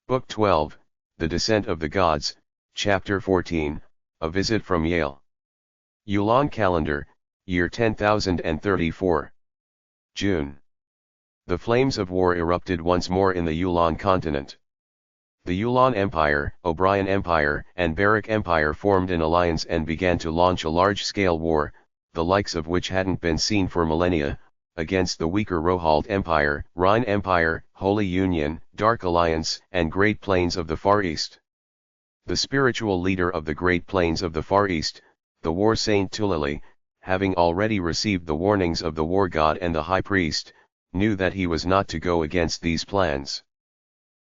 Book 12, The Descent of the Gods, Chapter 14, A Visit from Yale. Yulan Calendar, Year 10,034. June. The flames of war erupted once more in the Yulan continent. The Yulan Empire, O'Brien Empire, and Barak Empire formed an alliance and began to launch a large-scale war, the likes of which hadn't been seen for millennia, against the weaker Rohald Empire, Rhine Empire, Holy Union, Dark Alliance, and Great Plains of the Far East. The spiritual leader of the Great Plains of the Far East, the war saint Tulili, having already received the warnings of the war god and the high priest, knew that he was not to go against these plans.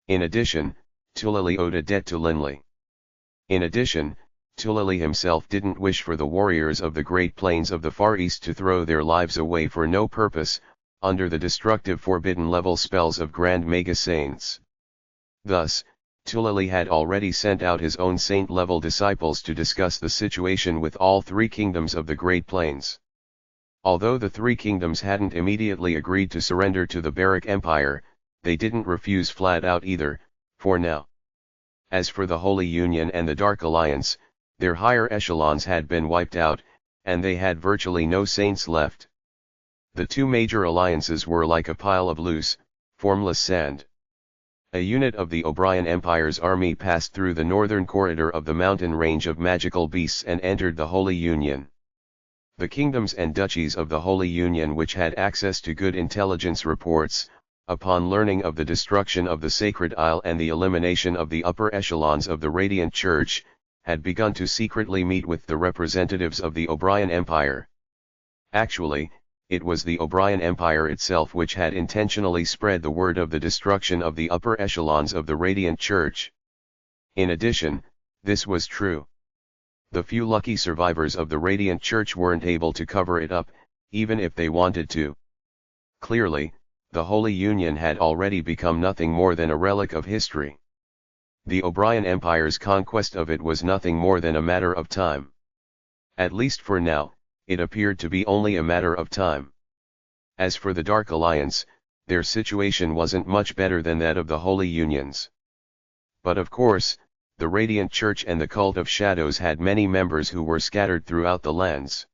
In addition, Tulili owed a debt to Linley. In addition, Tulili himself didn't wish for the warriors of the Great Plains of the Far East to throw their lives away for no purpose, under the destructive forbidden level spells of Grand Mega Saints. Thus, Tulili had already sent out his own saint-level disciples to discuss the situation with all three kingdoms of the Great Plains. Although the three kingdoms hadn't immediately agreed to surrender to the Barak Empire, they didn't refuse flat out either, for now. As for the Holy Union and the Dark Alliance, their higher echelons had been wiped out, and they had virtually no saints left. The two major alliances were like a pile of loose, formless sand. A unit of the O'Brien Empire's army passed through the northern corridor of the mountain range of magical beasts and entered the Holy Union. The kingdoms and duchies of the Holy Union, which had access to good intelligence reports, upon learning of the destruction of the Sacred Isle and the elimination of the upper echelons of the Radiant Church, had begun to secretly meet with the representatives of the O'Brien Empire. Actually, it was the O'Brien Empire itself which had intentionally spread the word of the destruction of the upper echelons of the Radiant Church. In addition, this was true. The few lucky survivors of the Radiant Church weren't able to cover it up, even if they wanted to. Clearly, the Holy Union had already become nothing more than a relic of history. The O'Brien Empire's conquest of it was nothing more than a matter of time. At least for now, it appeared to be only a matter of time. As for the Dark Alliance, their situation wasn't much better than that of the Holy Unions. But of course, the Radiant Church and the Cult of Shadows had many members who were scattered throughout the lands.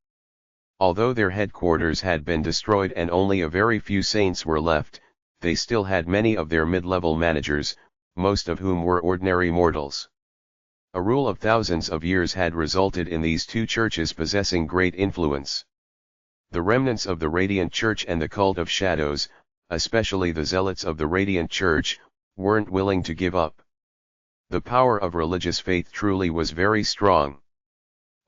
Although their headquarters had been destroyed and only a very few saints were left, they still had many of their mid-level managers, most of whom were ordinary mortals. A rule of thousands of years had resulted in these two churches possessing great influence. The remnants of the Radiant Church and the Cult of Shadows, especially the zealots of the Radiant Church, weren't willing to give up. The power of religious faith truly was very strong.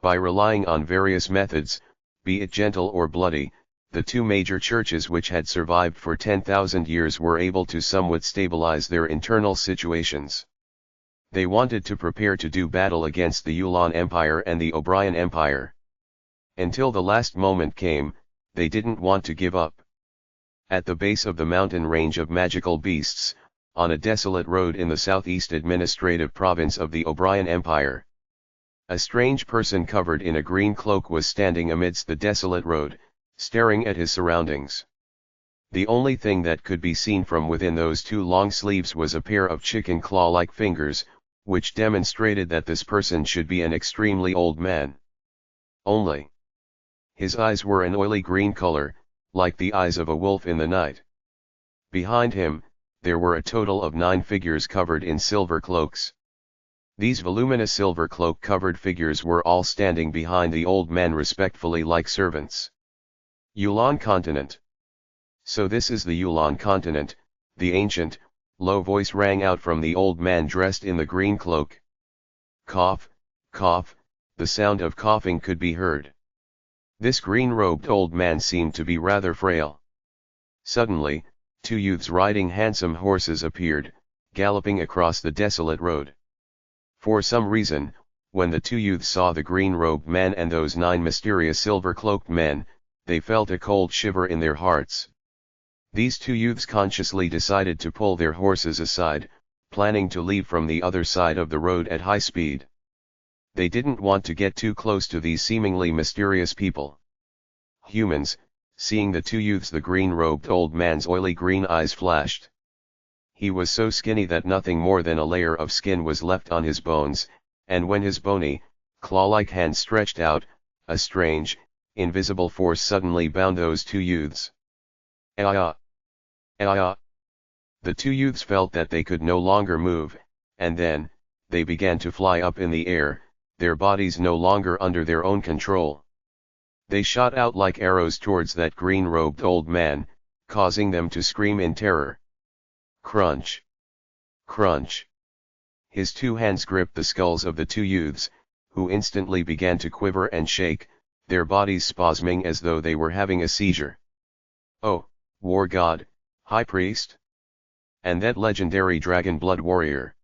By relying on various methods, be it gentle or bloody, the two major churches which had survived for 10,000 years were able to somewhat stabilize their internal situations. They wanted to prepare to do battle against the Yulan Empire and the O'Brien Empire. Until the last moment came, they didn't want to give up. At the base of the mountain range of magical beasts, on a desolate road in the southeast administrative province of the O'Brien Empire, a strange person covered in a green cloak was standing amidst the desolate road, staring at his surroundings. The only thing that could be seen from within those two long sleeves was a pair of chicken claw-like fingers, which demonstrated that this person should be an extremely old man. Only, his eyes were an oily green color, like the eyes of a wolf in the night. Behind him, there were a total of 9 figures covered in silver cloaks. These voluminous silver cloak-covered figures were all standing behind the old man respectfully like servants. Yulan Continent. So this is the Yulan Continent, the ancient, low voice rang out from the old man dressed in the green cloak. Cough, cough, the sound of coughing could be heard. This green-robed old man seemed to be rather frail. Suddenly, 2 youths riding handsome horses appeared, galloping across the desolate road. For some reason, when the 2 youths saw the green-robed man and those 9 mysterious silver-cloaked men, they felt a cold shiver in their hearts. These 2 youths consciously decided to pull their horses aside, planning to leave from the other side of the road at high speed. They didn't want to get too close to these seemingly mysterious people. Humans, seeing the 2 youths, the green-robed old man's oily green eyes flashed. He was so skinny that nothing more than a layer of skin was left on his bones, and when his bony, claw-like hand stretched out, a strange, invisible force suddenly bound those two youths. Ah! Ah! The two youths felt that they could no longer move, and then, they began to fly up in the air, their bodies no longer under their own control. They shot out like arrows towards that green-robed old man, causing them to scream in terror. Crunch! Crunch! His two hands gripped the skulls of the two youths, who instantly began to quiver and shake, their bodies spasming as though they were having a seizure. Oh, war god, high priest? And that legendary dragon blood warrior.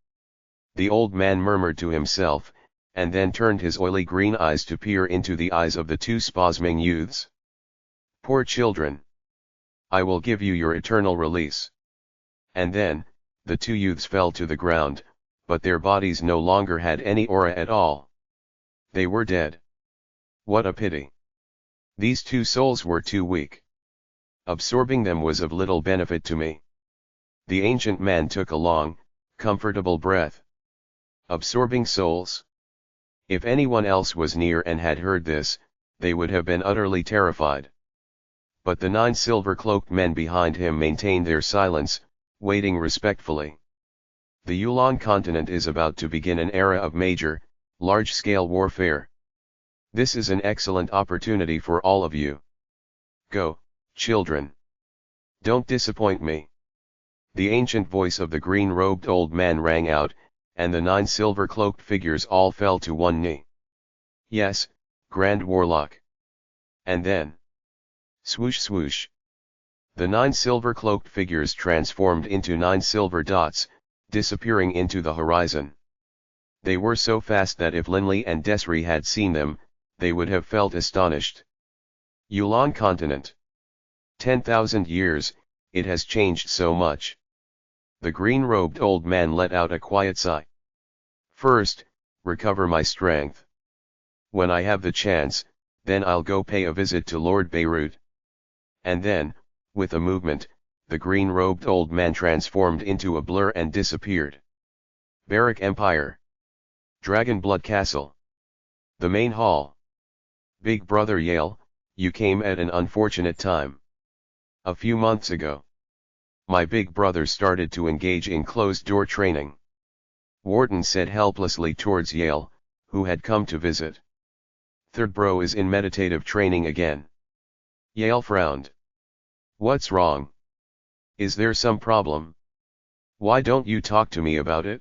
The old man murmured to himself, and then turned his oily green eyes to peer into the eyes of the two spasming youths. Poor children! I will give you your eternal release. And then, the two youths fell to the ground, but their bodies no longer had any aura at all. They were dead. What a pity! These two souls were too weak. Absorbing them was of little benefit to me. The ancient man took a long, comfortable breath. Absorbing souls? If anyone else was near and had heard this, they would have been utterly terrified. But the 9 silver-cloaked men behind him maintained their silence, waiting respectfully. The Yulan continent is about to begin an era of major, large-scale warfare. This is an excellent opportunity for all of you. Go, children. Don't disappoint me. The ancient voice of the green-robed old man rang out, and the 9 silver-cloaked figures all fell to one knee. Yes, Grand Warlock. And then, swoosh swoosh. The 9 silver-cloaked figures transformed into 9 silver dots, disappearing into the horizon. They were so fast that if Linley and Desri had seen them, they would have felt astonished. Yulan continent. 10,000 years, it has changed so much. The green-robed old man let out a quiet sigh. First, recover my strength. When I have the chance, then I'll go pay a visit to Lord Beirut. And then, with a movement, the green-robed old man transformed into a blur and disappeared. Barrack Empire. Dragon Blood Castle. The main hall. Big Brother Yale, you came at an unfortunate time. A few months ago, my big brother started to engage in closed-door training. Warden said helplessly towards Yale, who had come to visit. Third bro is in meditative training again. Yale frowned. What's wrong? Is there some problem? Why don't you talk to me about it?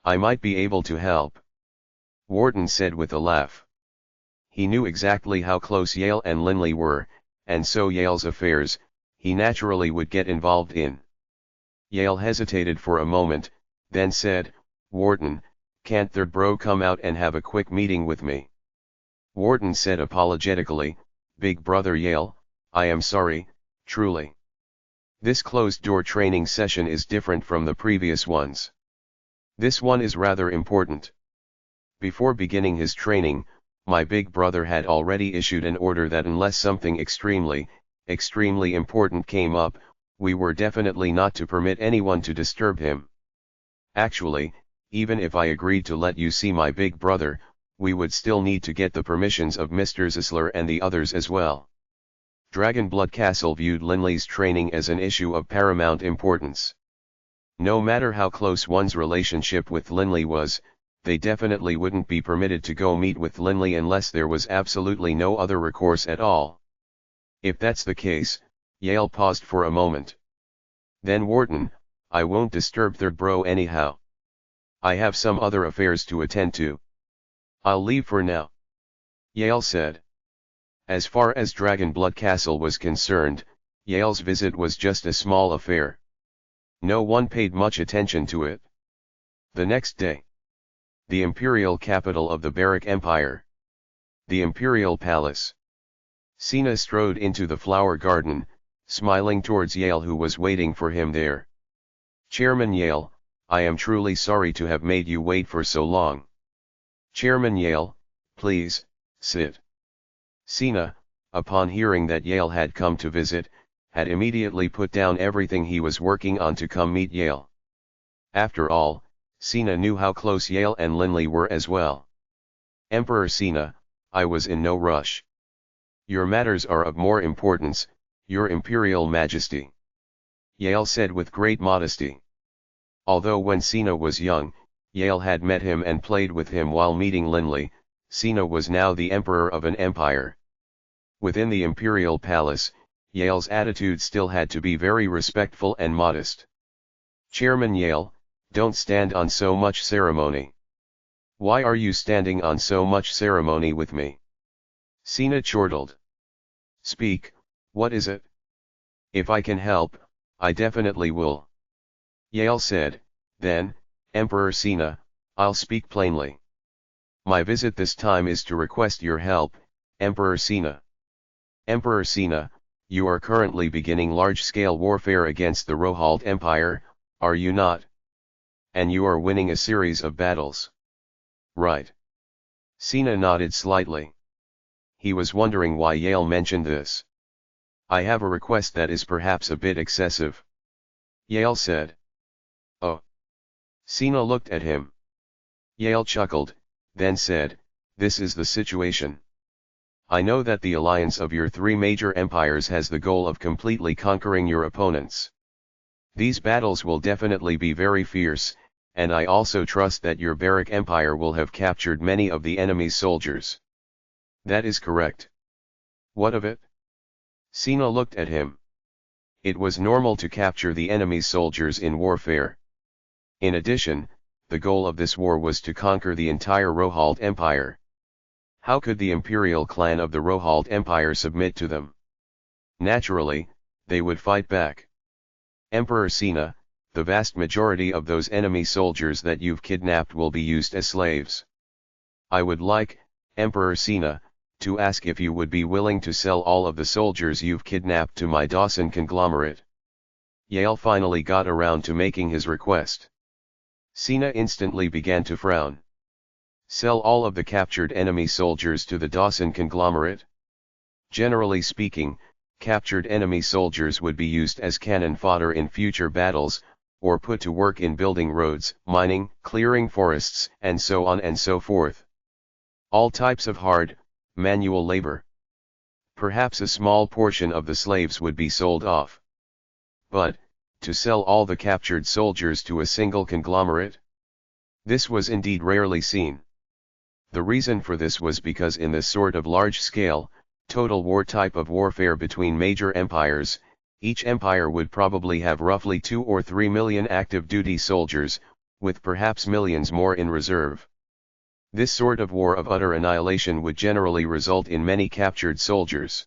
I might be able to help. Warden said with a laugh. He knew exactly how close Yale and Linley were, and so Yale's affairs, he naturally would get involved in. Yale hesitated for a moment, then said, Warden, can't third bro come out and have a quick meeting with me? Warden said apologetically, Big Brother Yale, I am sorry, truly. This closed-door training session is different from the previous ones. This one is rather important. Before beginning his training, my big brother had already issued an order that unless something extremely important came up, we were definitely not to permit anyone to disturb him. Actually, even if I agreed to let you see my big brother, we would still need to get the permissions of Mr. Zisler and the others as well. Dragon Blood Castle viewed Linley's training as an issue of paramount importance. No matter how close one's relationship with Linley was, they definitely wouldn't be permitted to go meet with Linley unless there was absolutely no other recourse at all. If that's the case, Yale paused for a moment. Then Warden, I won't disturb third bro anyhow. I have some other affairs to attend to. I'll leave for now. Yale said. As far as Dragon Blood Castle was concerned, Yale's visit was just a small affair. No one paid much attention to it. The next day. The imperial capital of the Barrack Empire. The Imperial Palace. Sina strode into the flower garden, smiling towards Yale who was waiting for him there. Chairman Yale, I am truly sorry to have made you wait for so long. Chairman Yale, please, sit. Sina, upon hearing that Yale had come to visit, had immediately put down everything he was working on to come meet Yale. After all, Sina knew how close Yale and Linley were as well. Emperor Sina, I was in no rush. Your matters are of more importance, your Imperial Majesty. Yale said with great modesty. Although when Sina was young, Yale had met him and played with him while meeting Linley, Sina was now the emperor of an empire. Within the imperial palace, Yale's attitude still had to be very respectful and modest. Chairman Yale, don't stand on so much ceremony. Why are you standing on so much ceremony with me? Sina chortled. Speak, what is it? If I can help, I definitely will. Yale said, then, Emperor Sina, I'll speak plainly. My visit this time is to request your help, Emperor Sina. Emperor Sina, you are currently beginning large-scale warfare against the Rohald Empire, are you not? And you are winning a series of battles. Right. Sina nodded slightly. He was wondering why Yale mentioned this. I have a request that is perhaps a bit excessive. Yale said. Oh. Sina looked at him. Yale chuckled, then said, this is the situation. I know that the alliance of your three major empires has the goal of completely conquering your opponents. These battles will definitely be very fierce, and I also trust that your Barak Empire will have captured many of the enemy's soldiers. That is correct. What of it? Sina looked at him. It was normal to capture the enemy's soldiers in warfare. In addition, the goal of this war was to conquer the entire Rohald Empire. How could the imperial clan of the Rohald Empire submit to them? Naturally, they would fight back. Emperor Sina, the vast majority of those enemy soldiers that you've kidnapped will be used as slaves. I would like, Emperor Sina, to ask if you would be willing to sell all of the soldiers you've kidnapped to my Dawson conglomerate. Yale finally got around to making his request. Sina instantly began to frown. Sell all of the captured enemy soldiers to the Dawson conglomerate? Generally speaking, captured enemy soldiers would be used as cannon fodder in future battles, or put to work in building roads, mining, clearing forests, and so on and so forth. All types of hard, manual labor. Perhaps a small portion of the slaves would be sold off. But, to sell all the captured soldiers to a single conglomerate? This was indeed rarely seen. The reason for this was because in this sort of large-scale, total war type of warfare between major empires, each empire would probably have roughly 2 or 3 million active duty soldiers, with perhaps millions more in reserve. This sort of war of utter annihilation would generally result in many captured soldiers.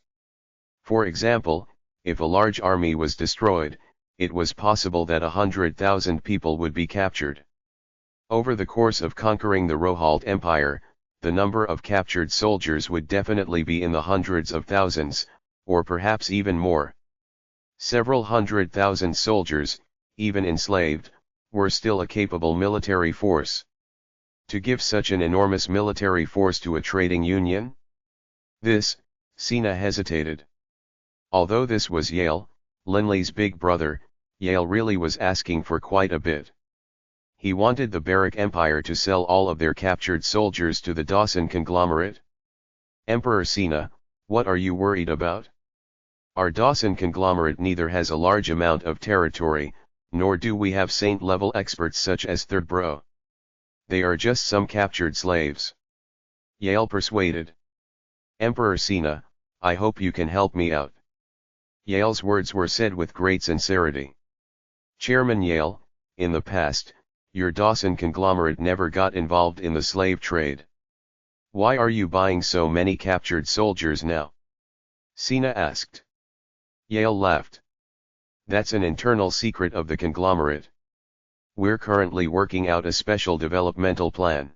For example, if a large army was destroyed, it was possible that 100,000 people would be captured. Over the course of conquering the Rohald Empire, the number of captured soldiers would definitely be in the hundreds of thousands, or perhaps even more. Several 100,000 soldiers, even enslaved, were still a capable military force. To give such an enormous military force to a trading union? This, Sina hesitated. Although this was Yale, Linley's big brother, Yale really was asking for quite a bit. He wanted the Barak Empire to sell all of their captured soldiers to the Dawson conglomerate. Emperor Sina, what are you worried about? Our Dawson conglomerate neither has a large amount of territory, nor do we have saint-level experts such as Third Bro. They are just some captured slaves. Yale persuaded. Emperor Sina, I hope you can help me out. Yale's words were said with great sincerity. Chairman Yale, in the past, your Dawson conglomerate never got involved in the slave trade. Why are you buying so many captured soldiers now? Sina asked. Yale laughed. That's an internal secret of the conglomerate. We're currently working out a special developmental plan.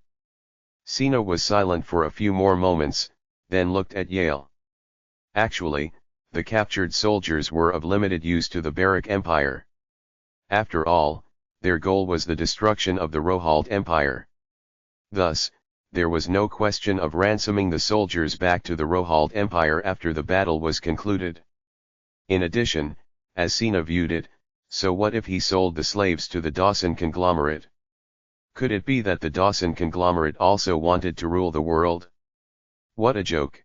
Sina was silent for a few more moments, then looked at Yale. Actually, the captured soldiers were of limited use to the Barak Empire. After all, their goal was the destruction of the Rohald Empire. Thus, there was no question of ransoming the soldiers back to the Rohald Empire after the battle was concluded. In addition, as Sina viewed it, so what if he sold the slaves to the Dawson conglomerate? Could it be that the Dawson conglomerate also wanted to rule the world? What a joke.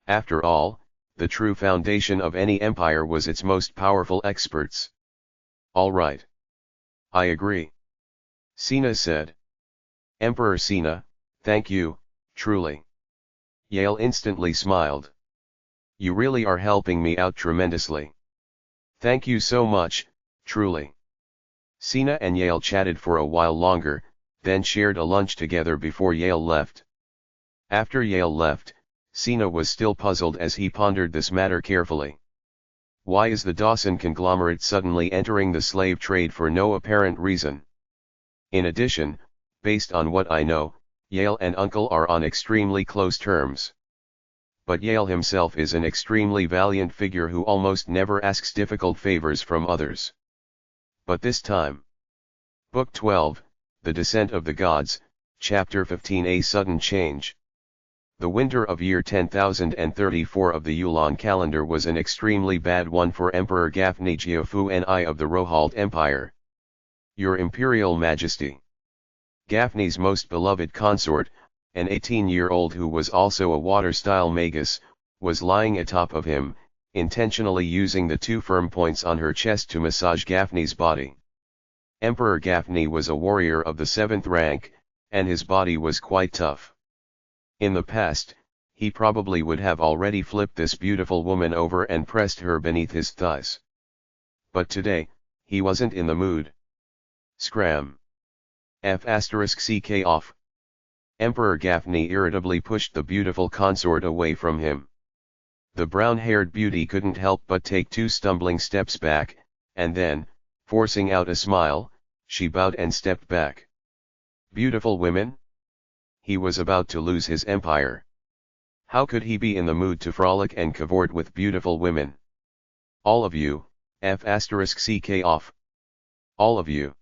After all, the true foundation of any empire was its most powerful experts. All right. I agree. Sina said. Emperor Sina, thank you, truly. Yale instantly smiled. You really are helping me out tremendously. Thank you so much, truly. Sina and Yale chatted for a while longer, then shared a lunch together before Yale left. After Yale left, Sina was still puzzled as he pondered this matter carefully. Why is the Dawson conglomerate suddenly entering the slave trade for no apparent reason? In addition, based on what I know, Yale and Uncle are on extremely close terms. But Yale himself is an extremely valiant figure who almost never asks difficult favors from others. But this time. Book 12, The Descent of the Gods, Chapter 15. A sudden change. The winter of year 10,034 of the Yulan calendar was an extremely bad one for Emperor Gafni Jiafu Ni of the Rohald Empire. Your Imperial Majesty. Gafni's most beloved consort, an 18-year-old who was also a water-style magus, was lying atop of him, intentionally using the two firm points on her chest to massage Gafni's body. Emperor Gafni was a warrior of the 7th rank, and his body was quite tough. In the past, he probably would have already flipped this beautiful woman over and pressed her beneath his thighs. But today, he wasn't in the mood. Scram. F***ck off. Emperor Gafni irritably pushed the beautiful consort away from him. The brown-haired beauty couldn't help but take 2 stumbling steps back, and then, forcing out a smile, she bowed and stepped back. Beautiful women? He was about to lose his empire. How could he be in the mood to frolic and cavort with beautiful women? All of you, F***ck off. All of you.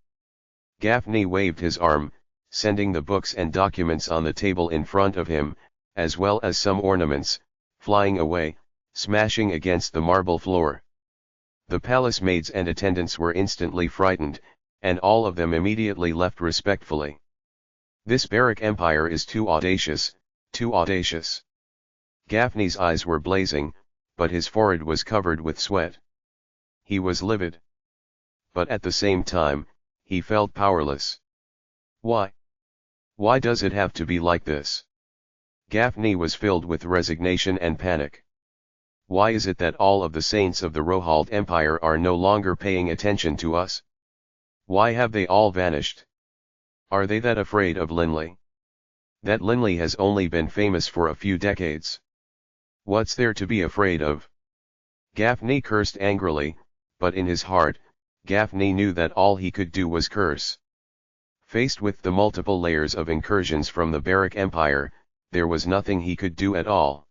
Gafni waved his arm, sending the books and documents on the table in front of him, as well as some ornaments, flying away, smashing against the marble floor. The palace maids and attendants were instantly frightened, and all of them immediately left respectfully. This Barak Empire is too audacious, too audacious. Gafni's eyes were blazing, but his forehead was covered with sweat. He was livid. But at the same time, he felt powerless. Why? Why does it have to be like this? Gafni was filled with resignation and panic. Why is it that all of the saints of the Rohald Empire are no longer paying attention to us? Why have they all vanished? Are they that afraid of Linley? That Linley has only been famous for a few decades. What's there to be afraid of? Gafni cursed angrily, but in his heart, Gafni knew that all he could do was curse. Faced with the multiple layers of incursions from the Barak Empire, there was nothing he could do at all.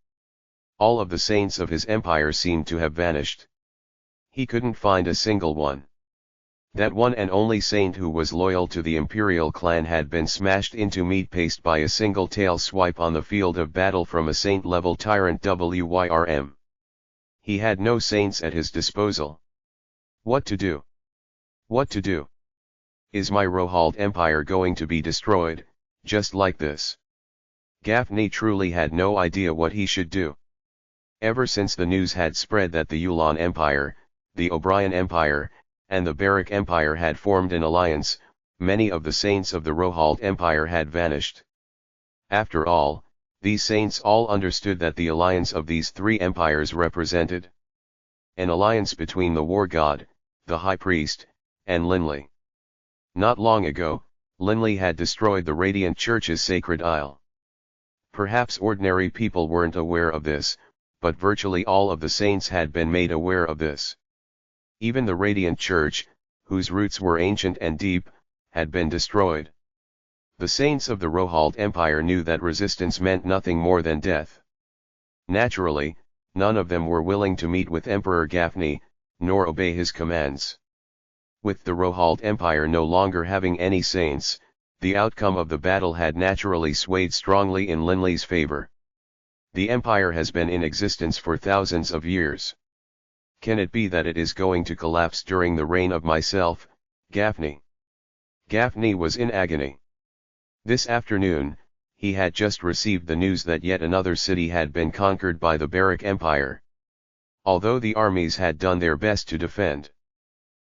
All of the saints of his empire seemed to have vanished. He couldn't find a single one. That one and only saint who was loyal to the imperial clan had been smashed into meat paste by a single tail swipe on the field of battle from a saint-level tyrant Wyrm. He had no saints at his disposal. What to do? What to do? Is my Rohald Empire going to be destroyed, just like this? Gafni truly had no idea what he should do. Ever since the news had spread that the Yulan Empire, the O'Brien Empire, and the Barak Empire had formed an alliance, many of the saints of the Rohald Empire had vanished. After all, these saints all understood that the alliance of these 3 empires represented an alliance between the war god, the high priest, and Linley. Not long ago, Linley had destroyed the Radiant Church's sacred isle. Perhaps ordinary people weren't aware of this, but virtually all of the saints had been made aware of this. Even the Radiant Church, whose roots were ancient and deep, had been destroyed. The saints of the Rohald Empire knew that resistance meant nothing more than death. Naturally, none of them were willing to meet with Emperor Gafni, nor obey his commands. With the Rohald Empire no longer having any saints, the outcome of the battle had naturally swayed strongly in Linley's favor. The empire has been in existence for thousands of years. Can it be that it is going to collapse during the reign of myself, Gaffney? Gaffney was in agony. This afternoon, he had just received the news that yet another city had been conquered by the Barak Empire. Although the armies had done their best to defend,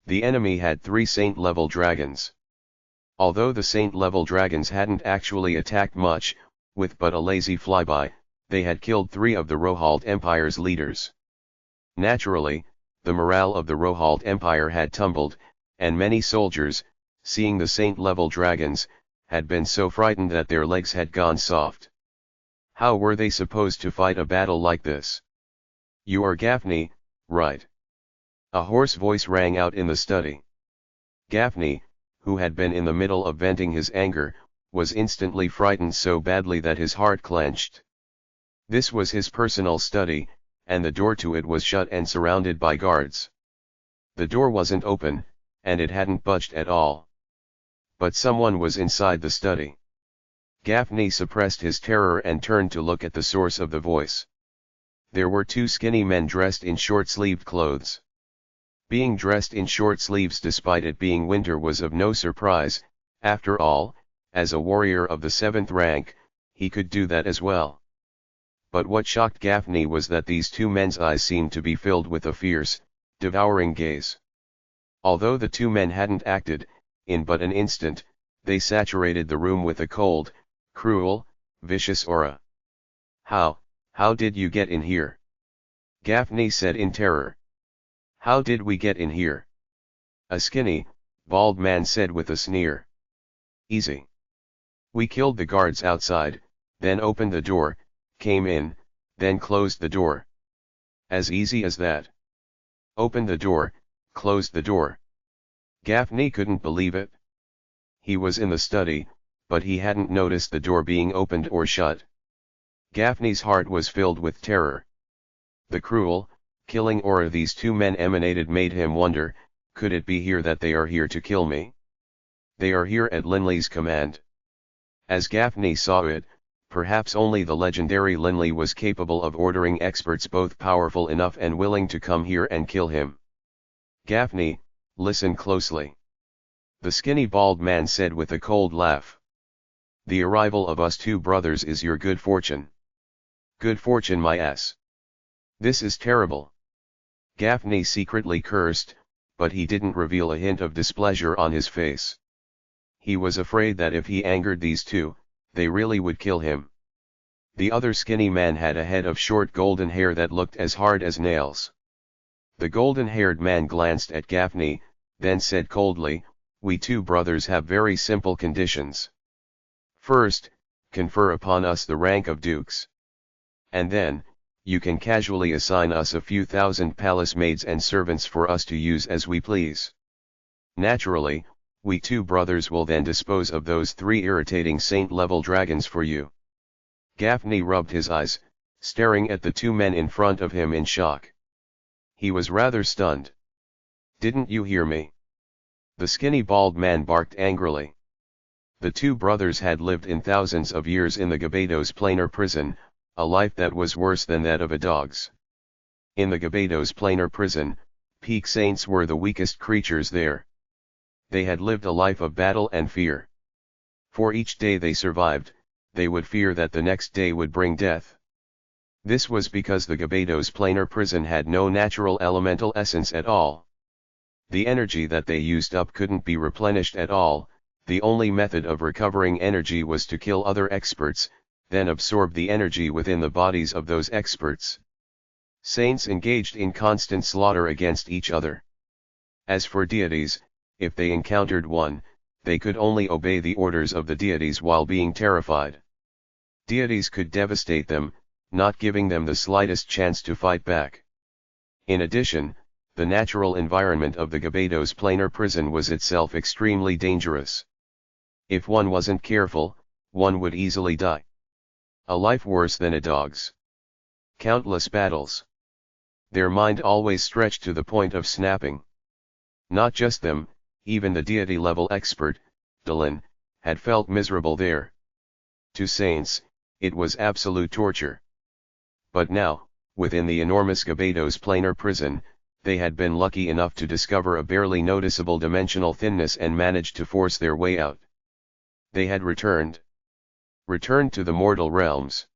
the enemy had 3 saint-level dragons. Although the saint-level dragons hadn't actually attacked much, with but a lazy flyby, they had killed 3 of the Rohald Empire's leaders. Naturally, the morale of the Rohald Empire had tumbled, and many soldiers, seeing the saint-level dragons, had been so frightened that their legs had gone soft. How were they supposed to fight a battle like this? "You are Gaffney, right?" A hoarse voice rang out in the study. Gaffney, who had been in the middle of venting his anger, was instantly frightened so badly that his heart clenched. This was his personal study, and the door to it was shut and surrounded by guards. The door wasn't open, and it hadn't budged at all. But someone was inside the study. Gaffney suppressed his terror and turned to look at the source of the voice. There were 2 skinny men dressed in short-sleeved clothes. Being dressed in short sleeves despite it being winter was of no surprise. After all, as a warrior of the 7th rank, he could do that as well. But what shocked Gaffney was that these 2 men's eyes seemed to be filled with a fierce, devouring gaze. Although the 2 men hadn't acted, in but an instant, they saturated the room with a cold, cruel, vicious aura. How did you get in here?" Gaffney said in terror. "How did we get in here?" A skinny, bald man said with a sneer. "Easy. We killed the guards outside, then opened the door, came in, then closed the door. As easy as that. Opened the door, closed the door." Gaffney couldn't believe it. He was in the study, but he hadn't noticed the door being opened or shut. Gaffney's heart was filled with terror. The cruel, killing aura these 2 men emanated made him wonder, could it be here that they are here to kill me? They are here at Linley's command. As Gaffney saw it, perhaps only the legendary Linley was capable of ordering experts both powerful enough and willing to come here and kill him. "Gaffney, listen closely," the skinny bald man said with a cold laugh. "The arrival of us 2 brothers is your good fortune." "Good fortune my ass. This is terrible." Gaffney secretly cursed, but he didn't reveal a hint of displeasure on his face. He was afraid that if he angered these 2, they really would kill him. The other skinny man had a head of short golden hair that looked as hard as nails. The golden-haired man glanced at Gaffney, then said coldly, "We 2 brothers have very simple conditions. First, confer upon us the rank of dukes. And then, you can casually assign us a few thousand palace maids and servants for us to use as we please. Naturally, we 2 brothers will then dispose of those 3 irritating saint-level dragons for you." Gaffney rubbed his eyes, staring at the 2 men in front of him in shock. He was rather stunned. "Didn't you hear me?" the skinny bald man barked angrily. The 2 brothers had lived in thousands of years in the Gabados planar prison, a life that was worse than that of a dog's. In the Gabados planar prison, peak saints were the weakest creatures there. They had lived a life of battle and fear. For each day they survived, they would fear that the next day would bring death. This was because the Gabados planar prison had no natural elemental essence at all. The energy that they used up couldn't be replenished at all. The only method of recovering energy was to kill other experts, then absorb the energy within the bodies of those experts. Saints engaged in constant slaughter against each other. As for deities, if they encountered one, they could only obey the orders of the deities while being terrified. Deities could devastate them, not giving them the slightest chance to fight back. In addition, the natural environment of the Gabados planar prison was itself extremely dangerous. If one wasn't careful, one would easily die. A life worse than a dog's. Countless battles. Their mind always stretched to the point of snapping. Not just them, even the deity-level expert, Dylan, had felt miserable there. To saints, it was absolute torture. But now, within the enormous Gabados planar prison, they had been lucky enough to discover a barely noticeable dimensional thinness and managed to force their way out. They had returned to the mortal realms.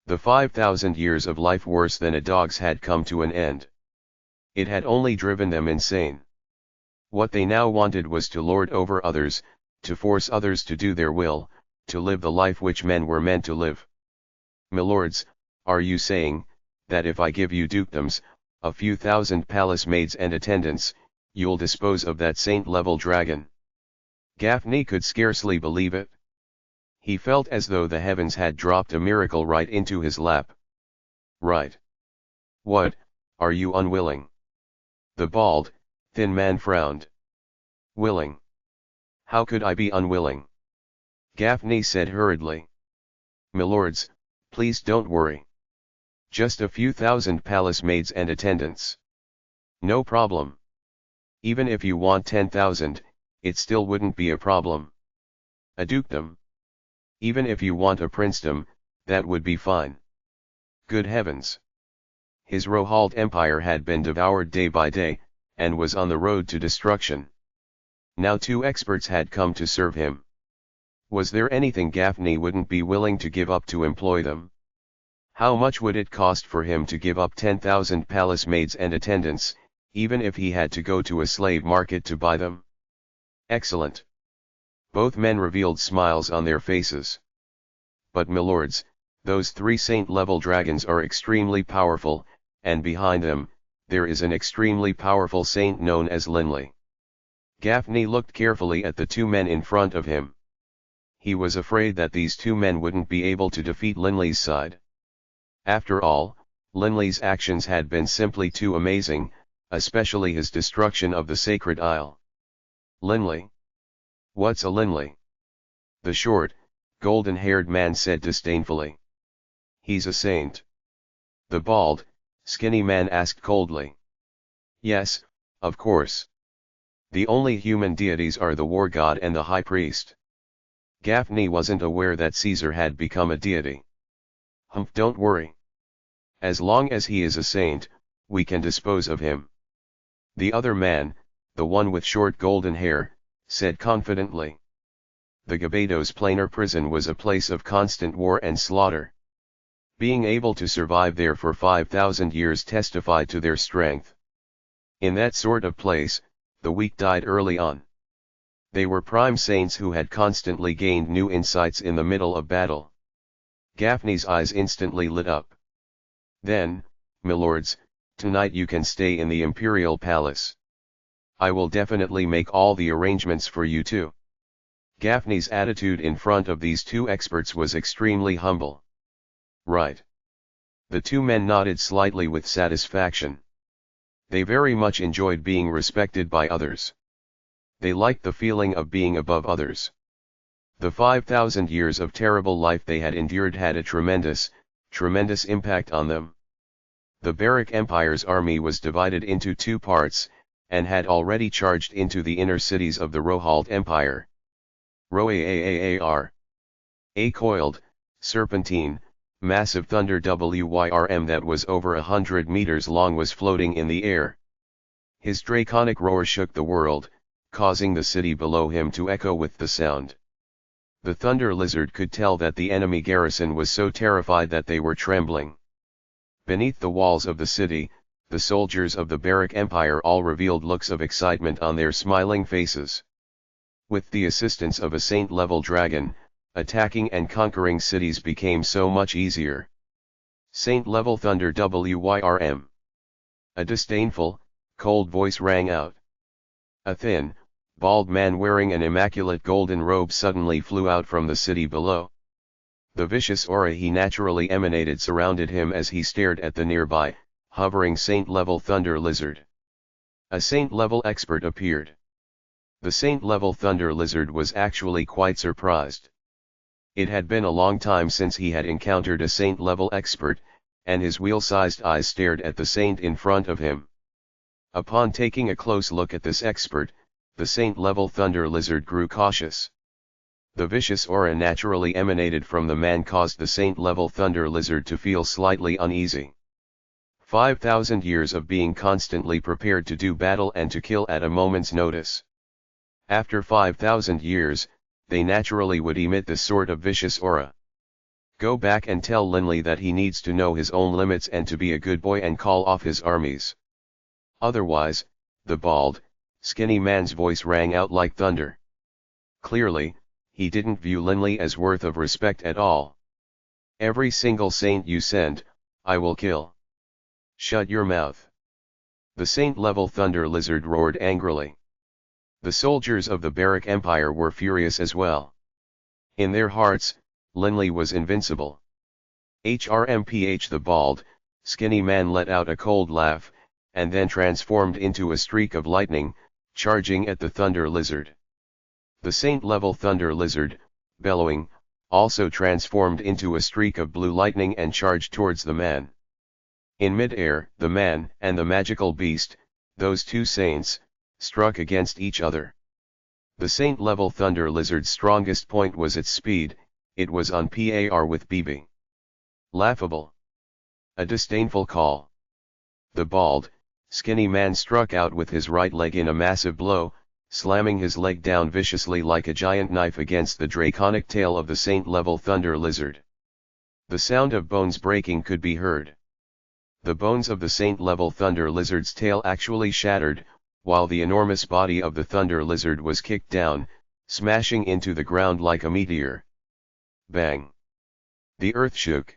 The 5,000 years of life worse than a dog's had come to an end. It had only driven them insane. What they now wanted was to lord over others, to force others to do their will, to live the life which men were meant to live. Milords, are you saying, that if I give you dukedoms, a few thousand palace maids and attendants, you'll dispose of that saint-level dragon? Gaffney could scarcely believe it. He felt as though the heavens had dropped a miracle right into his lap. Right. What, are you unwilling? The bald, thin man frowned. Willing? How could I be unwilling? Gaffney said hurriedly. Milords, please don't worry. Just a few thousand palace maids and attendants. No problem. Even if you want 10,000, it still wouldn't be a problem. A dukedom? Even if you want a princedom, that would be fine. Good heavens! His Rohald empire had been devoured day by day, and was on the road to destruction. Now 2 experts had come to serve him. Was there anything Gaffney wouldn't be willing to give up to employ them? How much would it cost for him to give up 10,000 palace maids and attendants, even if he had to go to a slave market to buy them? Excellent. Both men revealed smiles on their faces. But milords, those 3 saint-level dragons are extremely powerful, and behind them, there is an extremely powerful saint known as Linley. Gaffney looked carefully at the 2 men in front of him. He was afraid that these 2 men wouldn't be able to defeat Linley's side. After all, Linley's actions had been simply too amazing, especially his destruction of the Sacred Isle. Linley? What's a Linley? The short, golden-haired man said disdainfully. He's a saint. The bald, skinny man asked coldly. Yes, of course. The only human deities are the war god and the high priest. Gaffney wasn't aware that Caesar had become a deity. Humph, don't worry. As long as he is a saint, we can dispose of him. The other man, the one with short golden hair, said confidently. The Gabados planar prison was a place of constant war and slaughter. Being able to survive there for 5,000 years testified to their strength. In that sort of place, the weak died early on. They were prime saints who had constantly gained new insights in the middle of battle. Gaffney's eyes instantly lit up. Then, milords, tonight you can stay in the Imperial Palace. I will definitely make all the arrangements for you too. Gaffney's attitude in front of these 2 experts was extremely humble. Right. The 2 men nodded slightly with satisfaction. They very much enjoyed being respected by others. They liked the feeling of being above others. The 5,000 years of terrible life they had endured had a tremendous impact on them. The Barak Empire's army was divided into 2 parts, and had already charged into the inner cities of the Rohald Empire. Roaar. A coiled, serpentine, massive thunder WYRM that was over 100 meters long was floating in the air. His draconic roar shook the world, causing the city below him to echo with the sound. The thunder lizard could tell that the enemy garrison was so terrified that they were trembling. Beneath the walls of the city, the soldiers of the Barak Empire all revealed looks of excitement on their smiling faces. With the assistance of a saint-level dragon, attacking and conquering cities became so much easier. Saint-level thunder WYRM. A disdainful, cold voice rang out. A thin, bald man wearing an immaculate golden robe suddenly flew out from the city below. The vicious aura he naturally emanated surrounded him as he stared at the nearby, hovering saint-level thunder lizard. A saint-level expert appeared. The saint-level thunder lizard was actually quite surprised. It had been a long time since he had encountered a saint-level expert, and his wheel-sized eyes stared at the saint in front of him. Upon taking a close look at this expert, the saint-level thunder lizard grew cautious. The vicious aura naturally emanated from the man caused the saint-level thunder lizard to feel slightly uneasy. 5,000 years of being constantly prepared to do battle and to kill at a moment's notice. After 5,000 years, they naturally would emit this sort of vicious aura. Go back and tell Linley that he needs to know his own limits and to be a good boy and call off his armies. Otherwise, the bald, skinny man's voice rang out like thunder. Clearly, he didn't view Linley as worth of respect at all. Every single saint you send, I will kill. Shut your mouth. The saint-level thunder lizard roared angrily. The soldiers of the Barrack Empire were furious as well. In their hearts, Linley was invincible. HRMPH the bald, skinny man let out a cold laugh, and then transformed into a streak of lightning, charging at the thunder lizard. The saint-level thunder lizard, bellowing, also transformed into a streak of blue lightning and charged towards the man. In mid-air, the man and the magical beast, those two saints, struck against each other. The saint-level thunder lizard's strongest point was its speed. It was on par with BB. Laughable. A disdainful call. The bald, skinny man struck out with his right leg in a massive blow, slamming his leg down viciously like a giant knife against the draconic tail of the saint-level thunder lizard. The sound of bones breaking could be heard. The bones of the saint-level thunder lizard's tail actually shattered, while the enormous body of the thunder lizard was kicked down, smashing into the ground like a meteor. Bang! The earth shook.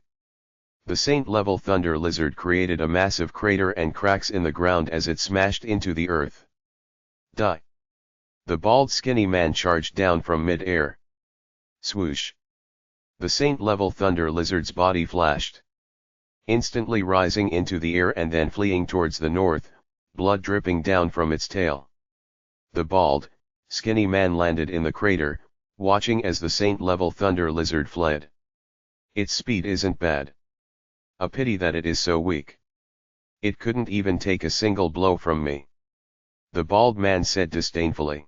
The saint-level thunder lizard created a massive crater and cracks in the ground as it smashed into the earth. Die! The bald skinny man charged down from mid-air. Swoosh! The saint-level thunder lizard's body flashed. Instantly rising into the air and then fleeing towards the north, blood dripping down from its tail. The bald, skinny man landed in the crater, watching as the saint-level thunder lizard fled. Its speed isn't bad. A pity that it is so weak. It couldn't even take a single blow from me. The bald man said disdainfully.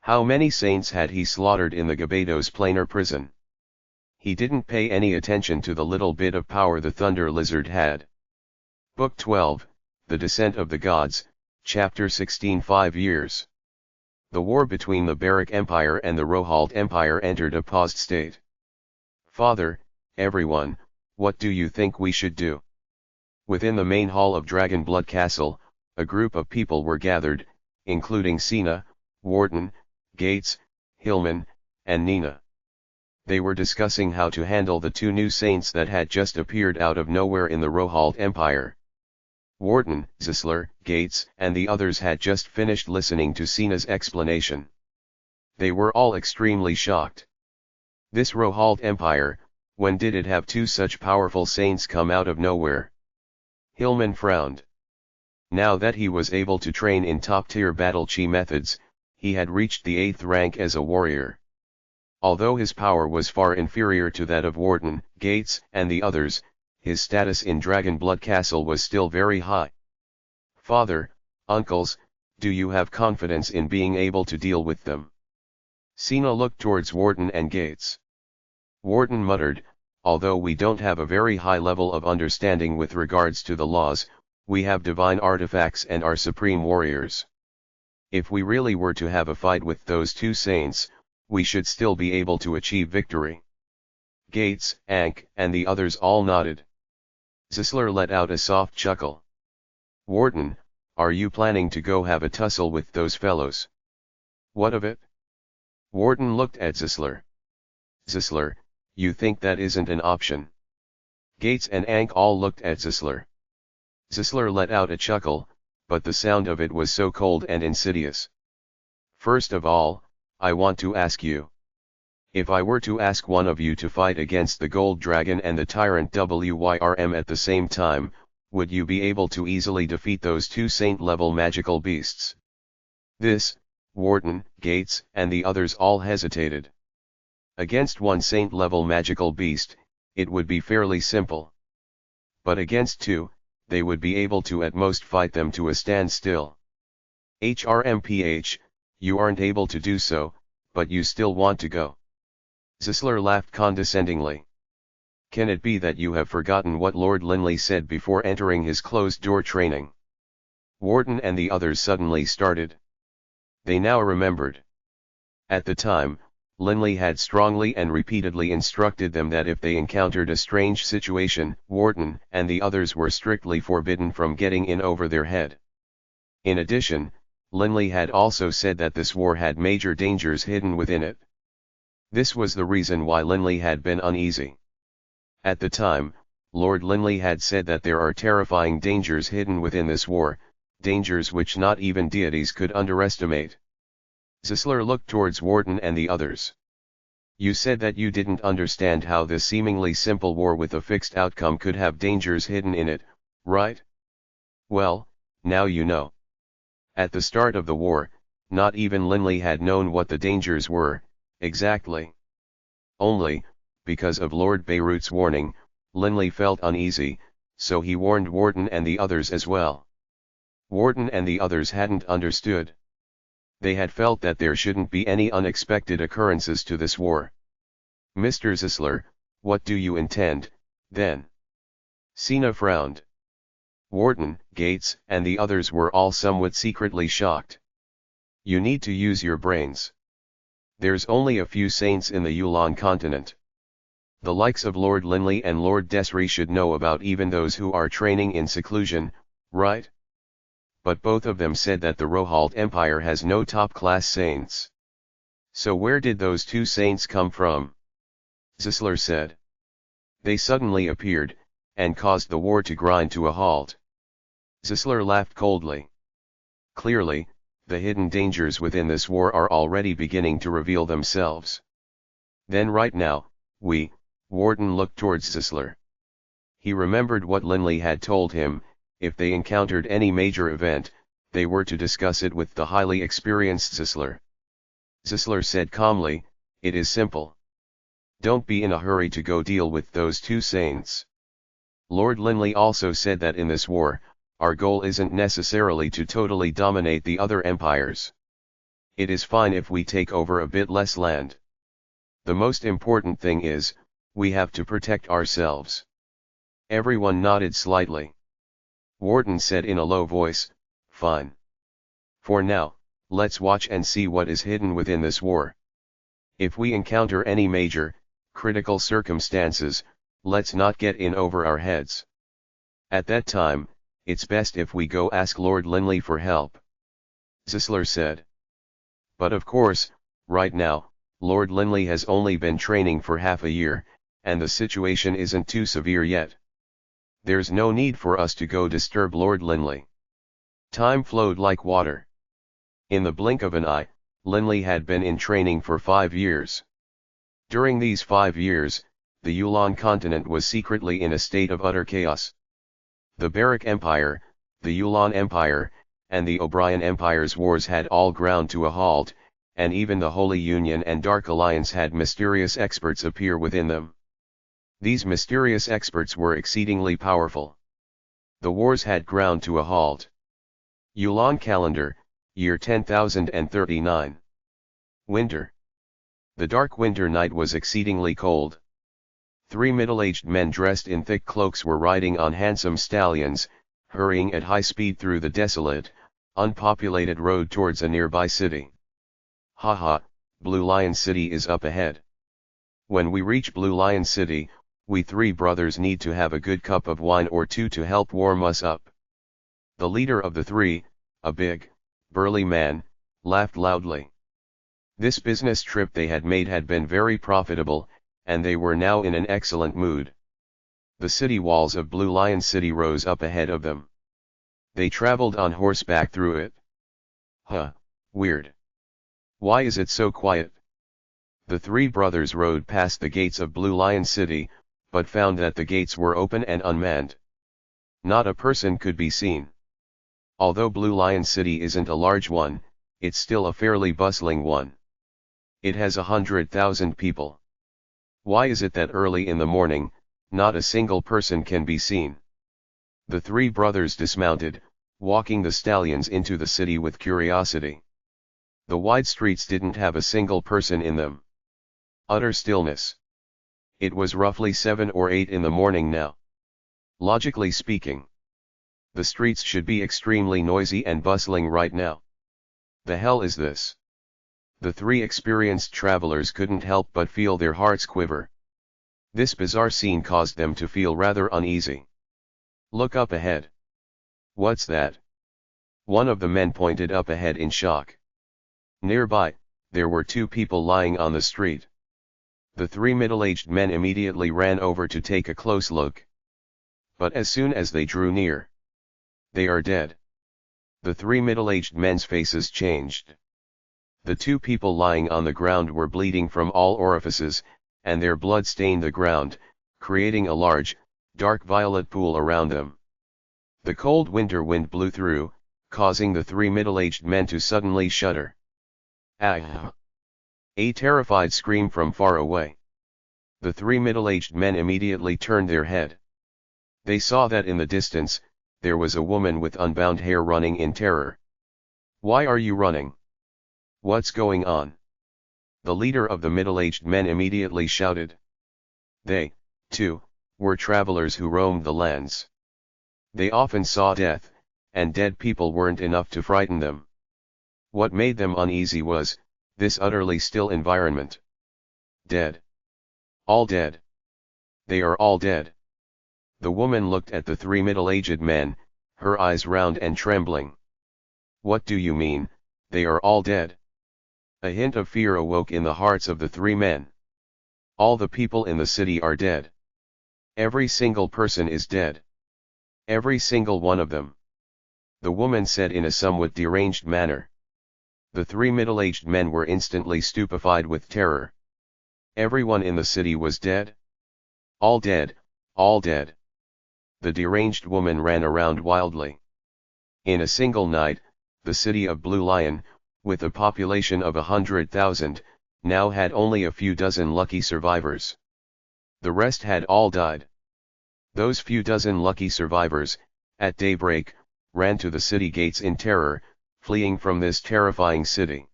How many saints had he slaughtered in the Gabados planar prison? He didn't pay any attention to the little bit of power the thunder lizard had. Book 12, The Descent of the Gods, Chapter 16. 5 years. The war between the Barrack Empire and the Rohalt Empire entered a paused state. Father, everyone, what do you think we should do? Within the main hall of Dragonblood Castle, a group of people were gathered, including Sina, Wharton, Gates, Hillman, and Nina. They were discussing how to handle the two new saints that had just appeared out of nowhere in the Rohalt Empire. Wharton, Zisler, Gates, and the others had just finished listening to Sina's explanation. They were all extremely shocked. This Rohalt Empire, when did it have two such powerful saints come out of nowhere? Hillman frowned. Now that he was able to train in top-tier battle chi methods, he had reached the 8th rank as a warrior. Although his power was far inferior to that of Wharton, Gates, and the others, his status in Dragonblood Castle was still very high. Father, uncles, do you have confidence in being able to deal with them? Sina looked towards Wharton and Gates. Wharton muttered, although we don't have a very high level of understanding with regards to the laws, we have divine artifacts and are supreme warriors. If we really were to have a fight with those two saints, we should still be able to achieve victory. Gates, Ankh, and the others all nodded. Zisler let out a soft chuckle. Wharton, are you planning to go have a tussle with those fellows? What of it? Wharton looked at Zisler. Zisler, you think that isn't an option? Gates and Ankh all looked at Zisler. Zisler let out a chuckle, but the sound of it was so cold and insidious. First of all, I want to ask you. If I were to ask one of you to fight against the Gold Dragon and the Tyrant WYRM at the same time, would you be able to easily defeat those two saint-level magical beasts? This, Wharton, Gates, and the others all hesitated. Against one saint-level magical beast, it would be fairly simple. But against two, they would be able to at most fight them to a standstill. HRMPH, you aren't able to do so, but you still want to go. Zisler laughed condescendingly. Can it be that you have forgotten what Lord Linley said before entering his closed-door training? Wharton and the others suddenly started. They now remembered. At the time, Linley had strongly and repeatedly instructed them that if they encountered a strange situation, Wharton and the others were strictly forbidden from getting in over their head. In addition, Linley had also said that this war had major dangers hidden within it. This was the reason why Linley had been uneasy. At the time, Lord Linley had said that there are terrifying dangers hidden within this war, dangers which not even deities could underestimate. Zisler looked towards Wharton and the others. You said that you didn't understand how this seemingly simple war with a fixed outcome could have dangers hidden in it, right? Well, now you know. At the start of the war, not even Linley had known what the dangers were, exactly. Only, because of Lord Beirut's warning, Linley felt uneasy, so he warned Wharton and the others as well. Wharton and the others hadn't understood. They had felt that there shouldn't be any unexpected occurrences to this war. Mr. Zisler, what do you intend, then? Sina frowned. Wharton, Gates, and the others were all somewhat secretly shocked. You need to use your brains. There's only a few saints in the Yulan continent. The likes of Lord Linley and Lord Desri should know about even those who are training in seclusion, right? But both of them said that the Rohalt Empire has no top-class saints. So where did those two saints come from? Zisler said. They suddenly appeared, and caused the war to grind to a halt. Zisler laughed coldly. Clearly, the hidden dangers within this war are already beginning to reveal themselves. Then right now, Wharton looked towards Zisler. He remembered what Linley had told him. If they encountered any major event, they were to discuss it with the highly experienced Zisler. Zisler said calmly, it is simple. Don't be in a hurry to go deal with those two saints. Lord Linley also said that in this war, our goal isn't necessarily to totally dominate the other empires. It is fine if we take over a bit less land. The most important thing is, we have to protect ourselves. Everyone nodded slightly. Wharton said in a low voice, fine. For now, let's watch and see what is hidden within this war. If we encounter any major, critical circumstances, let's not get in over our heads. At that time, it's best if we go ask Lord Linley for help. Zisler said. But of course, right now, Lord Linley has only been training for half a year, and the situation isn't too severe yet. There's no need for us to go disturb Lord Linley. Time flowed like water. In the blink of an eye, Linley had been in training for 5 years. During these 5 years, the Yulan continent was secretly in a state of utter chaos. The Barak Empire, the Yulan Empire, and the O'Brien Empire's wars had all ground to a halt, and even the Holy Union and Dark Alliance had mysterious experts appear within them. These mysterious experts were exceedingly powerful. The wars had ground to a halt. Yulan calendar, year 10,039. Winter. The dark winter night was exceedingly cold. 3 middle-aged men dressed in thick cloaks were riding on handsome stallions, hurrying at high speed through the desolate, unpopulated road towards a nearby city. Haha, Blue Lion City is up ahead. When we reach Blue Lion City, we 3 brothers need to have a good cup of wine or 2 to help warm us up. The leader of the 3, a big, burly man, laughed loudly. This business trip they had made had been very profitable, and they were now in an excellent mood. The city walls of Blue Lion City rose up ahead of them. They traveled on horseback through it. Weird. Why is it so quiet? The 3 brothers rode past the gates of Blue Lion City, but found that the gates were open and unmanned. Not a person could be seen. Although Blue Lion City isn't a large one, it's still a fairly bustling one. It has 100,000 people. Why is it that early in the morning, not a single person can be seen? The 3 brothers dismounted, walking the stallions into the city with curiosity. The wide streets didn't have a single person in them. Utter stillness. It was roughly 7 or 8 in the morning now. Logically speaking, the streets should be extremely noisy and bustling right now. The hell is this? The three experienced travelers couldn't help but feel their hearts quiver. This bizarre scene caused them to feel rather uneasy. Look up ahead. What's that? One of the men pointed up ahead in shock. Nearby, there were two people lying on the street. The three middle-aged men immediately ran over to take a close look. But as soon as they drew near, they are dead. The three middle-aged men's faces changed. The two people lying on the ground were bleeding from all orifices, and their blood stained the ground, creating a large, dark violet pool around them. The cold winter wind blew through, causing the three middle-aged men to suddenly shudder. Ah! A terrified scream from far away. The three middle-aged men immediately turned their head. They saw that in the distance, there was a woman with unbound hair running in terror. Why are you running? What's going on? The leader of the middle-aged men immediately shouted. They, too, were travelers who roamed the lands. They often saw death, and dead people weren't enough to frighten them. What made them uneasy was this utterly still environment. Dead. All dead. They are all dead. The woman looked at the three middle-aged men, her eyes round and trembling. What do you mean, they are all dead? A hint of fear awoke in the hearts of the three men. All the people in the city are dead. Every single person is dead. Every single one of them. The woman said in a somewhat deranged manner. The three middle-aged men were instantly stupefied with terror. Everyone in the city was dead? All dead, all dead. The deranged woman ran around wildly. In a single night, the city of Blue Lion, with a population of 100,000, now had only a few dozen lucky survivors. The rest had all died. Those few dozen lucky survivors, at daybreak, ran to the city gates in terror, fleeing from this terrifying city.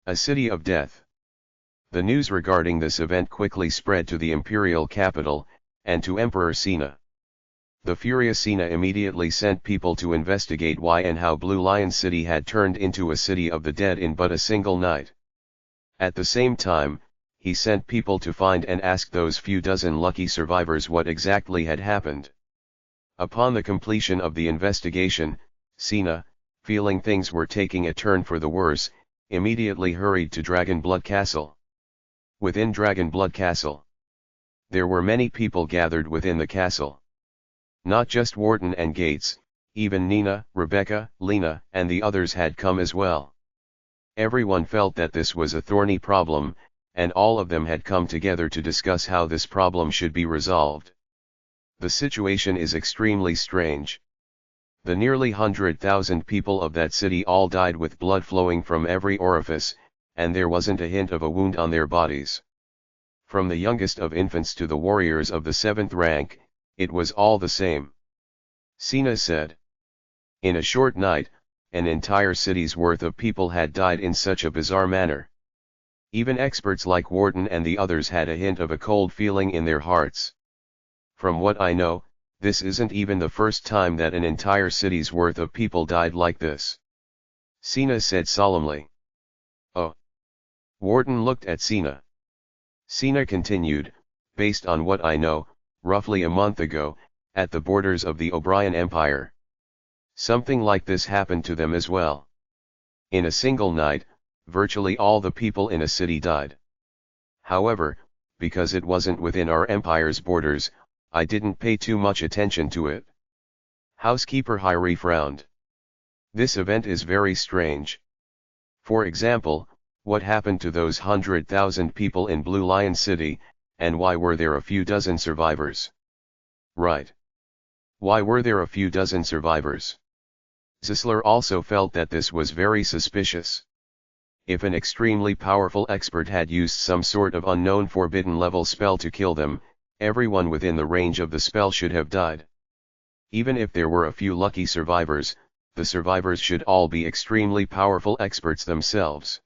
A city of death. The news regarding this event quickly spread to the imperial capital, and to Emperor Sina. The furious Sina immediately sent people to investigate why and how Blue Lion City had turned into a city of the dead in but a single night. At the same time, he sent people to find and ask those few dozen lucky survivors what exactly had happened. Upon the completion of the investigation, Sina, feeling things were taking a turn for the worse, immediately hurried to Dragonblood Castle. Within Dragonblood Castle, there were many people gathered within the castle. Not just Warden and Gates, even Nina, Rebecca, Lena, and the others had come as well. Everyone felt that this was a thorny problem, and all of them had come together to discuss how this problem should be resolved. The situation is extremely strange. The nearly 100,000 people of that city all died with blood flowing from every orifice, and there wasn't a hint of a wound on their bodies. From the youngest of infants to the warriors of the 7th rank, it was all the same. Sina said. In a short night, an entire city's worth of people had died in such a bizarre manner. Even experts like Warden and the others had a hint of a cold feeling in their hearts. From what I know, this isn't even the first time that an entire city's worth of people died like this. Sina said solemnly. Oh. Warden looked at Sina. Sina continued, based on what I know, roughly a month ago, at the borders of the O'Brien Empire. Something like this happened to them as well. In a single night, virtually all the people in a city died. However, because it wasn't within our empire's borders, I didn't pay too much attention to it. Housekeeper Hyrie frowned. This event is very strange. For example, what happened to those 100,000 people in Blue Lion City, and why were there a few dozen survivors? Right. Why were there a few dozen survivors? Zisler also felt that this was very suspicious. If an extremely powerful expert had used some sort of unknown forbidden level spell to kill them, everyone within the range of the spell should have died. Even if there were a few lucky survivors, the survivors should all be extremely powerful experts themselves.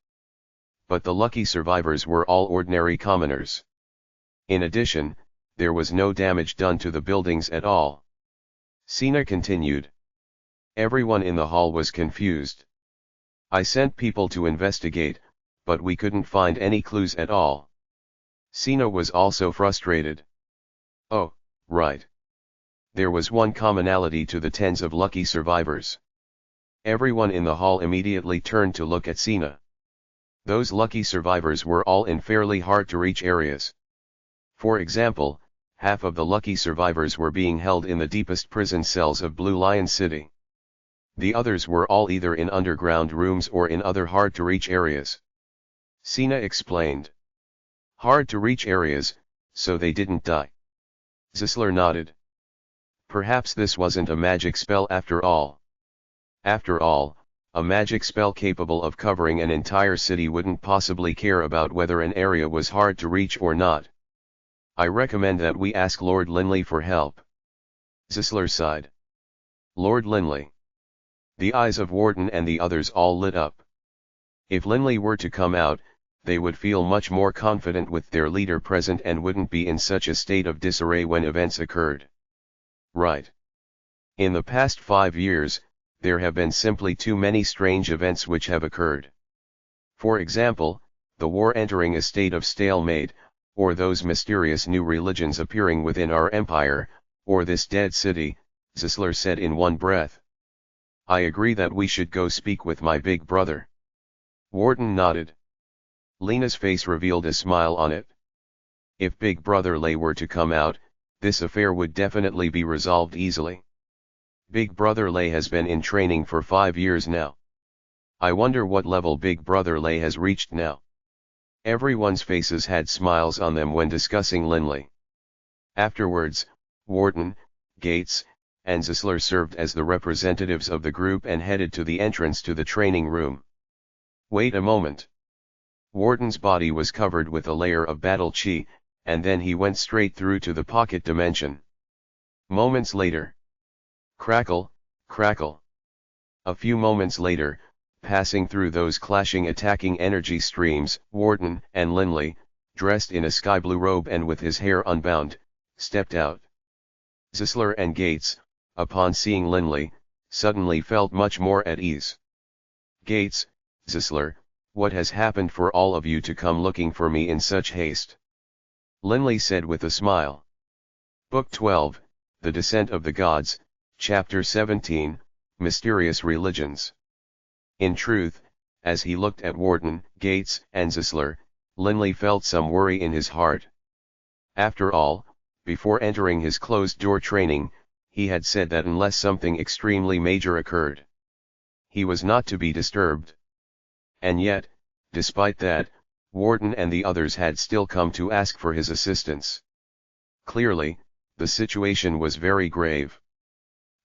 But the lucky survivors were all ordinary commoners. In addition, there was no damage done to the buildings at all. Sina continued. Everyone in the hall was confused. I sent people to investigate, but we couldn't find any clues at all. Sina was also frustrated. Oh, right. There was one commonality to the tens of lucky survivors. Everyone in the hall immediately turned to look at Sina. Those lucky survivors were all in fairly hard-to-reach areas. For example, half of the lucky survivors were being held in the deepest prison cells of Blue Lion City. The others were all either in underground rooms or in other hard-to-reach areas. Sina explained. Hard-to-reach areas, so they didn't die. Zisler nodded. Perhaps this wasn't a magic spell after all. After all, a magic spell capable of covering an entire city wouldn't possibly care about whether an area was hard to reach or not. I recommend that we ask Lord Linley for help. Zisler sighed. Lord Linley. The eyes of Warden and the others all lit up. If Linley were to come out, they would feel much more confident with their leader present and wouldn't be in such a state of disarray when events occurred. Right. In the past 5 years, there have been simply too many strange events which have occurred. For example, the war entering a state of stalemate, or those mysterious new religions appearing within our empire, or this dead city, Zisler said in one breath. I agree that we should go speak with my big brother. Warden nodded. Lena's face revealed a smile on it. If Big Brother Lay were to come out, this affair would definitely be resolved easily. Big Brother Lay has been in training for 5 years now. I wonder what level Big Brother Lay has reached now. Everyone's faces had smiles on them when discussing Linley. Afterwards, Warden, Gates, and Zisler served as the representatives of the group and headed to the entrance to the training room. Wait a moment. Warden's body was covered with a layer of battle chi, and then he went straight through to the pocket dimension. Moments later. Crackle, crackle. A few moments later, passing through those clashing attacking energy streams, Warden and Linley, dressed in a sky blue robe and with his hair unbound, stepped out. Zisler and Gates, upon seeing Linley, suddenly felt much more at ease. Gates, Zisler, what has happened for all of you to come looking for me in such haste? Linley said with a smile. Book 12, The Descent of the Gods, Chapter 17, Mysterious Religions. In truth, as he looked at Warden, Gates, and Zisler, Linley felt some worry in his heart. After all, before entering his closed-door training, he had said that unless something extremely major occurred, he was not to be disturbed. And yet, despite that, Warden and the others had still come to ask for his assistance. Clearly, the situation was very grave.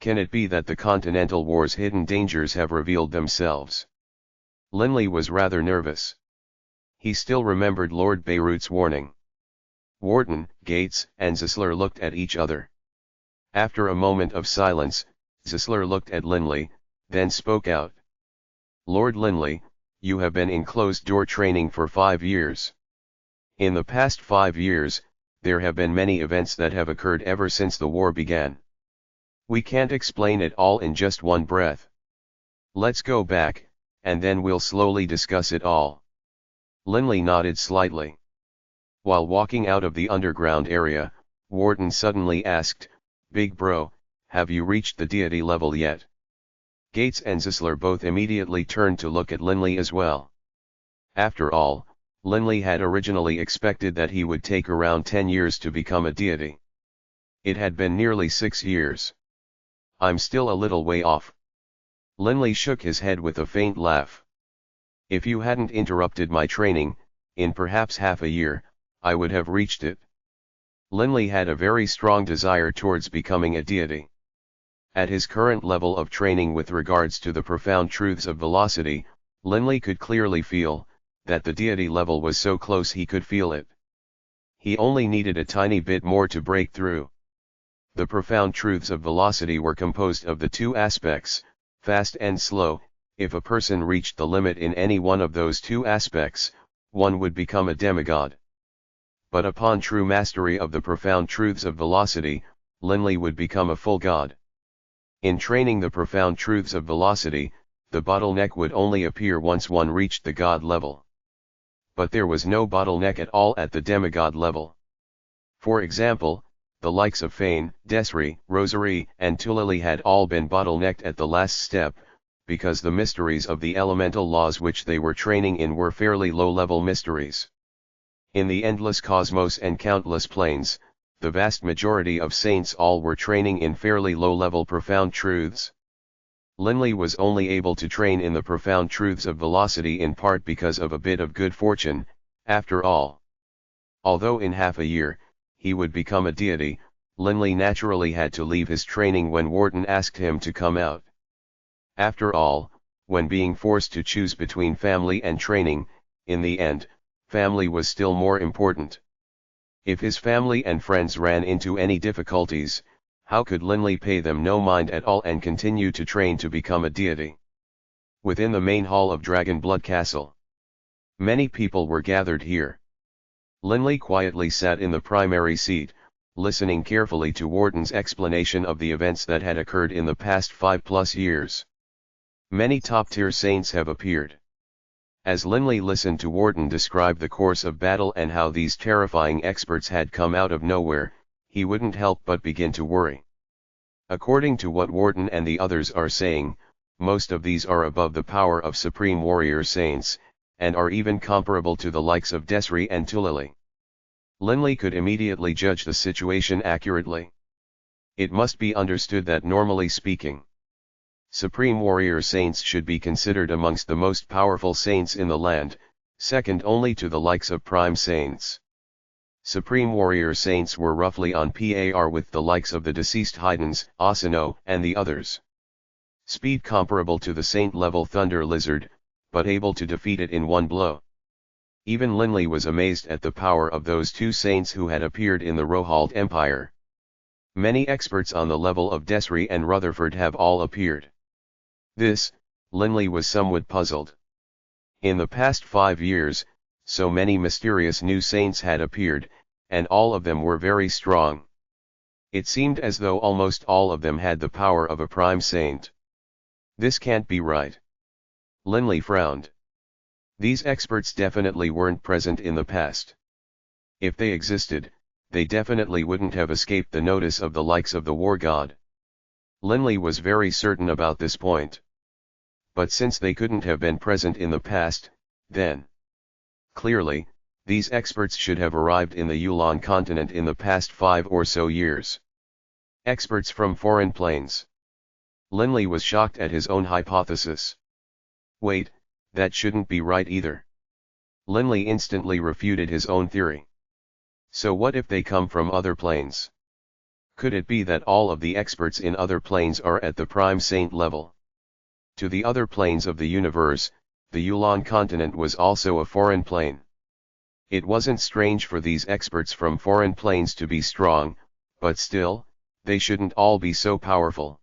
Can it be that the Continental War's hidden dangers have revealed themselves? Linley was rather nervous. He still remembered Lord Beirut's warning. Warden, Gates, and Zisler looked at each other. After a moment of silence, Zisler looked at Linley, then spoke out. Lord Linley, you have been in closed-door training for 5 years. In the past 5 years, there have been many events that have occurred ever since the war began. We can't explain it all in just one breath. Let's go back, and then we'll slowly discuss it all. Linley nodded slightly. While walking out of the underground area, Warden suddenly asked, Big Bro, have you reached the deity level yet? Gates and Zisler both immediately turned to look at Linley as well. After all, Linley had originally expected that he would take around 10 years to become a deity. It had been nearly 6 years. I'm still a little way off. Linley shook his head with a faint laugh. If you hadn't interrupted my training, in perhaps half a year, I would have reached it. Linley had a very strong desire towards becoming a deity. At his current level of training with regards to the profound truths of velocity, Linley could clearly feel that the deity level was so close he could feel it. He only needed a tiny bit more to break through. The profound truths of velocity were composed of the two aspects, fast and slow. If a person reached the limit in any one of those two aspects, one would become a demigod. But upon true mastery of the profound truths of velocity, Linley would become a full god. In training the profound truths of velocity, the bottleneck would only appear once one reached the god level. But there was no bottleneck at all at the demigod level. For example, the likes of Fane, Desri, Rosary, and Tulili had all been bottlenecked at the last step, because the mysteries of the elemental laws which they were training in were fairly low-level mysteries. In the endless cosmos and countless planes, the vast majority of saints all were training in fairly low-level profound truths. Linley was only able to train in the profound truths of velocity in part because of a bit of good fortune, after all. Although in half a year, he would become a deity, Linley naturally had to leave his training when Wharton asked him to come out. After all, when being forced to choose between family and training, in the end, family was still more important. If his family and friends ran into any difficulties, how could Linley pay them no mind at all and continue to train to become a deity? Within the main hall of Dragonblood Castle, many people were gathered here. Linley quietly sat in the primary seat, listening carefully to Wharton's explanation of the events that had occurred in the past 5+ years. Many top-tier saints have appeared. As Linley listened to Wharton describe the course of battle and how these terrifying experts had come out of nowhere, he wouldn't help but begin to worry. According to what Wharton and the others are saying, most of these are above the power of supreme warrior saints, and are even comparable to the likes of Desri and Tulili. Linley could immediately judge the situation accurately. It must be understood that normally speaking, supreme warrior saints should be considered amongst the most powerful saints in the land, second only to the likes of prime saints. Supreme warrior saints were roughly on par with the likes of the deceased Haydns, Asano, and the others. Speed comparable to the saint-level Thunder Lizard, but able to defeat it in one blow. Even Linley was amazed at the power of those two saints who had appeared in the Rohald Empire. Many experts on the level of Desri and Rutherford have all appeared. This, Linley was somewhat puzzled. In the past 5 years, so many mysterious new saints had appeared, and all of them were very strong. It seemed as though almost all of them had the power of a prime saint. This can't be right. Linley frowned. These experts definitely weren't present in the past. If they existed, they definitely wouldn't have escaped the notice of the likes of the war god. Linley was very certain about this point. But since they couldn't have been present in the past, then clearly, these experts should have arrived in the Yulan continent in the past 5 or so years. Experts from foreign planes. Linley was shocked at his own hypothesis. Wait, that shouldn't be right either. Linley instantly refuted his own theory. So what if they come from other planes? Could it be that all of the experts in other planes are at the prime saint level? To the other planes of the universe, the Yulan continent was also a foreign plane. It wasn't strange for these experts from foreign planes to be strong, but still, they shouldn't all be so powerful.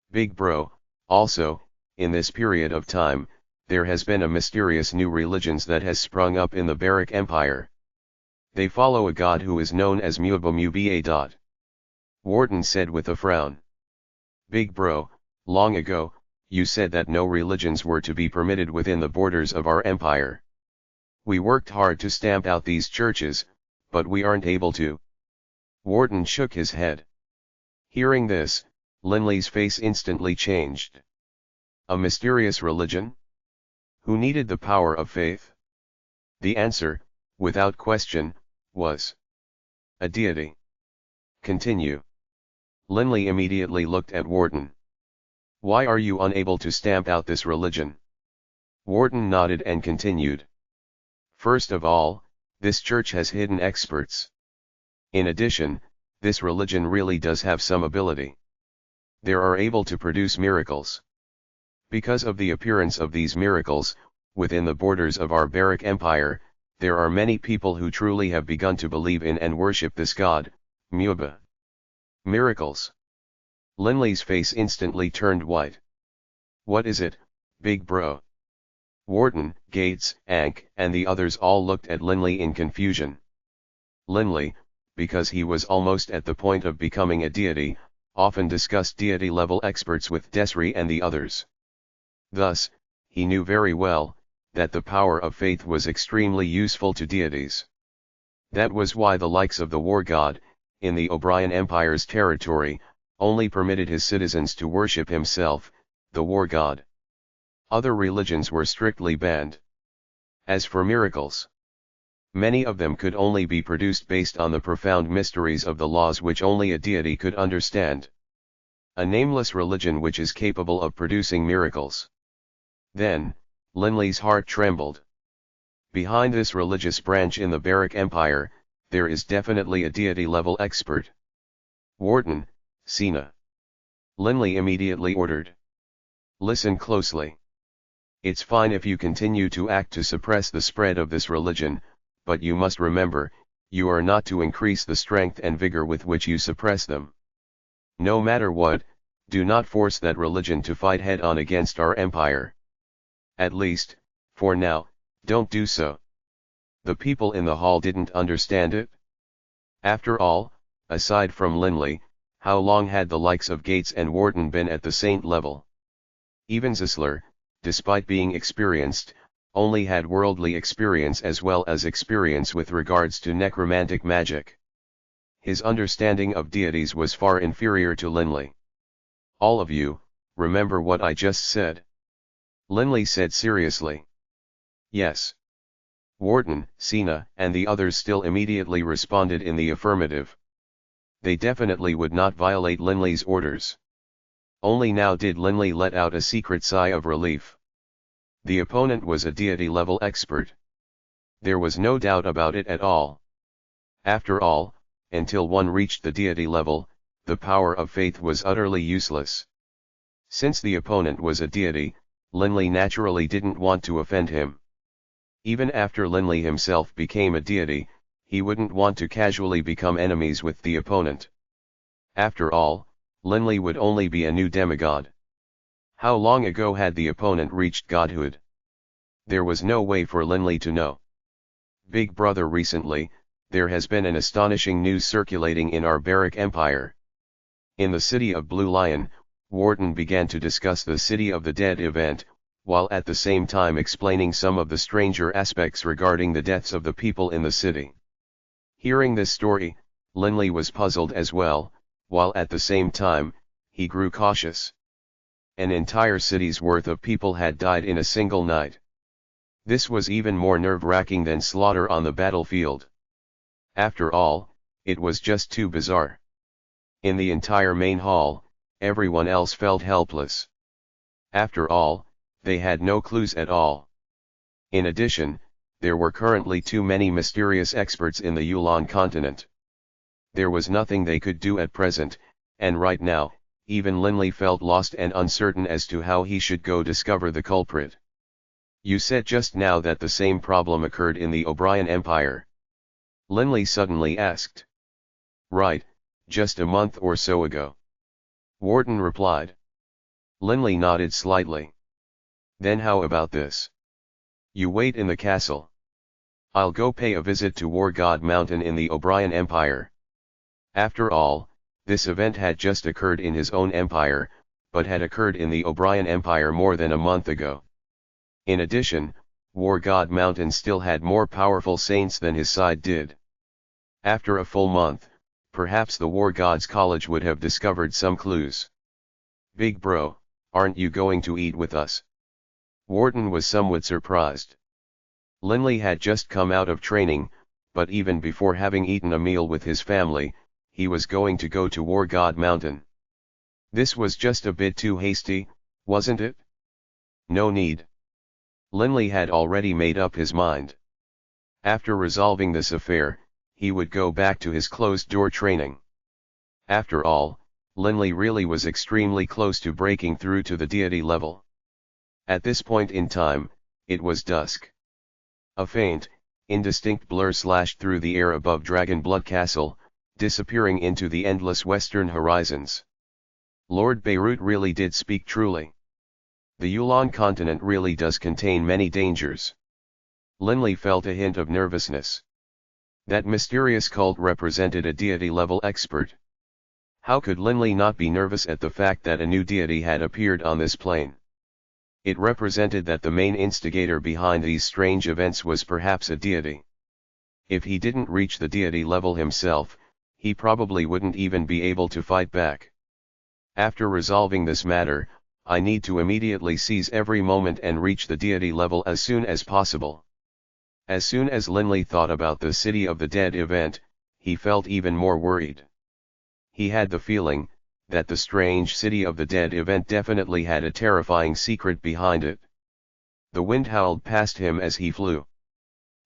Big bro, also, in this period of time, there has been a mysterious new religion that has sprung up in the Barak Empire. They follow a god who is known as Muba. Wharton said with a frown. Big bro, long ago, you said that no religions were to be permitted within the borders of our empire. We worked hard to stamp out these churches, but we aren't able to. Wharton shook his head. Hearing this, Linley's face instantly changed. A mysterious religion? Who needed the power of faith? The answer, without question, was a deity. Continue. Linley immediately looked at Wharton. Why are you unable to stamp out this religion? Wharton nodded and continued. First of all, this church has hidden experts. In addition, this religion really does have some ability. They are able to produce miracles. Because of the appearance of these miracles, within the borders of our Barak Empire, there are many people who truly have begun to believe in and worship this god, Muba. Miracles. Linley's face instantly turned white. What is it, big bro? Wharton, Gates, Ank, and the others all looked at Linley in confusion. Linley, because he was almost at the point of becoming a deity, often discussed deity-level experts with Desri and the others. Thus, he knew very well that the power of faith was extremely useful to deities. That was why the likes of the war god, in the O'Brien Empire's territory, only permitted his citizens to worship himself, the war god. Other religions were strictly banned. As for miracles, many of them could only be produced based on the profound mysteries of the laws which only a deity could understand. A nameless religion which is capable of producing miracles. Then, Linley's heart trembled. Behind this religious branch in the Barak Empire, there is definitely a deity-level expert. Warden, Sina. Linley immediately ordered. Listen closely. It's fine if you continue to act to suppress the spread of this religion, but you must remember, you are not to increase the strength and vigor with which you suppress them. No matter what, do not force that religion to fight head-on against our empire. At least, for now, don't do so. The people in the hall didn't understand it. After all, aside from Linley, how long had the likes of Gates and Wharton been at the saint level? Even Zisler, despite being experienced, only had worldly experience as well as experience with regards to necromantic magic. His understanding of deities was far inferior to Linley. All of you, remember what I just said? Linley said seriously. Yes. Wharton, Sina, and the others still immediately responded in the affirmative. They definitely would not violate Linley's orders. Only now did Linley let out a secret sigh of relief. The opponent was a deity-level expert. There was no doubt about it at all. After all, until one reached the deity level, the power of faith was utterly useless. Since the opponent was a deity, Linley naturally didn't want to offend him. Even after Linley himself became a deity, he wouldn't want to casually become enemies with the opponent. After all, Linley would only be a new demigod. How long ago had the opponent reached godhood? There was no way for Linley to know. Big brother, recently, there has been an astonishing news circulating in our Barak Empire. In the city of Blue Lion, Wharton began to discuss the City of the Dead event, while at the same time explaining some of the stranger aspects regarding the deaths of the people in the city. Hearing this story, Linley was puzzled as well, while at the same time, he grew cautious. An entire city's worth of people had died in a single night. This was even more nerve-wracking than slaughter on the battlefield. After all, it was just too bizarre. In the entire main hall, everyone else felt helpless. After all, they had no clues at all. In addition, there were currently too many mysterious experts in the Yulan continent. There was nothing they could do at present, and right now, even Linley felt lost and uncertain as to how he should go discover the culprit. You said just now that the same problem occurred in the O'Brien Empire. Linley suddenly asked. Right, just a month or so ago. Wharton replied. Linley nodded slightly. Then how about this? You wait in the castle. I'll go pay a visit to War God Mountain in the O'Brien Empire. After all, this event had just occurred in his own empire, but had occurred in the O'Brien Empire more than a month ago. In addition, War God Mountain still had more powerful saints than his side did. After a full month, perhaps the War Gods College would have discovered some clues. Big bro, aren't you going to eat with us? Wharton was somewhat surprised. Linley had just come out of training, but even before having eaten a meal with his family, he was going to go to War God Mountain. This was just a bit too hasty, wasn't it? No need. Linley had already made up his mind. After resolving this affair, he would go back to his closed-door training. After all, Linley really was extremely close to breaking through to the deity level. At this point in time, it was dusk. A faint, indistinct blur slashed through the air above Dragon Blood Castle, disappearing into the endless western horizons. Lord Beirut really did speak truly. The Yulan continent really does contain many dangers. Linley felt a hint of nervousness. That mysterious cult represented a deity-level expert. How could Linley not be nervous at the fact that a new deity had appeared on this plane? It represented that the main instigator behind these strange events was perhaps a deity. If he didn't reach the deity level himself, he probably wouldn't even be able to fight back. After resolving this matter, I need to immediately seize every moment and reach the deity level as soon as possible. As soon as Linley thought about the City of the Dead event, he felt even more worried. He had the feeling that the strange City of the Dead event definitely had a terrifying secret behind it. The wind howled past him as he flew.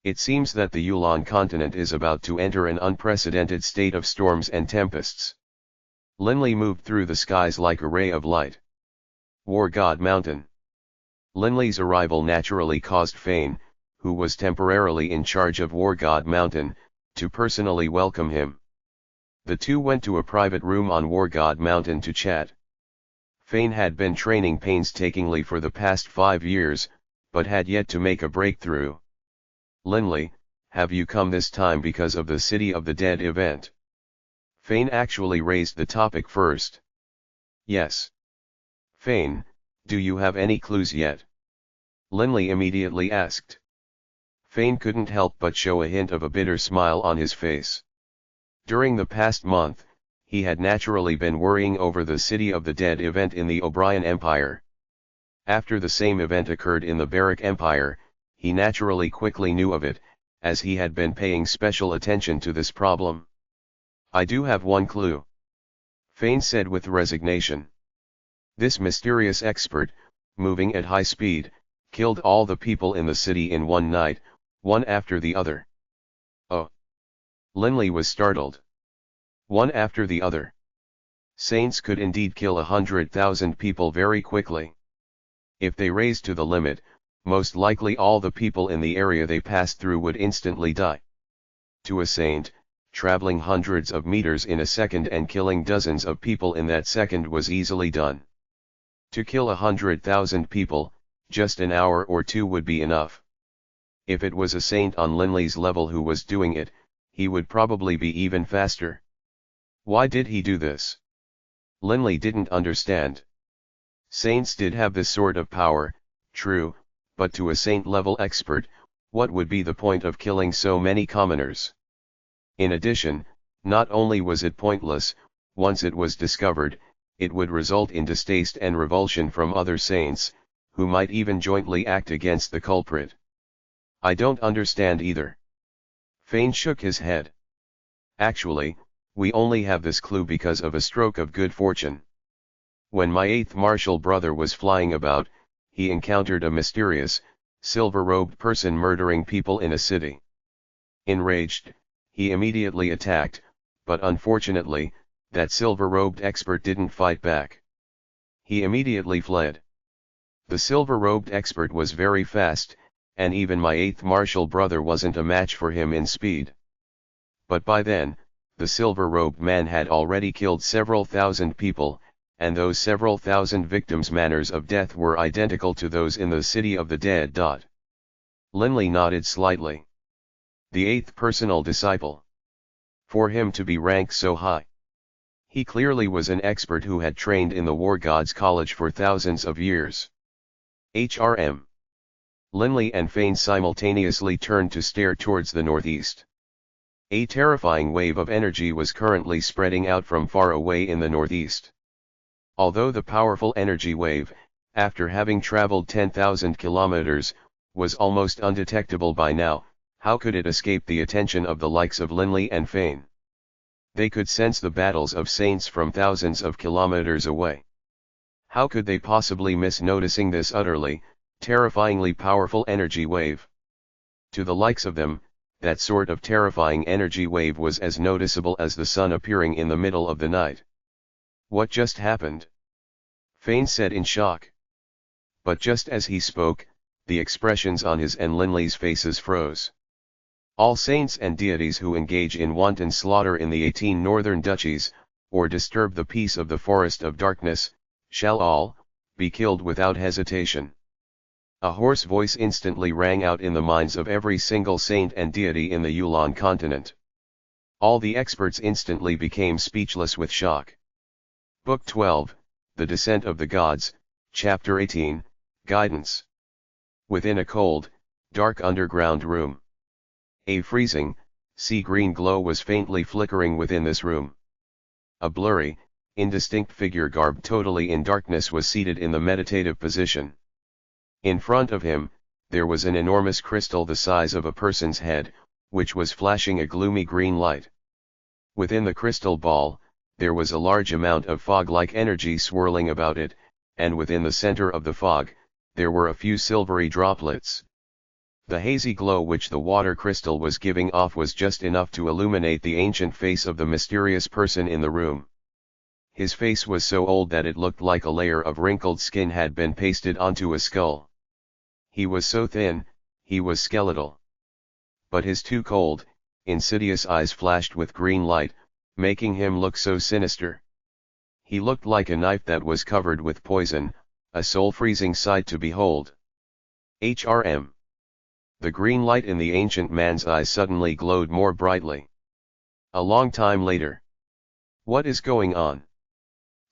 It seems that the Yulon continent is about to enter an unprecedented state of storms and tempests. Linley moved through the skies like a ray of light. War God Mountain. Linley's arrival naturally caused Fane, who was temporarily in charge of War God Mountain, to personally welcome him. The two went to a private room on War God Mountain to chat. Fane had been training painstakingly for the past 5 years, but had yet to make a breakthrough. Linley, have you come this time because of the City of the Dead event? Fane actually raised the topic first. Yes. Fane, do you have any clues yet? Linley immediately asked. Fane couldn't help but show a hint of a bitter smile on his face. During the past month, he had naturally been worrying over the City of the Dead event in the O'Brien Empire. After the same event occurred in the Barrack Empire, he naturally quickly knew of it, as he had been paying special attention to this problem. I do have one clue. Fane said with resignation. This mysterious expert, moving at high speed, killed all the people in the city in one night, one after the other. Oh! Linley was startled. One after the other. Saints could indeed kill 100,000 people very quickly. If they raised to the limit, most likely all the people in the area they passed through would instantly die. To a saint, traveling hundreds of meters in a second and killing dozens of people in that second was easily done. To kill 100,000 people, just an hour or two would be enough. If it was a saint on Linley's level who was doing it, he would probably be even faster. Why did he do this? Linley didn't understand. Saints did have this sort of power, true, but to a saint-level expert, what would be the point of killing so many commoners? In addition, not only was it pointless, once it was discovered, it would result in distaste and revulsion from other saints, who might even jointly act against the culprit. I don't understand either. Fane shook his head. Actually, we only have this clue because of a stroke of good fortune. When my 8th Marshal brother was flying about, he encountered a mysterious, silver-robed person murdering people in a city. Enraged, he immediately attacked, but unfortunately, that silver-robed expert didn't fight back. He immediately fled. The silver-robed expert was very fast, and even my 8th Marshal brother wasn't a match for him in speed. But by then, the silver-robed man had already killed several thousand people, and those several thousand victims' manners of death were identical to those in the City of the Dead. Linley nodded slightly. The 8th personal disciple. For him to be ranked so high. He clearly was an expert who had trained in the War Gods College for thousands of years. HRM. Linley and Fane simultaneously turned to stare towards the northeast. A terrifying wave of energy was currently spreading out from far away in the northeast. Although the powerful energy wave, after having traveled 10,000 kilometers, was almost undetectable by now, how could it escape the attention of the likes of Linley and Fane? They could sense the battles of saints from thousands of kilometers away. How could they possibly miss noticing this utterly, terrifyingly powerful energy wave? To the likes of them, that sort of terrifying energy wave was as noticeable as the sun appearing in the middle of the night. What just happened? Fane said in shock. But just as he spoke, the expressions on his and Linley's faces froze. All saints and deities who engage in wanton slaughter in the 18 northern duchies, or disturb the peace of the forest of darkness, shall all be killed without hesitation. A hoarse voice instantly rang out in the minds of every single saint and deity in the Yulan continent. All the experts instantly became speechless with shock. Book 12, The Descent of the Gods, Chapter 18, Guidance. Within a cold, dark underground room. A freezing, sea-green glow was faintly flickering within this room. A blurry, indistinct figure garbed totally in darkness was seated in the meditative position. In front of him, there was an enormous crystal the size of a person's head, which was flashing a gloomy green light. Within the crystal ball, there was a large amount of fog-like energy swirling about it, and within the center of the fog, there were a few silvery droplets. The hazy glow which the water crystal was giving off was just enough to illuminate the ancient face of the mysterious person in the room. His face was so old that it looked like a layer of wrinkled skin had been pasted onto a skull. He was so thin, he was skeletal. But his two cold, insidious eyes flashed with green light, making him look so sinister. He looked like a knife that was covered with poison, a soul-freezing sight to behold. HRM. The green light in the ancient man's eyes suddenly glowed more brightly. A long time later. What is going on?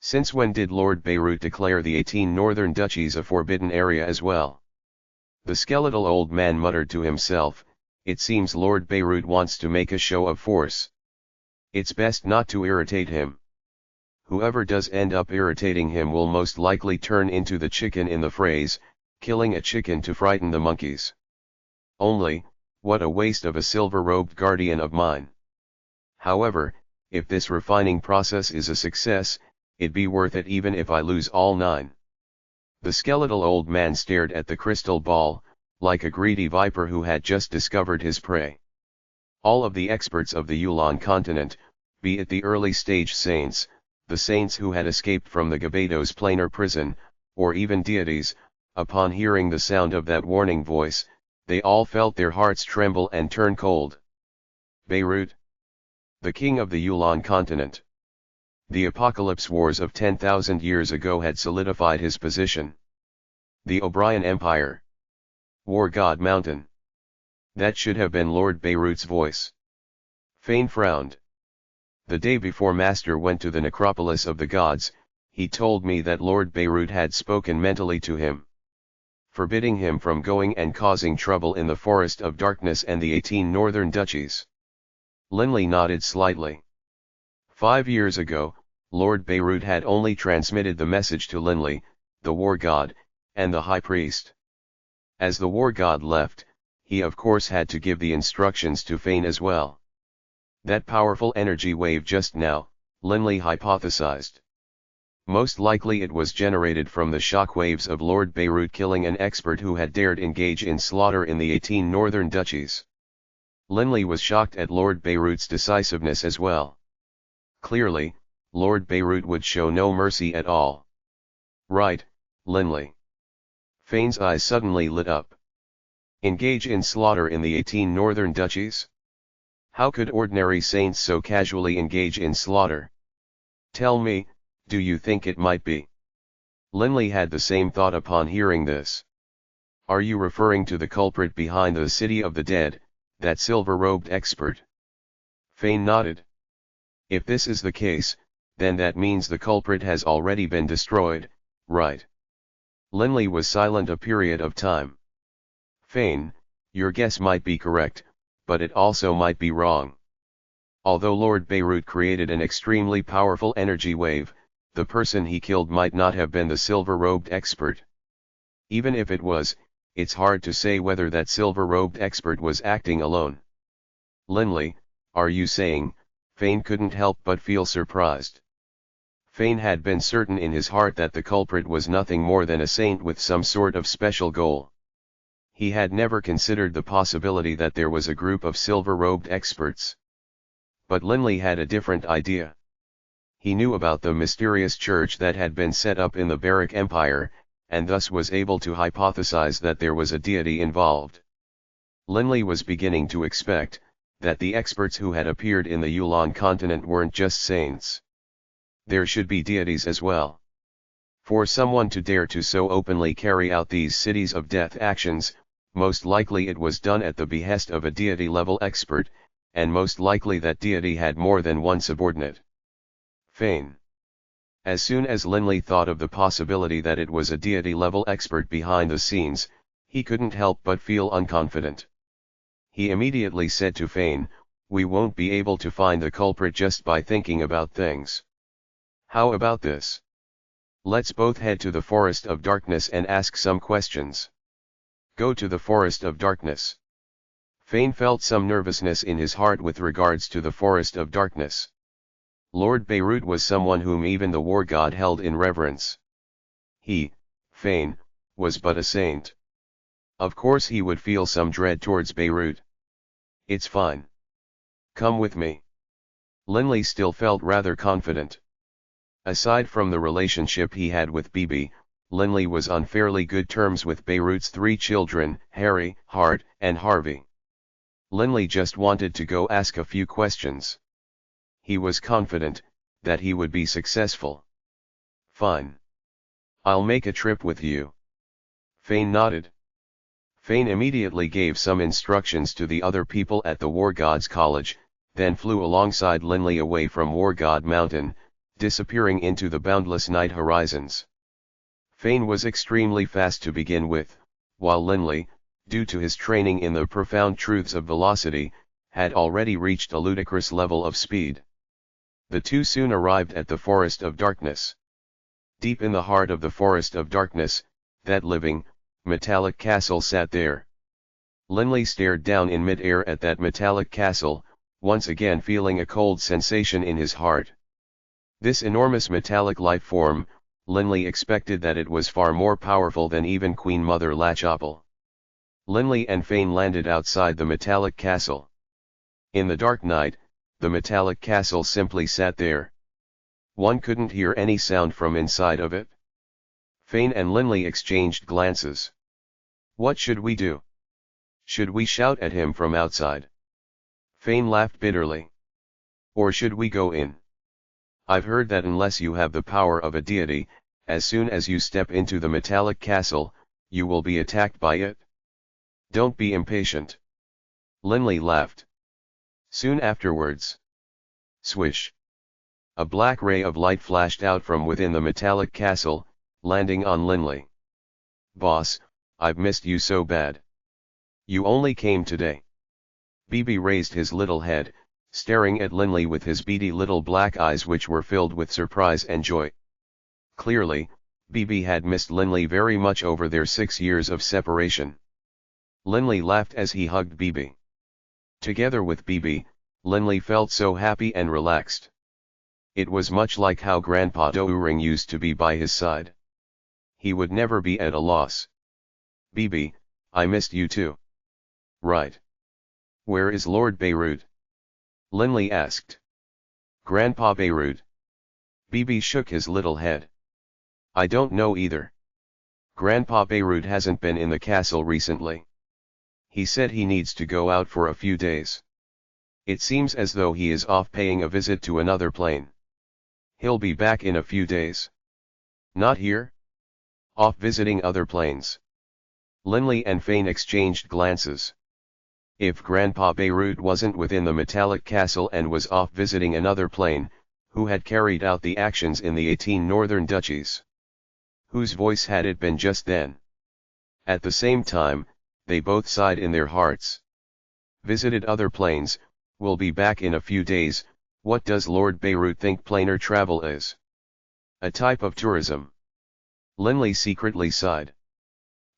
Since when did Lord Beirut declare the 18 northern duchies a forbidden area as well? The skeletal old man muttered to himself, it seems Lord Beirut wants to make a show of force. It's best not to irritate him. Whoever does end up irritating him will most likely turn into the chicken in the phrase, killing a chicken to frighten the monkeys. Only, what a waste of a silver-robed guardian of mine. However, if this refining process is a success, it'd be worth it even if I lose all 9. The skeletal old man stared at the crystal ball, like a greedy viper who had just discovered his prey. All of the experts of the Yulan continent, be it the early stage saints, the saints who had escaped from the Gabados planar prison, or even deities, upon hearing the sound of that warning voice, they all felt their hearts tremble and turn cold. Beirut, the king of the Yulan continent. The apocalypse wars of 10,000 years ago had solidified his position. The O'Brien Empire. War God Mountain. That should have been Lord Beirut's voice. Fane frowned. The day before Master went to the necropolis of the gods, he told me that Lord Beirut had spoken mentally to him, forbidding him from going and causing trouble in the Forest of Darkness and the 18 northern duchies. Linley nodded slightly. 5 years ago, Lord Beirut had only transmitted the message to Linley, the war god, and the high priest. As the war god left, he of course had to give the instructions to Fane as well. That powerful energy wave just now, Linley hypothesized. Most likely it was generated from the shock waves of Lord Beirut killing an expert who had dared engage in slaughter in the 18 northern duchies. Linley was shocked at Lord Beirut's decisiveness as well. Clearly, Lord Beirut would show no mercy at all. Right, Linley. Fane's eyes suddenly lit up. Engage in slaughter in the 18 northern duchies? How could ordinary saints so casually engage in slaughter? Tell me, do you think it might be? Linley had the same thought upon hearing this. Are you referring to the culprit behind the City of the Dead, that silver-robed expert? Fane nodded. If this is the case, then that means the culprit has already been destroyed, right? Linley was silent a period of time. Fane, your guess might be correct, but it also might be wrong. Although Lord Beirut created an extremely powerful energy wave, the person he killed might not have been the silver-robed expert. Even if it was, it's hard to say whether that silver-robed expert was acting alone. Linley, are you saying? Fane couldn't help but feel surprised. Fane had been certain in his heart that the culprit was nothing more than a saint with some sort of special goal. He had never considered the possibility that there was a group of silver-robed experts. But Linley had a different idea. He knew about the mysterious church that had been set up in the Barak Empire, and thus was able to hypothesize that there was a deity involved. Linley was beginning to expect that the experts who had appeared in the Yulan continent weren't just saints. There should be deities as well. For someone to dare to so openly carry out these cities of death actions, most likely it was done at the behest of a deity-level expert, and most likely that deity had more than one subordinate. Fane. As soon as Linley thought of the possibility that it was a deity-level expert behind the scenes, he couldn't help but feel unconfident. He immediately said to Fane, "We won't be able to find the culprit just by thinking about things. How about this? Let's both head to the Forest of Darkness and ask some questions." Go to the Forest of Darkness. Fane felt some nervousness in his heart with regards to the Forest of Darkness. Lord Beirut was someone whom even the war god held in reverence. He, Fane, was but a saint. Of course he would feel some dread towards Beirut. "It's fine. Come with me." Linley still felt rather confident. Aside from the relationship he had with Bibi, Linley was on fairly good terms with Beirut's 3 children, Harry, Hart, and Harvey. Linley just wanted to go ask a few questions. He was confident that he would be successful. "Fine. I'll make a trip with you." Fane nodded. Fane immediately gave some instructions to the other people at the War Gods College, then flew alongside Linley away from War God Mountain, disappearing into the boundless night horizons. Fane was extremely fast to begin with, while Linley, due to his training in the profound truths of velocity, had already reached a ludicrous level of speed. The two soon arrived at the Forest of Darkness. Deep in the heart of the Forest of Darkness, that living, metallic castle sat there. Linley stared down in mid-air at that metallic castle, once again feeling a cold sensation in his heart. This enormous metallic life form, Linley expected that it was far more powerful than even Queen Mother Lachapel. Linley and Fane landed outside the metallic castle. In the dark night, the metallic castle simply sat there. One couldn't hear any sound from inside of it. Fane and Linley exchanged glances. "What should we do? Should we shout at him from outside?" Fane laughed bitterly. "Or should we go in? I've heard that unless you have the power of a deity, as soon as you step into the metallic castle, you will be attacked by it. Don't be impatient." Linley laughed. Soon afterwards, swish! A black ray of light flashed out from within the metallic castle, landing on Linley. "Boss, I've missed you so bad. You only came today." Bibi raised his little head, staring at Linley with his beady little black eyes which were filled with surprise and joy. Clearly, Bibi had missed Linley very much over their 6 years of separation. Linley laughed as he hugged Bibi. Together with Bibi, Linley felt so happy and relaxed. It was much like how Grandpa Douring used to be by his side. He would never be at a loss. "Bibi, I missed you too." "Right. Where is Lord Beirut?" Linley asked. "Grandpa Beirut?" Bibi shook his little head. "I don't know either. Grandpa Beirut hasn't been in the castle recently. He said he needs to go out for a few days. It seems as though he is off paying a visit to another plane. He'll be back in a few days." "Not here? Off visiting other planes?" Linley and Fane exchanged glances. If Grandpa Beirut wasn't within the metallic castle and was off visiting another plane, who had carried out the actions in the 18 northern duchies? Whose voice had it been just then? At the same time, they both sighed in their hearts. Visited other planes, will be back in a few days. What does Lord Beirut think planar travel is? A type of tourism? Linley secretly sighed.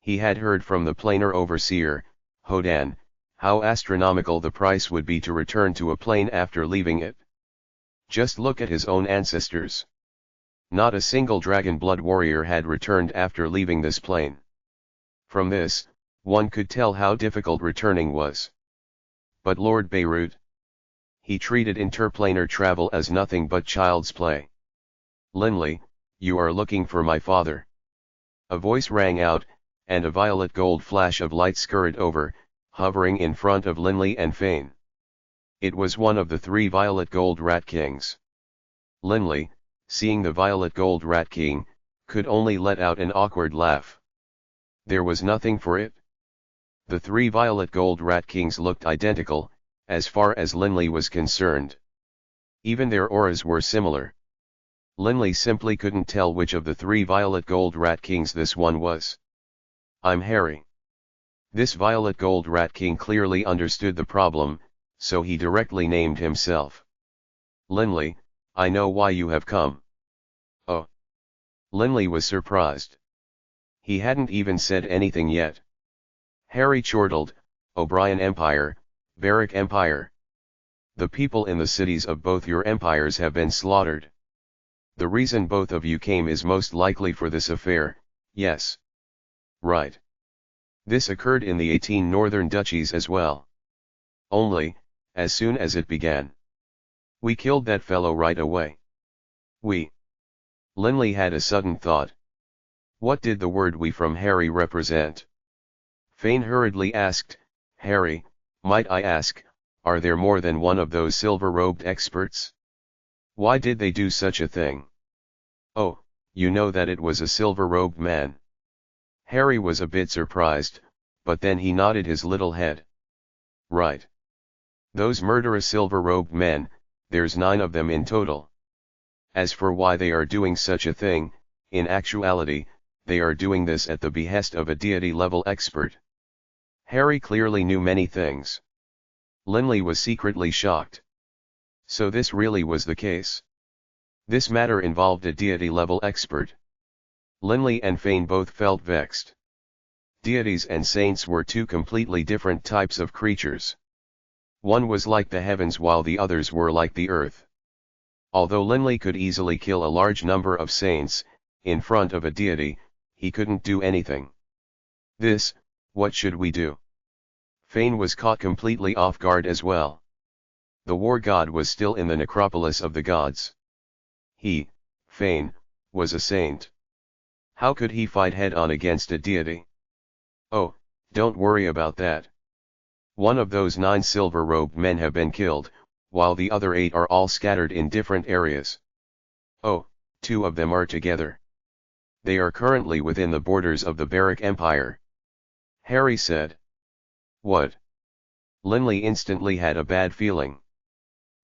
He had heard from the planar overseer, Hodan, how astronomical the price would be to return to a plane after leaving it. Just look at his own ancestors. Not a single dragon blood warrior had returned after leaving this plane. From this, one could tell how difficult returning was. But Lord Beirut? He treated interplanar travel as nothing but child's play. "Linley, you are looking for my father." A voice rang out, and a violet gold flash of light scurried over, hovering in front of Linley and Fane. It was one of the 3 violet gold rat kings. Linley, seeing the violet gold rat king, could only let out an awkward laugh. There was nothing for it. The three violet gold rat kings looked identical, as far as Linley was concerned. Even their auras were similar. Linley simply couldn't tell which of the three violet gold rat kings this one was. "I'm Harry." This violet gold rat king clearly understood the problem, so he directly named himself. "Linley, I know why you have come." "Oh." Linley was surprised. He hadn't even said anything yet. Harry chortled, "O'Brien Empire, Barrack Empire. The people in the cities of both your empires have been slaughtered. The reason both of you came is most likely for this affair, yes. Right. This occurred in the 18 northern duchies as well. Only, as soon as it began, we killed that fellow right away." "We?" Linley had a sudden thought. What did the word "we" from Harry represent? Fane hurriedly asked, "Harry, might I ask, are there more than one of those silver-robed experts? Why did they do such a thing?" "Oh, you know that it was a silver-robed man." Harry was a bit surprised, but then he nodded his little head. "Right. Those murderous silver-robed men, there's 9 of them in total. As for why they are doing such a thing, in actuality, they are doing this at the behest of a deity-level expert." Harry clearly knew many things. Linley was secretly shocked. So this really was the case. This matter involved a deity-level expert. Linley and Fane both felt vexed. Deities and saints were two completely different types of creatures. One was like the heavens while the others were like the earth. Although Linley could easily kill a large number of saints, in front of a deity, he couldn't do anything. What should we do?" Fane was caught completely off guard as well. The war god was still in the necropolis of the gods. He, Fane, was a saint. How could he fight head-on against a deity? "Oh, don't worry about that. One of those 9 silver-robed men have been killed, while the other 8 are all scattered in different areas." "Oh, 2 of them are together. They are currently within the borders of the Barrack Empire," Harry said. "What?" Linley instantly had a bad feeling.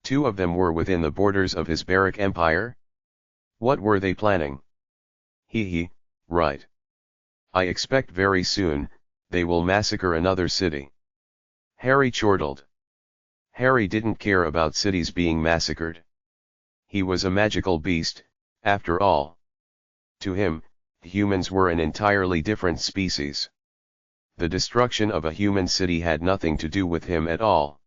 2 of them were within the borders of his Barrack Empire? What were they planning? Right. I expect very soon, they will massacre another city." Harry chortled. Harry didn't care about cities being massacred. He was a magical beast, after all. To him, humans were an entirely different species. The destruction of a human city had nothing to do with him at all.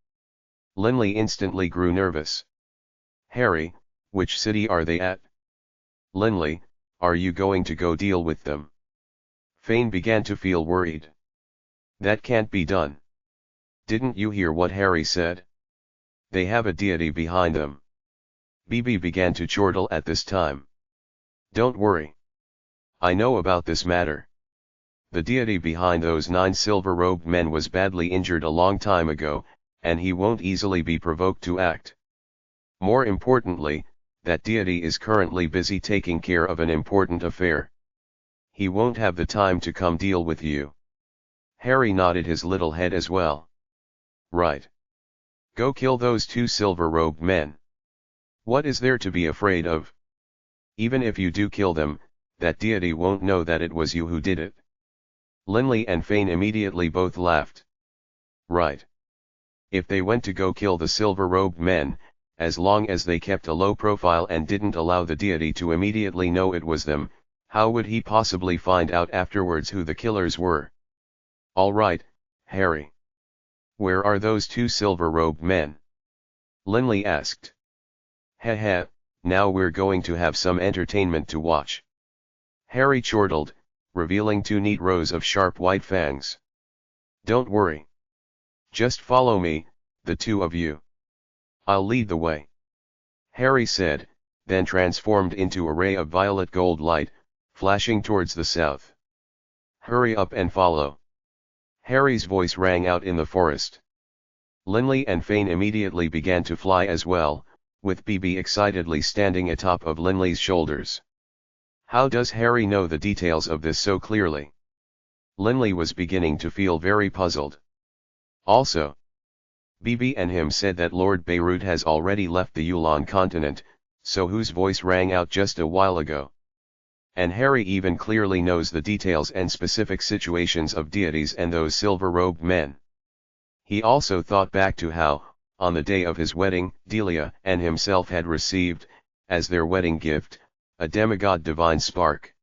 Linley instantly grew nervous. "Harry, which city are they at?" "Linley, are you going to go deal with them?" Fane began to feel worried. "That can't be done. Didn't you hear what Harry said? They have a deity behind them." Bibi began to chortle at this time. "Don't worry. I know about this matter. The deity behind those 9 silver-robed men was badly injured a long time ago, and he won't easily be provoked to act. More importantly, that deity is currently busy taking care of an important affair. He won't have the time to come deal with you." Harry nodded his little head as well. "Right. Go kill those 2 silver-robed men. What is there to be afraid of? Even if you do kill them, that deity won't know that it was you who did it." Linley and Fane immediately both laughed. "Right. If they went to go kill the silver-robed men, as long as they kept a low profile and didn't allow the deity to immediately know it was them, how would he possibly find out afterwards who the killers were?" "All right, Harry. Where are those 2 silver-robed men?" Linley asked. "Heh, now we're going to have some entertainment to watch." Harry chortled, revealing 2 neat rows of sharp white fangs. "Don't worry. Just follow me, the 2 of you. I'll lead the way," Harry said, then transformed into a ray of violet gold light, flashing towards the south. "Hurry up and follow." Harry's voice rang out in the forest. Linley and Fane immediately began to fly as well, with Bibi excitedly standing atop of Linley's shoulders. How does Harry know the details of this so clearly? Linley was beginning to feel very puzzled. Also, Bibi and him said that Lord Beirut has already left the Yulon continent, so whose voice rang out just a while ago? And Harry even clearly knows the details and specific situations of deities and those silver-robed men. He also thought back to how, on the day of his wedding, Delia and himself had received, as their wedding gift, a demigod divine spark.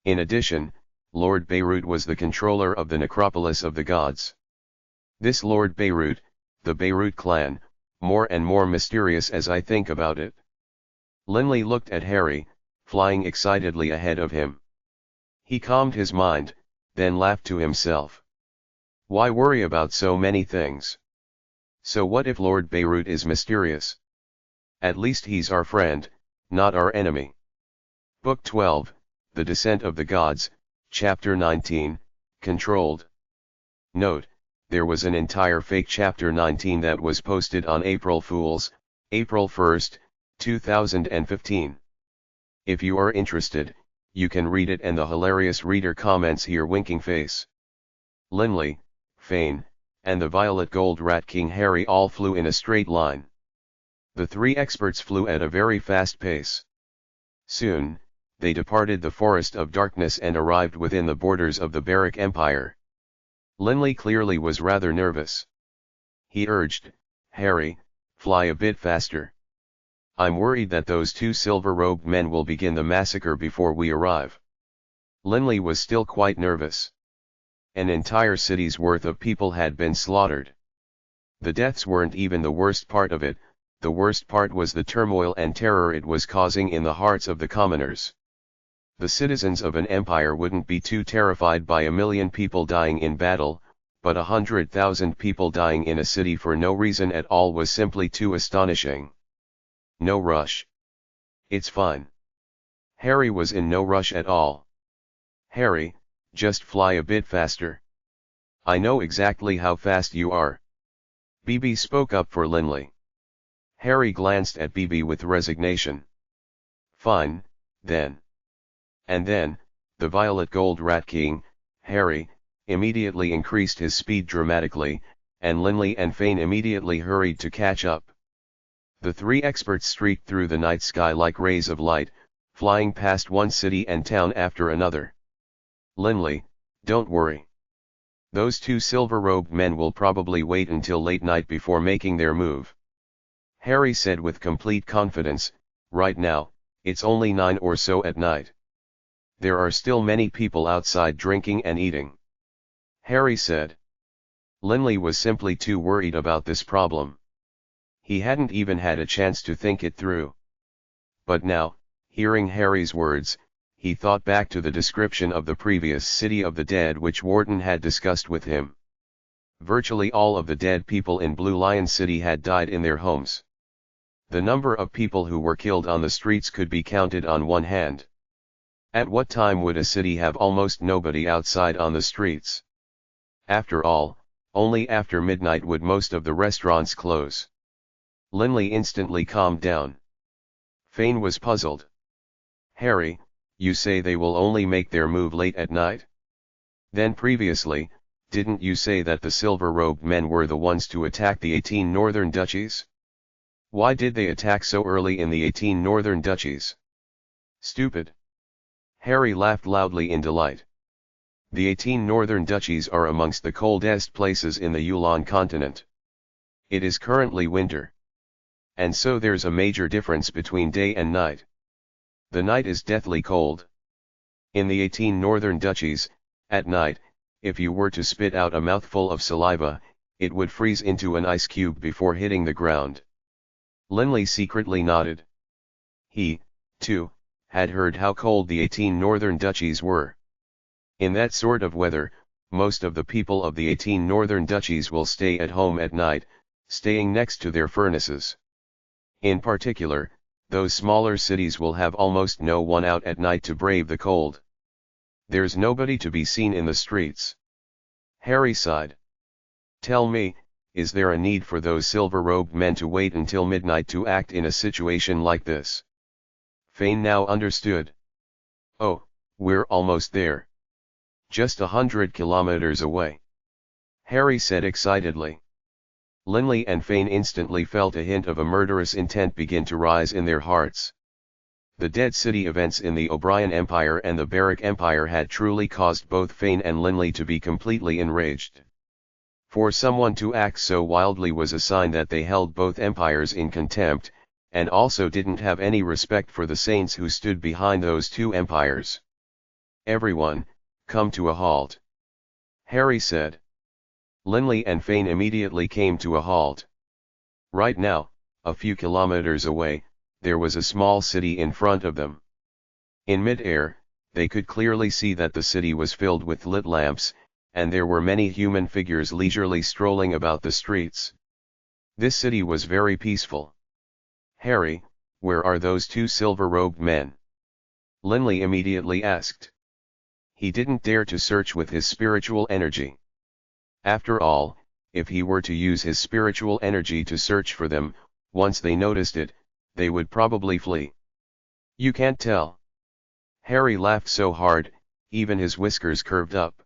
In addition, Lord Beirut was the controller of the necropolis of the gods. This Lord Beirut, the Beirut clan, more and more mysterious as I think about it. Linley looked at Harry, flying excitedly ahead of him. He calmed his mind, then laughed to himself. Why worry about so many things? So what if Lord Beirut is mysterious? At least he's our friend, not our enemy. Book 12, The Descent of the Gods, Chapter 19, Controlled. Note, there was an entire fake Chapter 19 that was posted on April Fools, April 1st, 2015. If you are interested, you can read it and the hilarious reader comments here winking face. Linley, Fane, and the Violet Gold Rat King Harry all flew in a straight line. The three experts flew at a very fast pace. Soon, they departed the Forest of Darkness and arrived within the borders of the Barrack Empire. Linley clearly was rather nervous. He urged, Harry, fly a bit faster. I'm worried that those two silver-robed men will begin the massacre before we arrive. Linley was still quite nervous. An entire city's worth of people had been slaughtered. The deaths weren't even the worst part of it, the worst part was the turmoil and terror it was causing in the hearts of the commoners. The citizens of an empire wouldn't be too terrified by 1 million people dying in battle, but 100,000 people dying in a city for no reason at all was simply too astonishing. No rush. It's fine. Harry was in no rush at all. Harry, just fly a bit faster. I know exactly how fast you are. Bibi spoke up for Linley. Harry glanced at Bibi with resignation. Fine, then. And then, the Violet Gold Rat King, Harry, immediately increased his speed dramatically, and Linley and Fane immediately hurried to catch up. The three experts streaked through the night sky like rays of light, flying past one city and town after another. Linley, don't worry. Those two silver-robed men will probably wait until late night before making their move. Harry said with complete confidence, right now, it's only 9 or so at night. There are still many people outside drinking and eating. Harry said. Linley was simply too worried about this problem. He hadn't even had a chance to think it through. But now, hearing Harry's words, he thought back to the description of the previous city of the dead which Wharton had discussed with him. Virtually all of the dead people in Blue Lion City had died in their homes. The number of people who were killed on the streets could be counted on one hand. At what time would a city have almost nobody outside on the streets? After all, only after midnight would most of the restaurants close. Linley instantly calmed down. Fane was puzzled. Harry, you say they will only make their move late at night? Then previously, didn't you say that the silver-robed men were the ones to attack the 18 northern duchies? Why did they attack so early in the 18 northern duchies? Stupid. Harry laughed loudly in delight. The 18 northern duchies are amongst the coldest places in the Yulon continent. It is currently winter. And so there's a major difference between day and night. The night is deathly cold. In the 18 northern duchies, at night, if you were to spit out a mouthful of saliva, it would freeze into an ice cube before hitting the ground. Linley secretly nodded. He, too, had heard how cold the 18 northern duchies were. In that sort of weather, most of the people of the 18 northern duchies will stay at home at night, staying next to their furnaces. In particular, those smaller cities will have almost no one out at night to brave the cold. There's nobody to be seen in the streets. Harry sighed. Tell me, is there a need for those silver-robed men to wait until midnight to act in a situation like this? Fane now understood. Oh, we're almost there. Just 100 kilometers away. Harry said excitedly. Linley and Fane instantly felt a hint of a murderous intent begin to rise in their hearts. The Dead City events in the O'Brien Empire and the Barrack Empire had truly caused both Fane and Linley to be completely enraged. For someone to act so wildly was a sign that they held both empires in contempt, and also didn't have any respect for the saints who stood behind those two empires. "Everyone, come to a halt," Harry said. Linley and Fane immediately came to a halt. Right now, a few kilometers away, there was a small city in front of them. In mid-air, they could clearly see that the city was filled with lit lamps, and there were many human figures leisurely strolling about the streets. This city was very peaceful. "Harry, where are those two silver-robed men?" Linley immediately asked. He didn't dare to search with his spiritual energy. After all, if he were to use his spiritual energy to search for them, once they noticed it, they would probably flee. "You can't tell." Harry laughed so hard, even his whiskers curved up.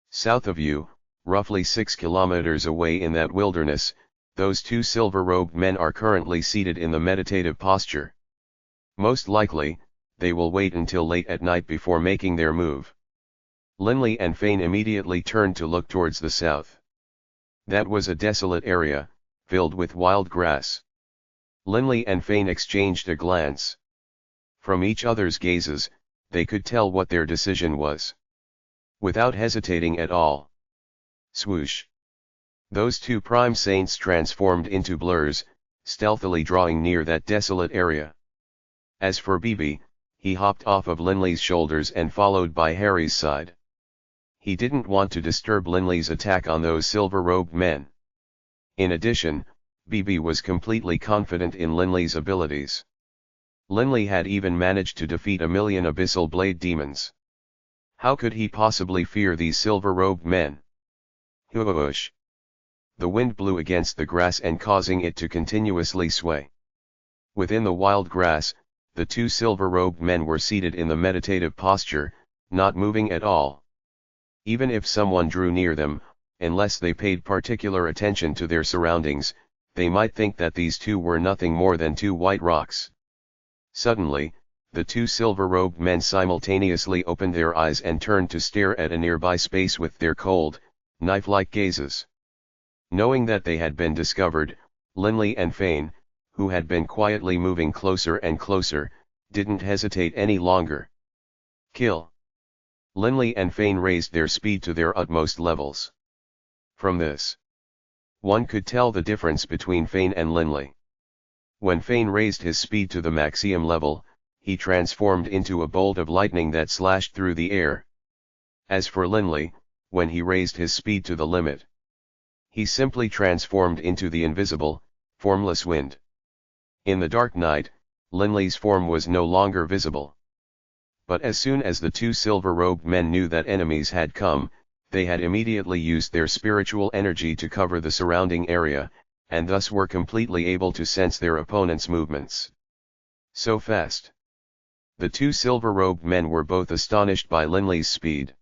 "South of you, roughly 6 kilometers away in that wilderness, those two silver-robed men are currently seated in the meditative posture. Most likely, they will wait until late at night before making their move." Linley and Fane immediately turned to look towards the south. That was a desolate area, filled with wild grass. Linley and Fane exchanged a glance. From each other's gazes, they could tell what their decision was. Without hesitating at all. Swoosh! Those two prime saints transformed into blurs, stealthily drawing near that desolate area. As for Bibi, he hopped off of Linley's shoulders and followed by Harry's side. He didn't want to disturb Linley's attack on those silver-robed men. In addition, Bibi was completely confident in Linley's abilities. Linley had even managed to defeat 1,000,000 abyssal blade demons. How could he possibly fear these silver-robed men? Whoosh! The wind blew against the grass and causing it to continuously sway. Within the wild grass, the two silver-robed men were seated in the meditative posture, not moving at all. Even if someone drew near them, unless they paid particular attention to their surroundings, they might think that these two were nothing more than two white rocks. Suddenly, the two silver-robed men simultaneously opened their eyes and turned to stare at a nearby space with their cold, knife-like gazes. Knowing that they had been discovered, Linley and Fane, who had been quietly moving closer and closer, didn't hesitate any longer. Kill! Linley and Fane raised their speed to their utmost levels. From this, one could tell the difference between Fane and Linley. When Fane raised his speed to the maximum level, he transformed into a bolt of lightning that slashed through the air. As for Linley, when he raised his speed to the limit, he simply transformed into the invisible, formless wind. In the dark night, Linley's form was no longer visible. But as soon as the two silver-robed men knew that enemies had come, they had immediately used their spiritual energy to cover the surrounding area, and thus were completely able to sense their opponent's movements. So fast. The two silver-robed men were both astonished by Linley's speed.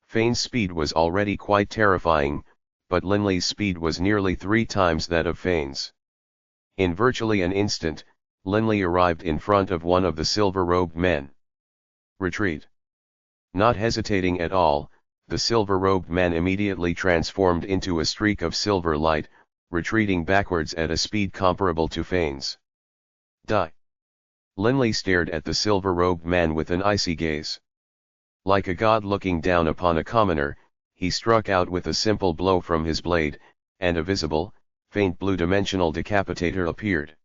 Fane's speed was already quite terrifying, but Linley's speed was nearly 3 times that of Fane's. In virtually an instant, Linley arrived in front of one of the silver-robed men. Retreat! Not hesitating at all, the silver-robed man immediately transformed into a streak of silver light, retreating backwards at a speed comparable to Fane's. Die! Linley stared at the silver-robed man with an icy gaze. Like a god looking down upon a commoner, he struck out with a simple blow from his blade, and a visible, faint blue-dimensional decapitator appeared.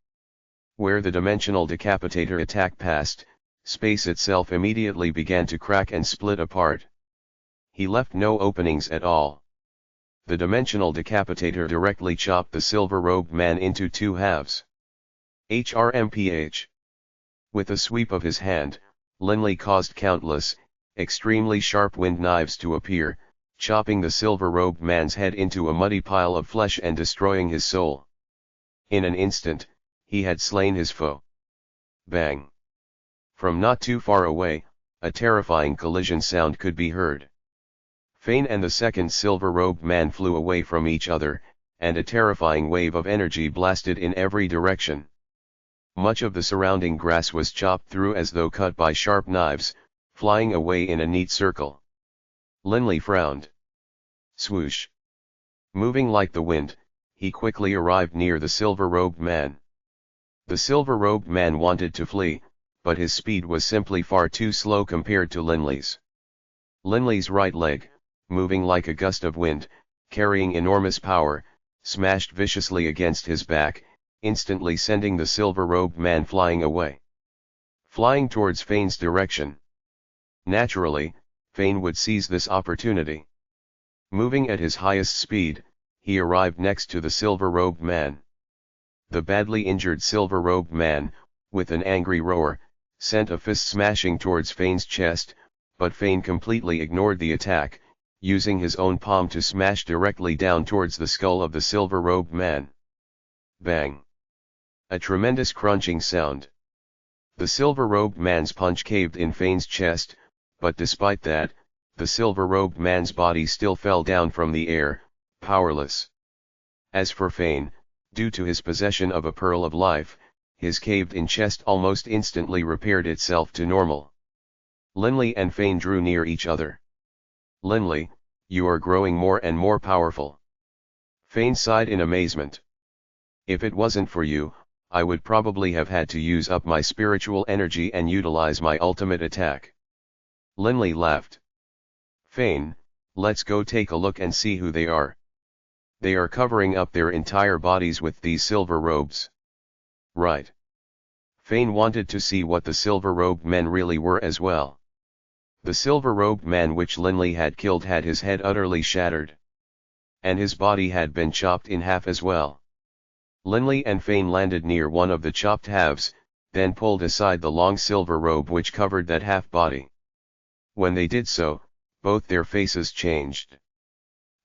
Where the dimensional decapitator attack passed, space itself immediately began to crack and split apart. He left no openings at all. The dimensional decapitator directly chopped the silver-robed man into 2 halves. HRMPH. With a sweep of his hand, Linley caused countless, extremely sharp wind knives to appear, chopping the silver-robed man's head into a muddy pile of flesh and destroying his soul. In an instant, he had slain his foe. Bang! From not too far away, a terrifying collision sound could be heard. Fane and the second silver-robed man flew away from each other, and a terrifying wave of energy blasted in every direction. Much of the surrounding grass was chopped through as though cut by sharp knives, flying away in a neat circle. Linley frowned. Swoosh! Moving like the wind, he quickly arrived near the silver-robed man. The silver-robed man wanted to flee, but his speed was simply far too slow compared to Linley's. Linley's right leg, moving like a gust of wind, carrying enormous power, smashed viciously against his back, instantly sending the silver-robed man flying away. Flying towards Fane's direction. Naturally, Fane would seize this opportunity. Moving at his highest speed, he arrived next to the silver-robed man. The badly injured silver-robed man, with an angry roar, sent a fist smashing towards Fane's chest, but Fane completely ignored the attack, using his own palm to smash directly down towards the skull of the silver-robed man. Bang! A tremendous crunching sound. The silver-robed man's punch caved in Fane's chest, but despite that, the silver-robed man's body still fell down from the air, powerless. As for Fane, due to his possession of a pearl of life, his caved-in chest almost instantly repaired itself to normal. Linley and Fane drew near each other. Linley, you are growing more and more powerful. Fane sighed in amazement. If it wasn't for you, I would probably have had to use up my spiritual energy and utilize my ultimate attack. Linley laughed. Fane, let's go take a look and see who they are. They are covering up their entire bodies with these silver robes. Right. Fane wanted to see what the silver-robed men really were as well. The silver-robed man which Linley had killed had his head utterly shattered. And his body had been chopped in half as well. Linley and Fane landed near one of the chopped halves, then pulled aside the long silver robe which covered that half-body. When they did so, both their faces changed.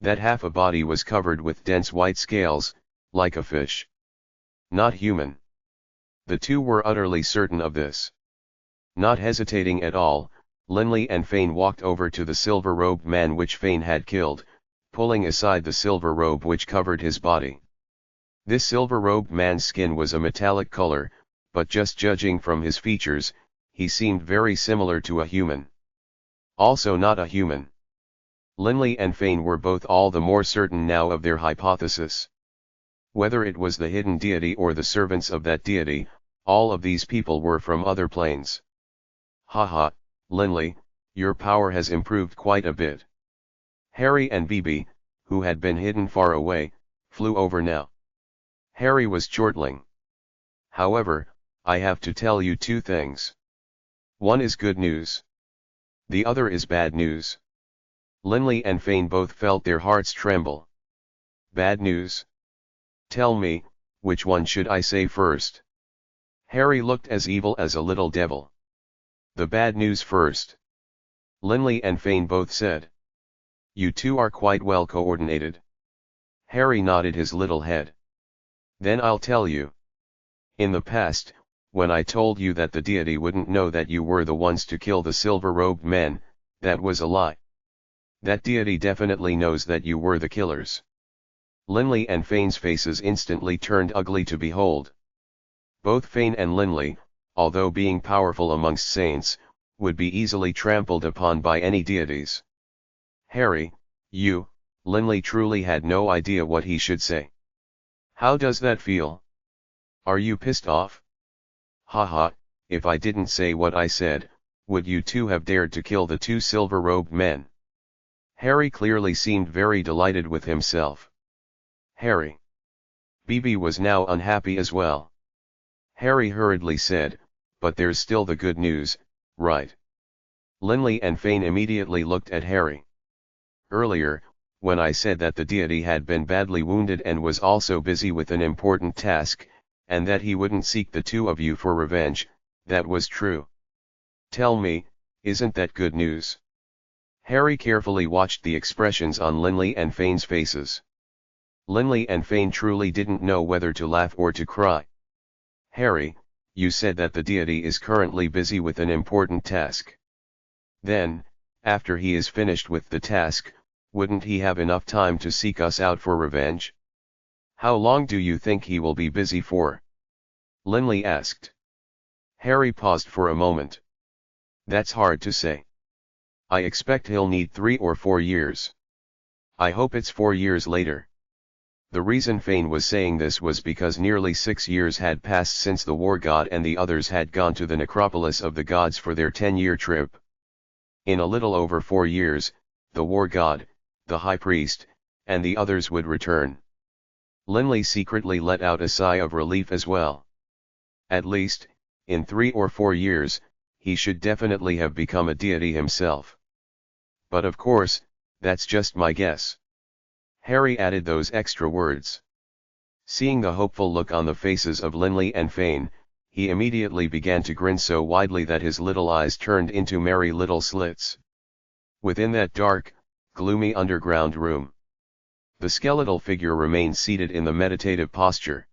That half a body was covered with dense white scales, like a fish. Not human. The two were utterly certain of this. Not hesitating at all, Linley and Fane walked over to the silver-robed man which Fane had killed, pulling aside the silver robe which covered his body. This silver-robed man's skin was a metallic color, but just judging from his features, he seemed very similar to a human. Also not a human. Linley and Fane were both all the more certain now of their hypothesis. Whether it was the hidden deity or the servants of that deity, all of these people were from other planes. Haha, Linley, your power has improved quite a bit. Harry and Bibi, who had been hidden far away, flew over now. Harry was chortling. However, I have to tell you two things. One is good news. The other is bad news. Linley and Fane both felt their hearts tremble. Bad news? Tell me, which one should I say first? Harry looked as evil as a little devil. The bad news first. Linley and Fane both said. You two are quite well coordinated. Harry nodded his little head. Then I'll tell you. In the past, when I told you that the deity wouldn't know that you were the ones to kill the silver-robed men, that was a lie. That deity definitely knows that you were the killers. Linley and Fane's faces instantly turned ugly to behold. Both Fane and Linley, although being powerful amongst saints, would be easily trampled upon by any deities. Harry, you, Linley truly had no idea what he should say. How does that feel? Are you pissed off? Haha, if I didn't say what I said, would you two have dared to kill the two silver-robed men? Harry clearly seemed very delighted with himself. Harry. Bibi was now unhappy as well. Harry hurriedly said, but there's still the good news, right? Linley and Fane immediately looked at Harry. Earlier, when I said that the deity had been badly wounded and was also busy with an important task, and that he wouldn't seek the two of you for revenge, that was true. Tell me, isn't that good news? Harry carefully watched the expressions on Linley and Fane's faces. Linley and Fane truly didn't know whether to laugh or to cry. Harry, you said that the deity is currently busy with an important task. Then, after he is finished with the task, wouldn't he have enough time to seek us out for revenge? How long do you think he will be busy for? Linley asked. Harry paused for a moment. That's hard to say. I expect he'll need 3 or 4 years. I hope it's 4 years later. The reason Fane was saying this was because nearly 6 years had passed since the war god and the others had gone to the necropolis of the gods for their 10-year trip. In a little over 4 years, the war god, the high priest, and the others would return. Linley secretly let out a sigh of relief as well. At least, in 3 or 4 years, he should definitely have become a deity himself. But of course, that's just my guess. Harry added those extra words. Seeing the hopeful look on the faces of Linley and Fane, he immediately began to grin so widely that his little eyes turned into merry little slits. Within that dark, gloomy underground room, the skeletal figure remained seated in the meditative posture.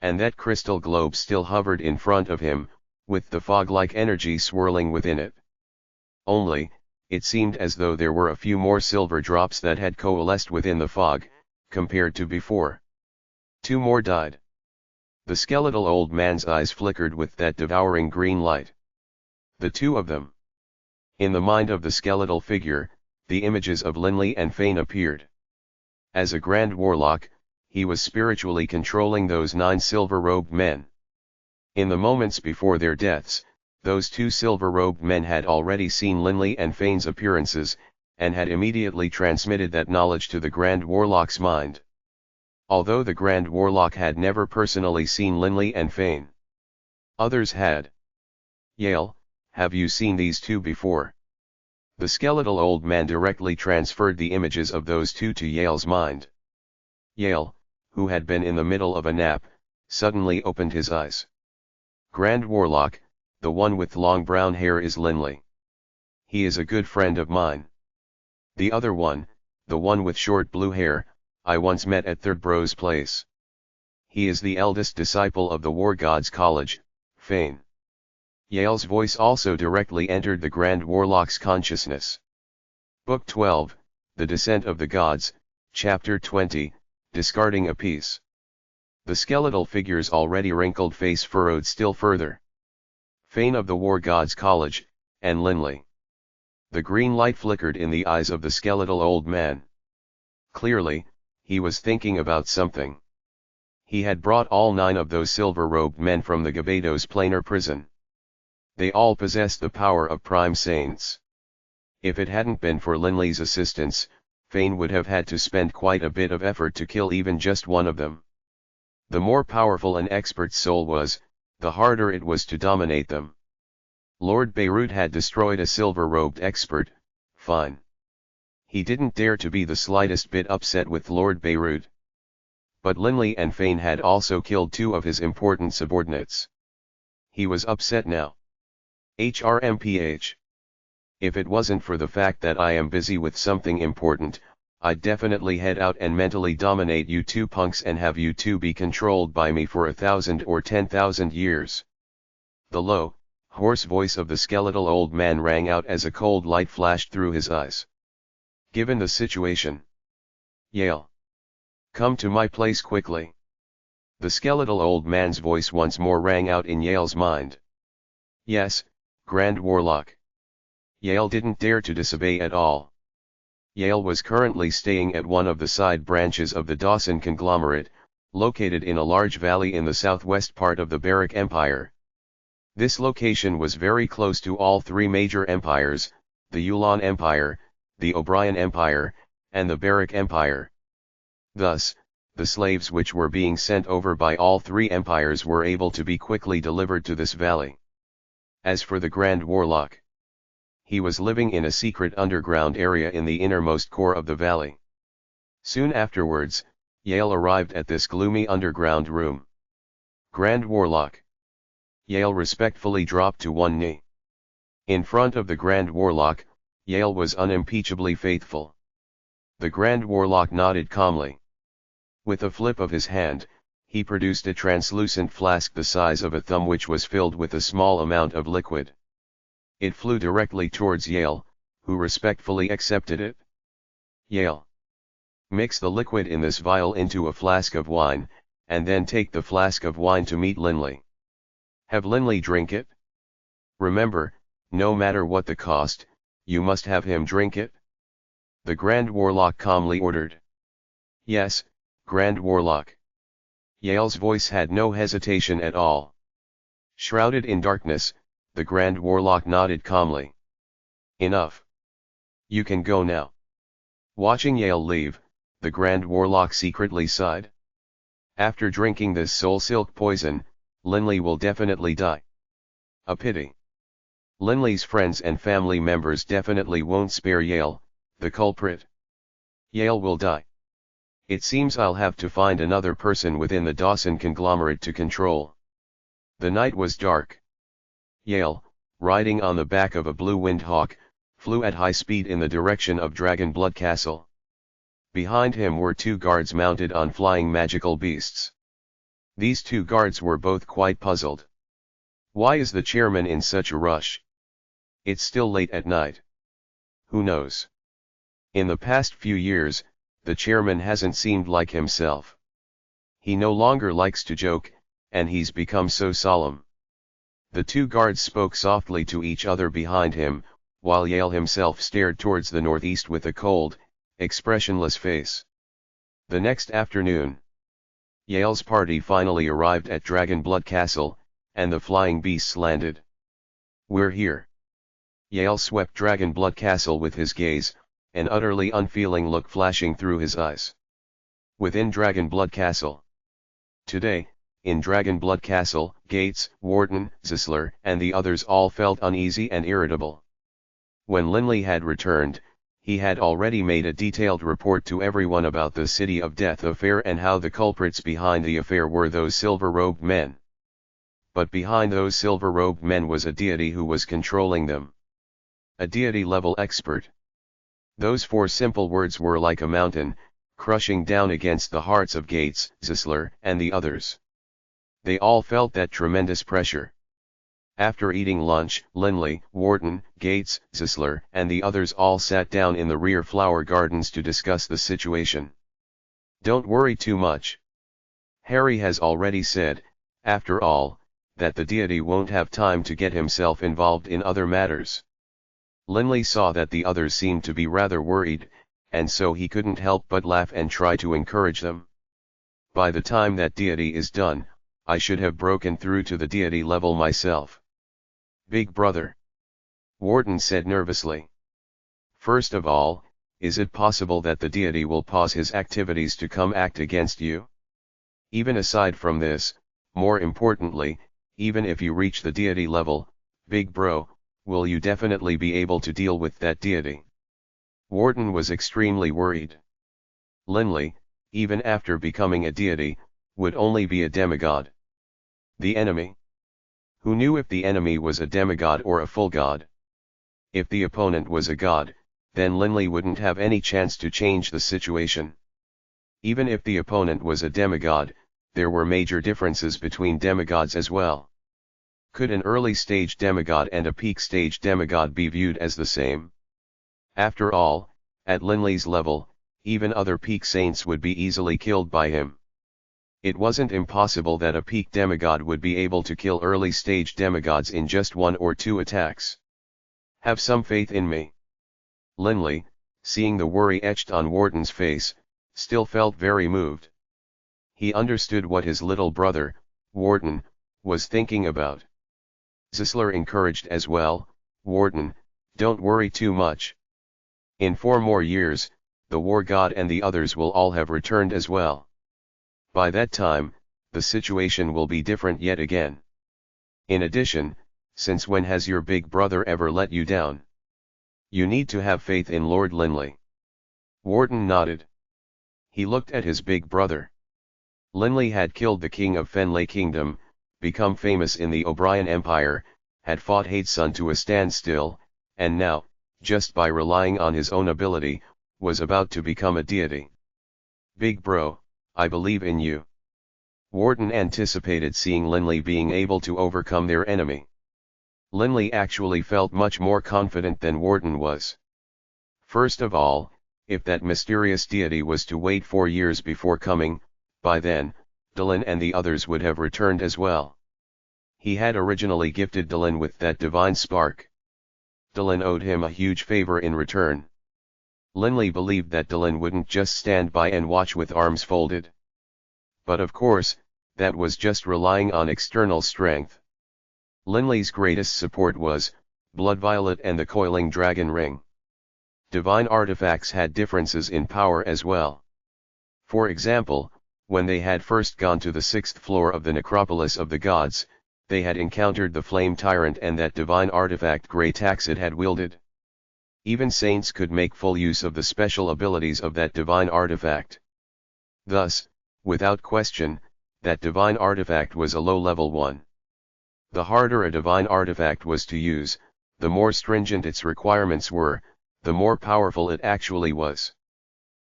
And that crystal globe still hovered in front of him, with the fog-like energy swirling within it. Only, it seemed as though there were a few more silver drops that had coalesced within the fog, compared to before. 2 more died. The skeletal old man's eyes flickered with that devouring green light. The 2 of them. In the mind of the skeletal figure, the images of Linley and Fane appeared. As a grand warlock, he was spiritually controlling those 9 silver-robed men. In the moments before their deaths, those 2 silver-robed men had already seen Linley and Fane's appearances, and had immediately transmitted that knowledge to the Grand Warlock's mind. Although the Grand Warlock had never personally seen Linley and Fane, others had. Yale, have you seen these 2 before? The skeletal old man directly transferred the images of those 2 to Yale's mind. Yale, who had been in the middle of a nap, suddenly opened his eyes. Grand Warlock, the one with long brown hair is Linley. He is a good friend of mine. The other one, the one with short blue hair, I once met at Third Bro's place. He is the eldest disciple of the War Gods College, Fane. Yale's voice also directly entered the Grand Warlock's consciousness. Book 12, The Descent of the Gods, Chapter 20, Discarding a Piece. The skeletal figure's already wrinkled face furrowed still further. Fane of the War Gods College, and Linley. The green light flickered in the eyes of the skeletal old man. Clearly, he was thinking about something. He had brought all 9 of those silver-robed men from the Gabados planar prison. They all possessed the power of prime saints. If it hadn't been for Linley's assistance, Fane would have had to spend quite a bit of effort to kill even just one of them. The more powerful an expert's soul was, the harder it was to dominate them. Lord Beirut had destroyed a silver-robed expert, fine. He didn't dare to be the slightest bit upset with Lord Beirut. But Linley and Fane had also killed 2 of his important subordinates. He was upset now. HRMPH. If it wasn't for the fact that I am busy with something important, I'd definitely head out and mentally dominate you 2 punks and have you 2 be controlled by me for 1,000 or 10,000 years. The low, hoarse voice of the skeletal old man rang out as a cold light flashed through his eyes. Given the situation. Yale. Come to my place quickly. The skeletal old man's voice once more rang out in Yale's mind. Yes, Grand Warlock. Yale didn't dare to disobey at all. Yale was currently staying at one of the side branches of the Dawson conglomerate, located in a large valley in the southwest part of the Barrack Empire. This location was very close to all 3 major empires, the Yulan Empire, the O'Brien Empire, and the Barrack Empire. Thus, the slaves which were being sent over by all 3 empires were able to be quickly delivered to this valley. As for the Grand Warlock, he was living in a secret underground area in the innermost core of the valley. Soon afterwards, Yale arrived at this gloomy underground room. Grand Warlock. Yale respectfully dropped to one knee. In front of the Grand Warlock, Yale was unimpeachably faithful. The Grand Warlock nodded calmly. With a flip of his hand, he produced a translucent flask the size of a thumb which was filled with a small amount of liquid. It flew directly towards Yale, who respectfully accepted it. Yale. Mix the liquid in this vial into a flask of wine, and then take the flask of wine to meet Linley. Have Linley drink it. Remember, no matter what the cost, you must have him drink it. The Grand Warlock calmly ordered. Yes, Grand Warlock. Yale's voice had no hesitation at all. Shrouded in darkness, the Grand Warlock nodded calmly. Enough. You can go now. Watching Yale leave, the Grand Warlock secretly sighed. After drinking this soul silk poison, Linley will definitely die. A pity. Linley's friends and family members definitely won't spare Yale, the culprit. Yale will die. It seems I'll have to find another person within the Dawson conglomerate to control. The night was dark. Yale, riding on the back of a blue windhawk, flew at high speed in the direction of Dragonblood Castle. Behind him were two guards mounted on flying magical beasts. These two guards were both quite puzzled. Why is the chairman in such a rush? It's still late at night. Who knows? In the past few years, the chairman hasn't seemed like himself. He no longer likes to joke, and he's become so solemn. The two guards spoke softly to each other behind him, while Yale himself stared towards the northeast with a cold, expressionless face. The next afternoon, Yale's party finally arrived at Dragonblood Castle, and the flying beasts landed. We're here. Yale swept Dragonblood Castle with his gaze, an utterly unfeeling look flashing through his eyes. Within Dragonblood Castle. Today, in Dragonblood Castle, Gates, Warden, Zisler, and the others all felt uneasy and irritable. When Linley had returned, he had already made a detailed report to everyone about the City of Death affair and how the culprits behind the affair were those silver-robed men. But behind those silver-robed men was a deity who was controlling them. A deity-level expert. Those four simple words were like a mountain, crushing down against the hearts of Gates, Zisler, and the others. They all felt that tremendous pressure. After eating lunch, Linley, Warden, Gates, Zisler, and the others all sat down in the rear flower gardens to discuss the situation. Don't worry too much. Harry has already said, after all, that the deity won't have time to get himself involved in other matters. Linley saw that the others seemed to be rather worried, and so he couldn't help but laugh and try to encourage them. By the time that deity is done, I should have broken through to the deity level myself. Big brother. Warden said nervously. First of all, is it possible that the deity will pause his activities to come act against you? Even aside from this, more importantly, even if you reach the deity level, big bro, will you definitely be able to deal with that deity? Warden was extremely worried. Linley, even after becoming a deity, would only be a demigod. The enemy? Who knew if the enemy was a demigod or a full god? If the opponent was a god, then Linley wouldn't have any chance to change the situation. Even if the opponent was a demigod, there were major differences between demigods as well. Could an early-stage demigod and a peak-stage demigod be viewed as the same? After all, at Linley's level, even other peak saints would be easily killed by him. It wasn't impossible that a peak demigod would be able to kill early-stage demigods in just 1 or 2 attacks. Have some faith in me. Linley, seeing the worry etched on Warden's face, still felt very moved. He understood what his little brother, Warden, was thinking about. Zisler encouraged as well, Warden, don't worry too much. In 4 more years, the war god and the others will all have returned as well. By that time, the situation will be different yet again. In addition, since when has your big brother ever let you down? You need to have faith in Lord Linley. Warden nodded. He looked at his big brother. Linley had killed the king of Fenley Kingdom, become famous in the O'Brien Empire, had fought Hatesun to a standstill, and now, just by relying on his own ability, was about to become a deity. Big bro, I believe in you. Warden anticipated seeing Linley being able to overcome their enemy. Linley actually felt much more confident than Wharton was. First of all, if that mysterious deity was to wait 4 years before coming, by then, Dylan and the others would have returned as well. He had originally gifted Dylan with that divine spark. Dylan owed him a huge favor in return. Linley believed that Dylan wouldn't just stand by and watch with arms folded. But of course, that was just relying on external strength. Linley's greatest support was Blood Violet and the Coiling Dragon ring. Divine artifacts had differences in power as well. For example, when they had first gone to the 6th floor of the Necropolis of the Gods, they had encountered the Flame Tyrant and that divine artifact Grey Taxid had wielded. Even saints could make full use of the special abilities of that divine artifact. Thus, without question, that divine artifact was a low-level one. The harder a divine artifact was to use, the more stringent its requirements were, the more powerful it actually was.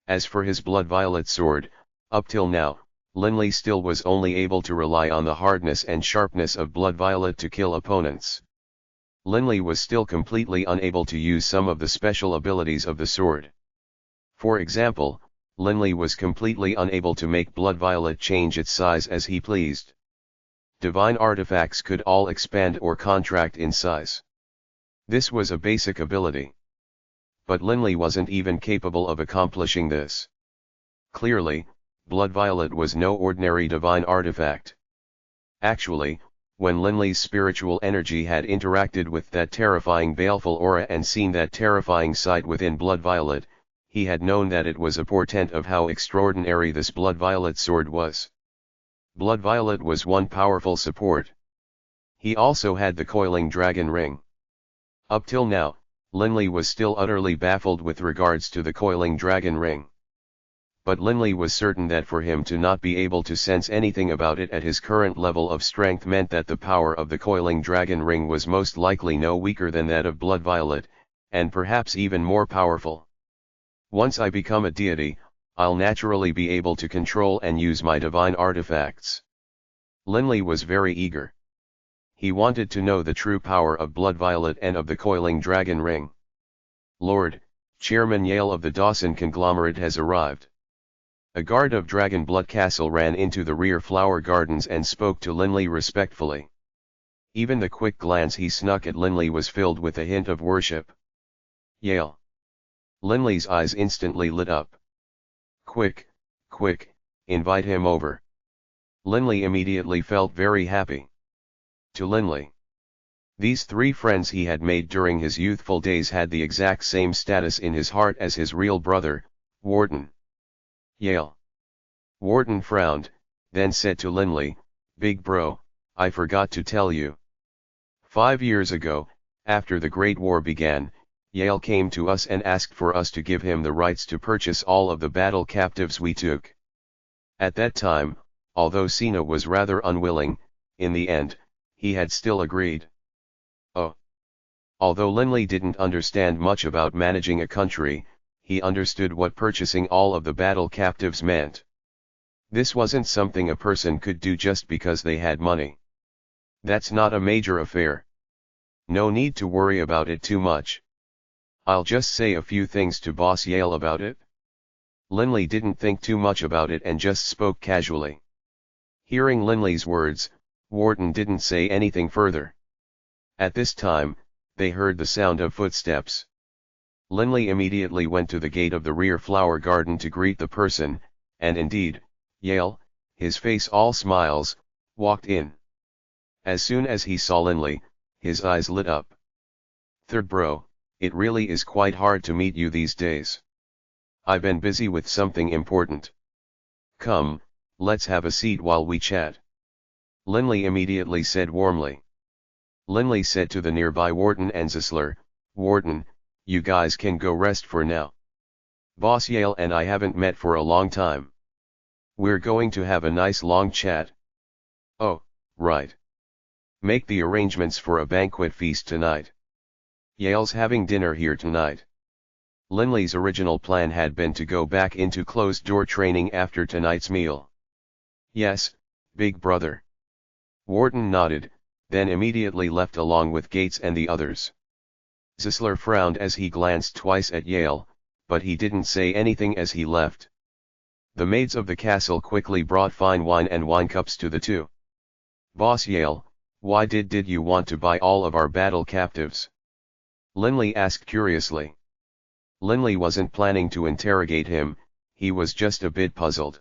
As for his Blood Violet sword, up till now, Linley still was only able to rely on the hardness and sharpness of Blood Violet to kill opponents. Linley was still completely unable to use some of the special abilities of the sword. For example, Linley was completely unable to make Blood Violet change its size as he pleased. Divine artifacts could all expand or contract in size. This was a basic ability. But Linley wasn't even capable of accomplishing this. Clearly, Blood Violet was no ordinary divine artifact. Actually, when Linley's spiritual energy had interacted with that terrifying baleful aura and seen that terrifying sight within Blood Violet, he had known that it was a portent of how extraordinary this Blood Violet sword was. Blood Violet was one powerful support. He also had the Coiling Dragon ring. Up till now, Linley was still utterly baffled with regards to the Coiling Dragon ring. But Linley was certain that for him to not be able to sense anything about it at his current level of strength meant that the power of the Coiling Dragon ring was most likely no weaker than that of Blood Violet, and perhaps even more powerful. Once I become a deity, I'll naturally be able to control and use my divine artifacts. Linley was very eager. He wanted to know the true power of Blood Violet and of the Coiling Dragon ring. Lord, Chairman Yale of the Dawson conglomerate has arrived. A guard of Dragon Blood Castle ran into the rear flower gardens and spoke to Linley respectfully. Even the quick glance he snuck at Linley was filled with a hint of worship. Yale. Linley's eyes instantly lit up. Quick, quick, invite him over. Linley immediately felt very happy. To Linley, these 3 friends he had made during his youthful days had the exact same status in his heart as his real brother, Wharton. Yale. Wharton frowned, then said to Linley, "Big bro, I forgot to tell you. 5 years ago, after the Great War began, Yale came to us and asked for us to give him the rights to purchase all of the battle captives we took. At that time, although Sina was rather unwilling, in the end, he had still agreed." Oh. Although Linley didn't understand much about managing a country, he understood what purchasing all of the battle captives meant. This wasn't something a person could do just because they had money. That's not a major affair. No need to worry about it too much. I'll just say a few things to Boss Yale about it. Linley didn't think too much about it and just spoke casually. Hearing Linley's words, Wharton didn't say anything further. At this time, they heard the sound of footsteps. Linley immediately went to the gate of the rear flower garden to greet the person, and indeed, Yale, his face all smiles, walked in. As soon as he saw Linley, his eyes lit up. "Third bro, it really is quite hard to meet you these days. I've been busy with something important. Come, let's have a seat while we chat," Linley immediately said warmly. Linley said to the nearby Wharton and Zisler, "Wharton, you guys can go rest for now. Boss Yale and I haven't met for a long time. We're going to have a nice long chat." "Oh, right. Make the arrangements for a banquet feast tonight. Yale's having dinner here tonight." Linley's original plan had been to go back into closed-door training after tonight's meal. "Yes, big brother." Wharton nodded, then immediately left along with Gates and the others. Zisler frowned as he glanced twice at Yale, but he didn't say anything as he left. The maids of the castle quickly brought fine wine and wine cups to the two. "Boss Yale, why did you want to buy all of our battle captives?" Linley asked curiously. Linley wasn't planning to interrogate him, he was just a bit puzzled.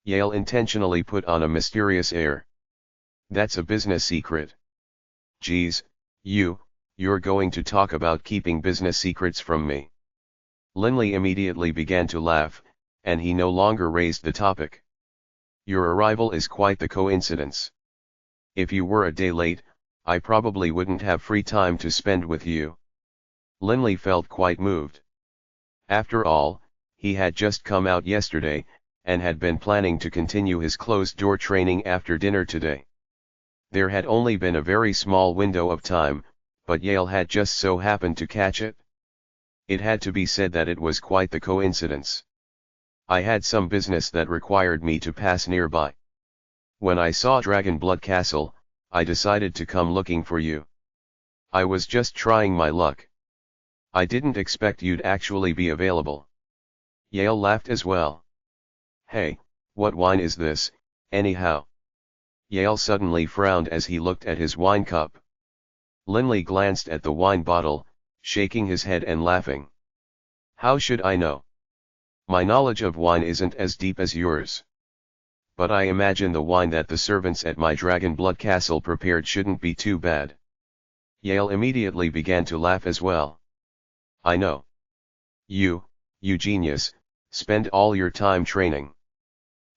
Yale intentionally put on a mysterious air. "That's a business secret." "Geez, you're going to talk about keeping business secrets from me." Linley immediately began to laugh, and he no longer raised the topic. "Your arrival is quite the coincidence. If you were a day late, I probably wouldn't have free time to spend with you." Linley felt quite moved. After all, he had just come out yesterday, and had been planning to continue his closed-door training after dinner today. There had only been a very small window of time, but Yale had just so happened to catch it. It had to be said that it was quite the coincidence. "I had some business that required me to pass nearby. When I saw Dragonblood Castle, I decided to come looking for you. I was just trying my luck. I didn't expect you'd actually be available." Yale laughed as well. "Hey, what wine is this, anyhow?" Yale suddenly frowned as he looked at his wine cup. Linley glanced at the wine bottle, shaking his head and laughing. "How should I know? My knowledge of wine isn't as deep as yours. But I imagine the wine that the servants at my Dragonblood Castle prepared shouldn't be too bad." Yale immediately began to laugh as well. "I know. You genius, spend all your time training.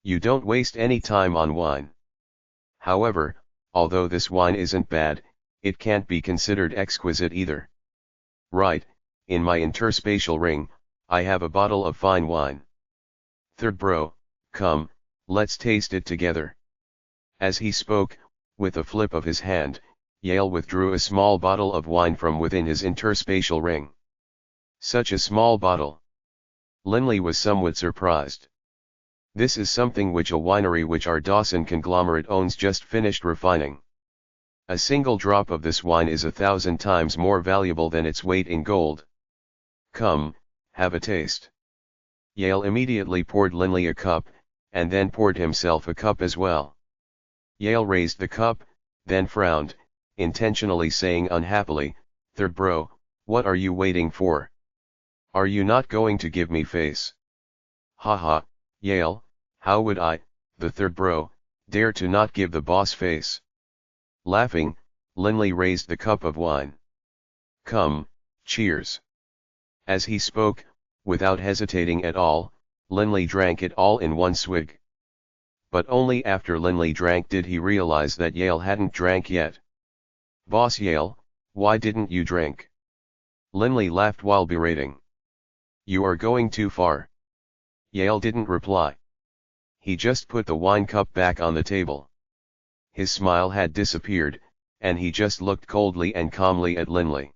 You don't waste any time on wine. However, although this wine isn't bad, it can't be considered exquisite either. Right, in my interspatial ring, I have a bottle of fine wine. Third bro, come, let's taste it together." As he spoke, with a flip of his hand, Yale withdrew a small bottle of wine from within his interspatial ring. Such a small bottle. Linley was somewhat surprised. "This is something which a winery which our Dawson conglomerate owns just finished refining. A single drop of this wine is 1,000 times more valuable than its weight in gold. Come, have a taste." Yale immediately poured Linley a cup, and then poured himself a cup as well. Yale raised the cup, then frowned, intentionally saying unhappily, "Third bro, what are you waiting for? Are you not going to give me face?" "Haha, Yale, how would I, the third bro, dare to not give the boss face?" Laughing, Linley raised the cup of wine. "Come, cheers." As he spoke, without hesitating at all, Linley drank it all in one swig. But only after Linley drank did he realize that Yale hadn't drank yet. "Boss Yale, why didn't you drink?" Linley laughed while berating. "You are going too far." Yale didn't reply. He just put the wine cup back on the table. His smile had disappeared, and he just looked coldly and calmly at Linley.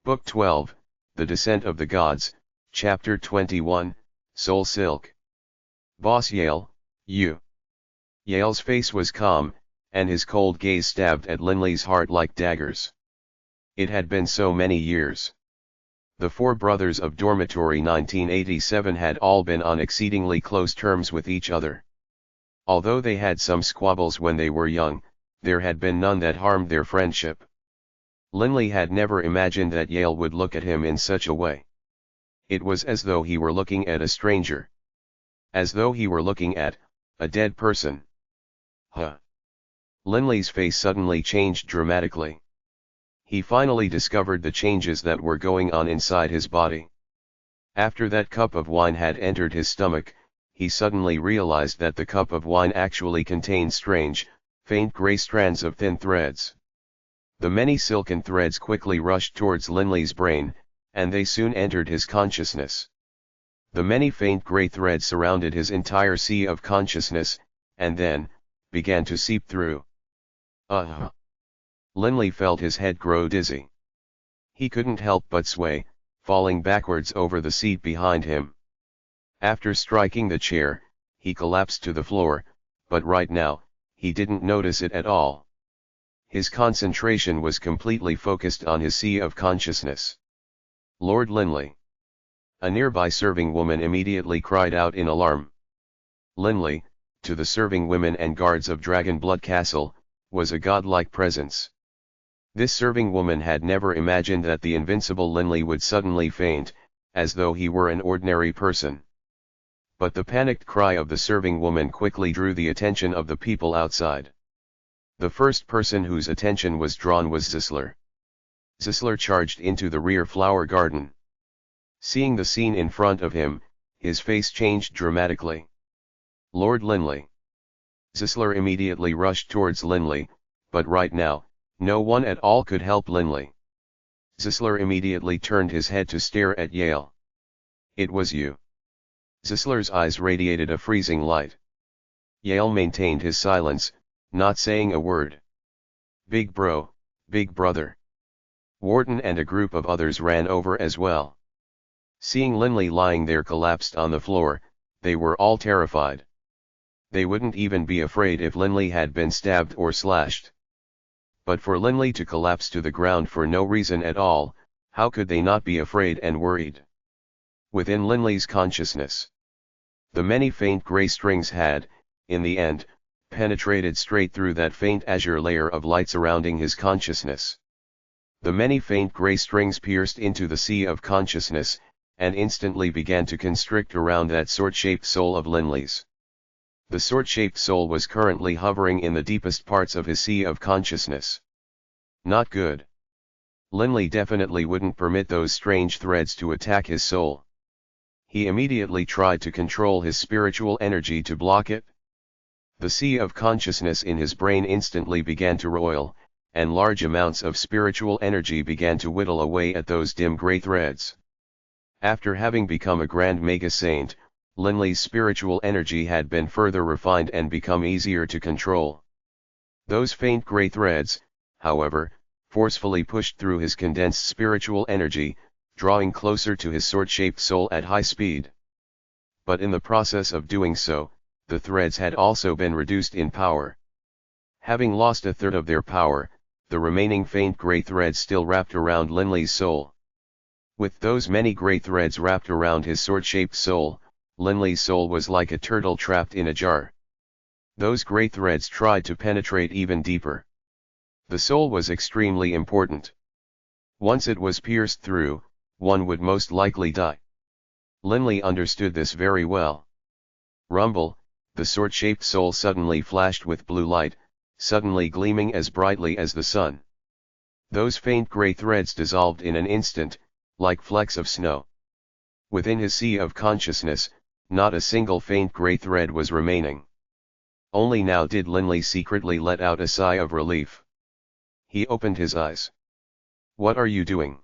Book 12, The Descent of the Gods, Chapter 21, Soul Silk. "Boss Yale, you." Yale's face was calm, and his cold gaze stabbed at Linley's heart like daggers. It had been so many years. The four brothers of Dormitory 1987 had all been on exceedingly close terms with each other. Although they had some squabbles when they were young, there had been none that harmed their friendship. Linley had never imagined that Yale would look at him in such a way. It was as though he were looking at a stranger. As though he were looking at a dead person. Huh. Linley's face suddenly changed dramatically. He finally discovered the changes that were going on inside his body. After that cup of wine had entered his stomach, he suddenly realized that the cup of wine actually contained strange, faint gray strands of thin threads. The many silken threads quickly rushed towards Linley's brain, and they soon entered his consciousness. The many faint gray threads surrounded his entire sea of consciousness, and then, began to seep through. Linley felt his head grow dizzy. He couldn't help but sway, falling backwards over the seat behind him. After striking the chair, he collapsed to the floor, but right now, he didn't notice it at all. His concentration was completely focused on his sea of consciousness. Lord Linley. A nearby serving woman immediately cried out in alarm. Linley, to the serving women and guards of Dragonblood Castle, was a godlike presence. This serving woman had never imagined that the invincible Linley would suddenly faint, as though he were an ordinary person. But the panicked cry of the serving woman quickly drew the attention of the people outside. The first person whose attention was drawn was Zisler. Zisler charged into the rear flower garden. Seeing the scene in front of him, his face changed dramatically. Lord Linley. Zisler immediately rushed towards Linley, but right now, no one at all could help Linley. Zisler immediately turned his head to stare at Yale. It was you. Zisler's eyes radiated a freezing light. Yale maintained his silence, not saying a word. Big bro, big brother. Wharton and a group of others ran over as well. Seeing Linley lying there collapsed on the floor, they were all terrified. They wouldn't even be afraid if Linley had been stabbed or slashed. But for Linley to collapse to the ground for no reason at all, how could they not be afraid and worried? Within Linley's consciousness, the many faint gray strings had, in the end, penetrated straight through that faint azure layer of light surrounding his consciousness. The many faint gray strings pierced into the sea of consciousness, and instantly began to constrict around that sword-shaped soul of Linley's. The sword-shaped soul was currently hovering in the deepest parts of his sea of consciousness. Not good. Linley definitely wouldn't permit those strange threads to attack his soul. He immediately tried to control his spiritual energy to block it. The sea of consciousness in his brain instantly began to roil, and large amounts of spiritual energy began to whittle away at those dim gray threads. After having become a grand mega saint, Linley's spiritual energy had been further refined and become easier to control. Those faint gray threads, however, forcefully pushed through his condensed spiritual energy, drawing closer to his sword-shaped soul at high speed. But in the process of doing so, the threads had also been reduced in power. Having lost a third of their power, the remaining faint gray threads still wrapped around Linley's soul. With those many gray threads wrapped around his sword-shaped soul, Linley's soul was like a turtle trapped in a jar. Those gray threads tried to penetrate even deeper. The soul was extremely important. Once it was pierced through, one would most likely die. Linley understood this very well. Rumble, the sword-shaped soul suddenly flashed with blue light, suddenly gleaming as brightly as the sun. Those faint gray threads dissolved in an instant, like flecks of snow. Within his sea of consciousness, not a single faint gray thread was remaining. Only now did Linley secretly let out a sigh of relief. He opened his eyes. What are you doing?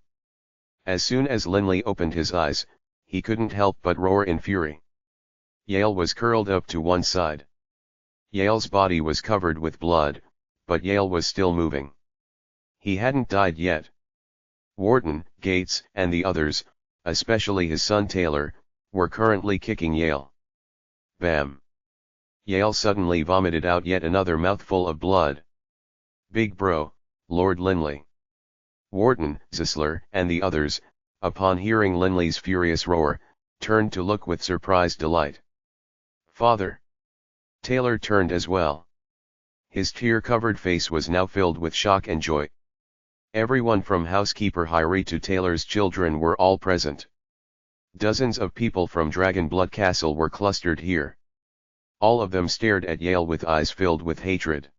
As soon as Linley opened his eyes, he couldn't help but roar in fury. Yale was curled up to one side. Yale's body was covered with blood, but Yale was still moving. He hadn't died yet. Wharton, Gates, and the others, especially his son Taylor, were currently kicking Yale. Bam! Yale suddenly vomited out yet another mouthful of blood. Big bro, Lord Linley. Wharton, Zisler, and the others, upon hearing Linley's furious roar, turned to look with surprised delight. Father! Taylor turned as well. His tear-covered face was now filled with shock and joy. Everyone from housekeeper Hyrie to Taylor's children were all present. Dozens of people from Dragonblood Castle were clustered here. All of them stared at Yale with eyes filled with hatred.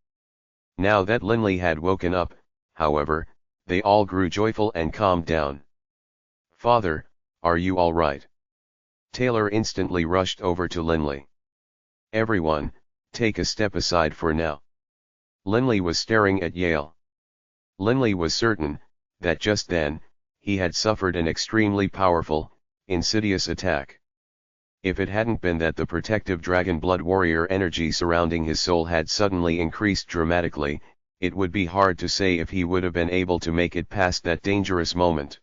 Now that Linley had woken up, however, they all grew joyful and calmed down. Father, are you all right? Taylor instantly rushed over to Linley. Everyone, take a step aside for now. Linley was staring at Yale. Linley was certain, that just then, he had suffered an extremely powerful, insidious attack. If it hadn't been that the protective Dragonblood warrior energy surrounding his soul had suddenly increased dramatically, it would be hard to say if he would have been able to make it past that dangerous moment.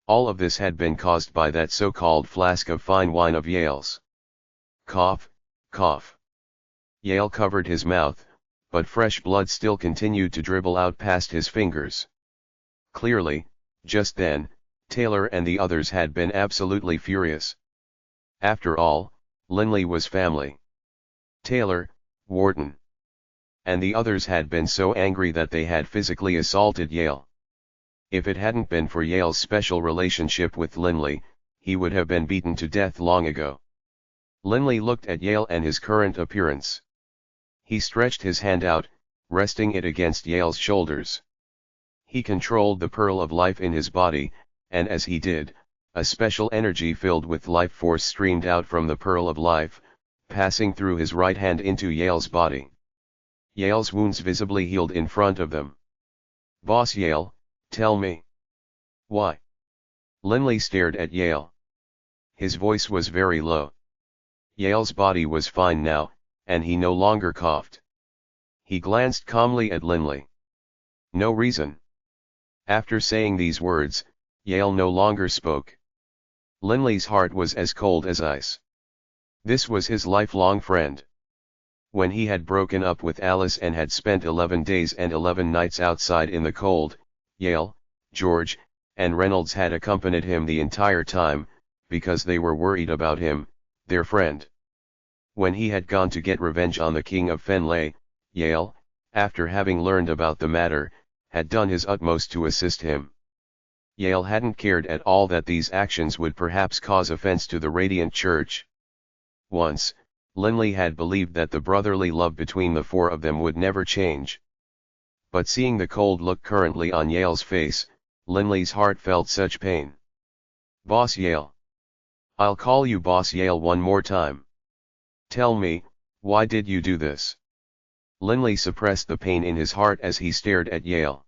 All of this had been caused by that so-called flask of fine wine of Yale's. Cough, cough. Yale covered his mouth, but fresh blood still continued to dribble out past his fingers. Clearly, just then, Taylor and the others had been absolutely furious. After all, Linley was family. Taylor, Wharton, and the others had been so angry that they had physically assaulted Yale. If it hadn't been for Yale's special relationship with Linley, he would have been beaten to death long ago. Linley looked at Yale and his current appearance. He stretched his hand out, resting it against Yale's shoulders. He controlled the pearl of life in his body, and as he did, a special energy filled with life force streamed out from the pearl of life, passing through his right hand into Yale's body. Yale's wounds visibly healed in front of them. "Boss Yale, tell me. Why?" Linley stared at Yale. His voice was very low. Yale's body was fine now, and he no longer coughed. He glanced calmly at Linley. "No reason." After saying these words, Yale no longer spoke. Linley's heart was as cold as ice. This was his lifelong friend. When he had broken up with Alice and had spent 11 days and 11 nights outside in the cold, Yale, George, and Reynolds had accompanied him the entire time, because they were worried about him, their friend. When he had gone to get revenge on the King of Fenley, Yale, after having learned about the matter, had done his utmost to assist him. Yale hadn't cared at all that these actions would perhaps cause offense to the Radiant Church. Once, Linley had believed that the brotherly love between the four of them would never change. But seeing the cold look currently on Yale's face, Linley's heart felt such pain. "Boss Yale. I'll call you Boss Yale one more time. Tell me, why did you do this?" Linley suppressed the pain in his heart as he stared at Yale.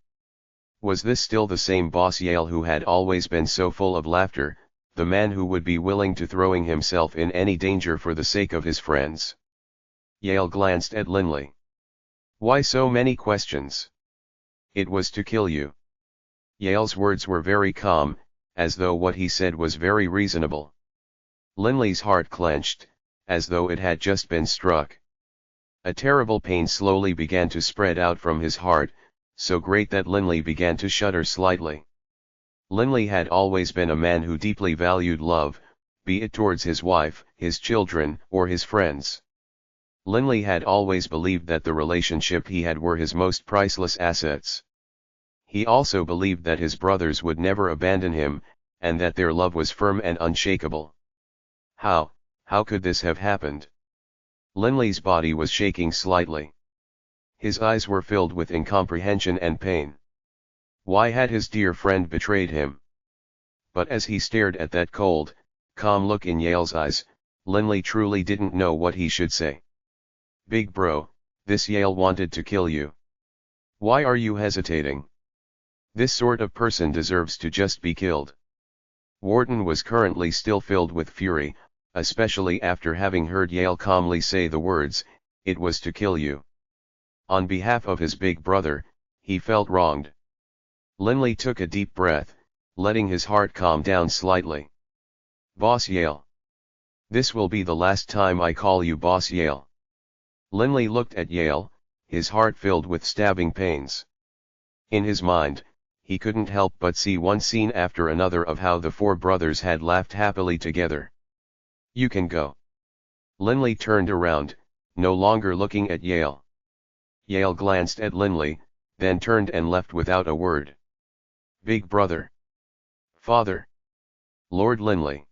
Was this still the same Boss Yale who had always been so full of laughter, the man who would be willing to throwing himself in any danger for the sake of his friends? Yale glanced at Linley. "Why so many questions?" "It was to kill you." Yale's words were very calm, as though what he said was very reasonable. Linley's heart clenched, as though it had just been struck. A terrible pain slowly began to spread out from his heart, so great that Linley began to shudder slightly. Linley had always been a man who deeply valued love, be it towards his wife, his children, or his friends. Linley had always believed that the relationship he had were his most priceless assets. He also believed that his brothers would never abandon him, and that their love was firm and unshakable. How could this have happened? Linley's body was shaking slightly. His eyes were filled with incomprehension and pain. Why had his dear friend betrayed him? But as he stared at that cold, calm look in Yale's eyes, Linley truly didn't know what he should say. "Big bro, this Yale wanted to kill you. Why are you hesitating? This sort of person deserves to just be killed." Wharton was currently still filled with fury, especially after having heard Yale calmly say the words, "It was to kill you." On behalf of his big brother, he felt wronged. Linley took a deep breath, letting his heart calm down slightly. "Boss Yale. This will be the last time I call you Boss Yale." Linley looked at Yale, his heart filled with stabbing pains. In his mind, he couldn't help but see one scene after another of how the four brothers had laughed happily together. "You can go." Linley turned around, no longer looking at Yale. Yale glanced at Linley, then turned and left without a word. "Big brother. Father. Lord Linley."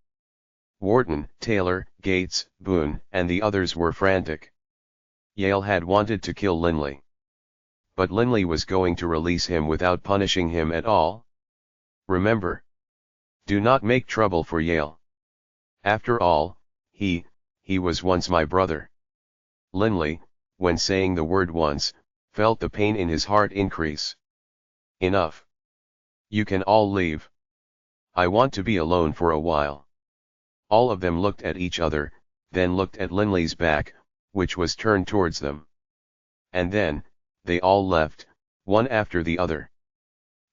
Wharton, Taylor, Gates, Boone, and the others were frantic. Yale had wanted to kill Linley. But Linley was going to release him without punishing him at all. Remember. Do not make trouble for Yale. After all, he was once my brother. Linley, when saying the word once, felt the pain in his heart increase. "Enough. You can all leave. I want to be alone for a while." All of them looked at each other, then looked at Linley's back, which was turned towards them. And then, they all left, one after the other.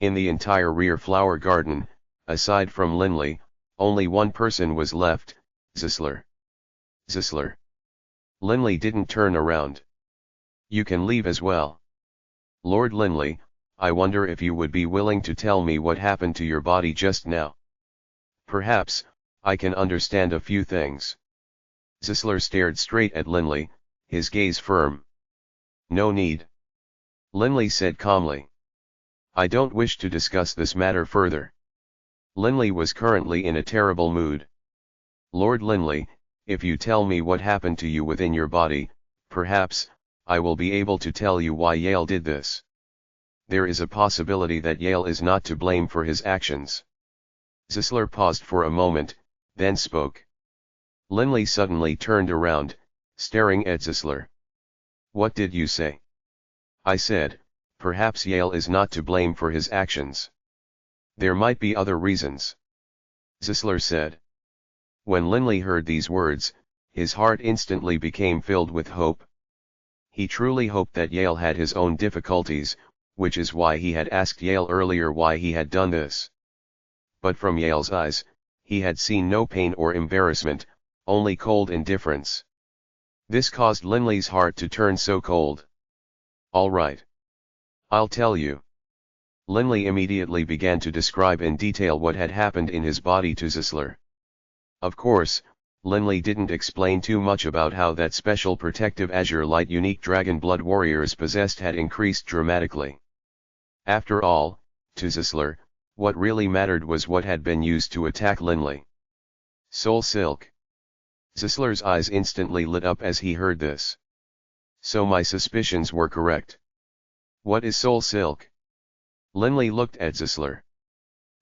In the entire rear flower garden, aside from Linley, only one person was left, Zisler. Zisler. Linley didn't turn around. You can leave as well. Lord Linley, I wonder if you would be willing to tell me what happened to your body just now. Perhaps, I can understand a few things. Zisler stared straight at Linley, his gaze firm. No need. Linley said calmly. I don't wish to discuss this matter further. Linley was currently in a terrible mood. Lord Linley, if you tell me what happened to you within your body, perhaps, I will be able to tell you why Yale did this. There is a possibility that Yale is not to blame for his actions. Zisler paused for a moment, then spoke. Linley suddenly turned around, staring at Zisler. What did you say? I said, perhaps Yale is not to blame for his actions. There might be other reasons. Zisler said. When Linley heard these words, his heart instantly became filled with hope. He truly hoped that Yale had his own difficulties, which is why he had asked Yale earlier why he had done this. But from Yale's eyes, he had seen no pain or embarrassment, only cold indifference. This caused Linley's heart to turn so cold. All right. I'll tell you. Linley immediately began to describe in detail what had happened in his body to Zisler. Of course, Linley didn't explain too much about how that special protective azure light unique dragon blood warriors possessed had increased dramatically. After all, to Zisler, what really mattered was what had been used to attack Linley. Soul Silk. Zisler's eyes instantly lit up as he heard this. So my suspicions were correct. What is Soul Silk? Linley looked at Zisler.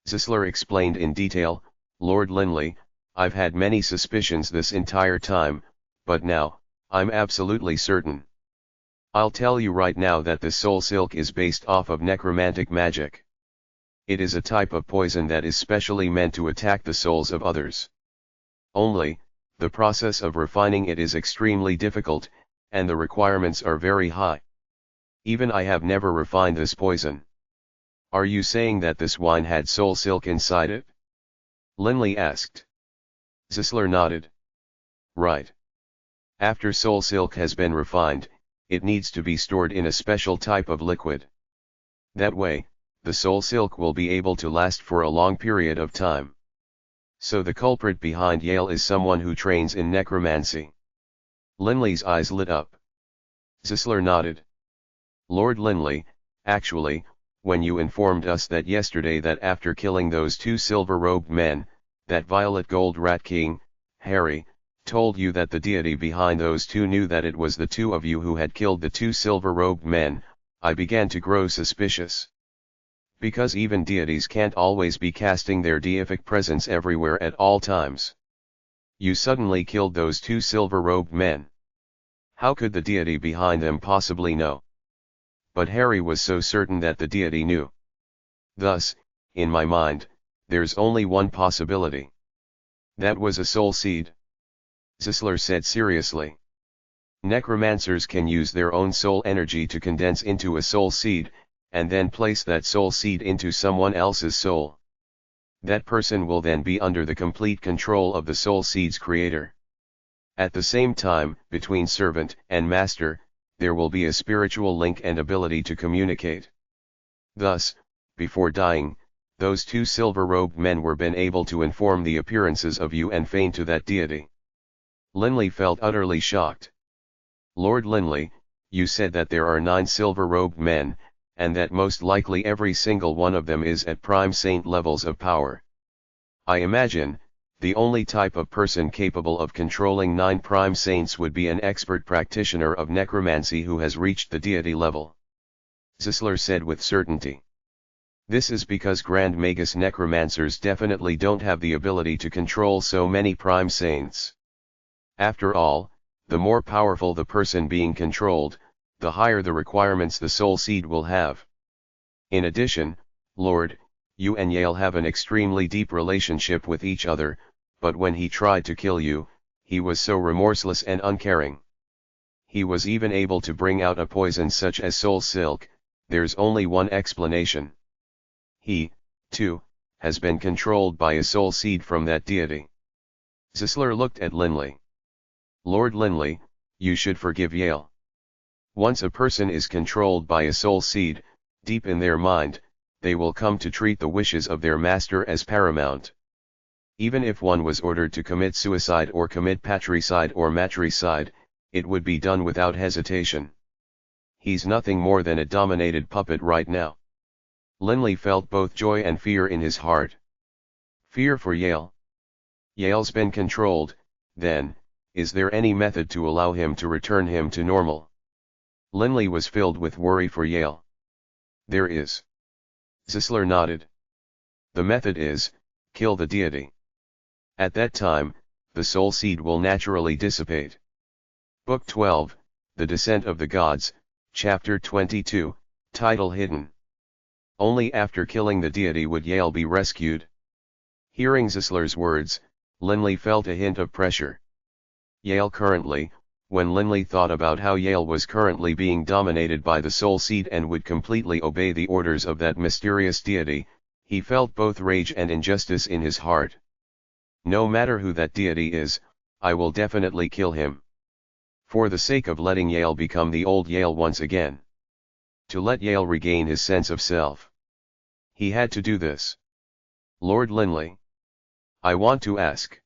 Zisler explained in detail, Lord Linley, I've had many suspicions this entire time, but now, I'm absolutely certain. I'll tell you right now that the Soul Silk is based off of necromantic magic. It is a type of poison that is specially meant to attack the souls of others. Only, the process of refining it is extremely difficult, and the requirements are very high. Even I have never refined this poison. Are you saying that this wine had Soul Silk inside it? Linley asked. Zisler nodded. Right. After Soul Silk has been refined, it needs to be stored in a special type of liquid. That way, the Soul Silk will be able to last for a long period of time. So the culprit behind Yale is someone who trains in necromancy. Linley's eyes lit up. Zisler nodded. Lord Linley, actually, when you informed us that yesterday that after killing those two silver-robed men, that Violet Gold Rat King, Harry, told you that the deity behind those two knew that it was the two of you who had killed the two silver-robed men, I began to grow suspicious. Because even deities can't always be casting their deific presence everywhere at all times. You suddenly killed those two silver-robed men. How could the deity behind them possibly know? But Harry was so certain that the deity knew. Thus, in my mind, there's only one possibility. That was a soul seed. Zisler said seriously. Necromancers can use their own soul energy to condense into a soul seed, and then place that soul seed into someone else's soul. That person will then be under the complete control of the soul seed's creator. At the same time, between servant and master, there will be a spiritual link and ability to communicate. Thus, before dying, those two silver-robed men were been able to inform the appearances of you and feign to that deity. Linley felt utterly shocked. Lord Linley, you said that there are 9 silver-robed men, and that most likely every single one of them is at prime saint levels of power. I imagine, the only type of person capable of controlling 9 prime saints would be an expert practitioner of necromancy who has reached the deity level. Zisler said with certainty. This is because Grand Magus necromancers definitely don't have the ability to control so many prime saints. After all, the more powerful the person being controlled, the higher the requirements the soul seed will have. In addition, Lord, you and Yale have an extremely deep relationship with each other, but when he tried to kill you, he was so remorseless and uncaring. He was even able to bring out a poison such as Soul Silk. There's only one explanation. He, too, has been controlled by a soul seed from that deity. Zisler looked at Linley. Lord Linley, you should forgive Yale. Once a person is controlled by a soul seed, deep in their mind, they will come to treat the wishes of their master as paramount. Even if one was ordered to commit suicide or commit patricide or matricide, it would be done without hesitation. He's nothing more than a dominated puppet right now. Linley felt both joy and fear in his heart. Fear for Yale. Yale's been controlled, then, is there any method to allow him to return him to normal? Linley was filled with worry for Yale. There is. Zisler nodded. The method is, kill the deity. At that time, the soul seed will naturally dissipate. Book 12, The Descent of the Gods, Chapter 22, Title Hidden. Only after killing the deity would Yale be rescued. Hearing Zisler's words, Linley felt a hint of pressure. Yale currently, when Linley thought about how Yale was currently being dominated by the soul seed and would completely obey the orders of that mysterious deity, he felt both rage and injustice in his heart. No matter who that deity is, I will definitely kill him. For the sake of letting Yale become the old Yale once again. To let Yale regain his sense of self. He had to do this. Lord Linley. I want to ask.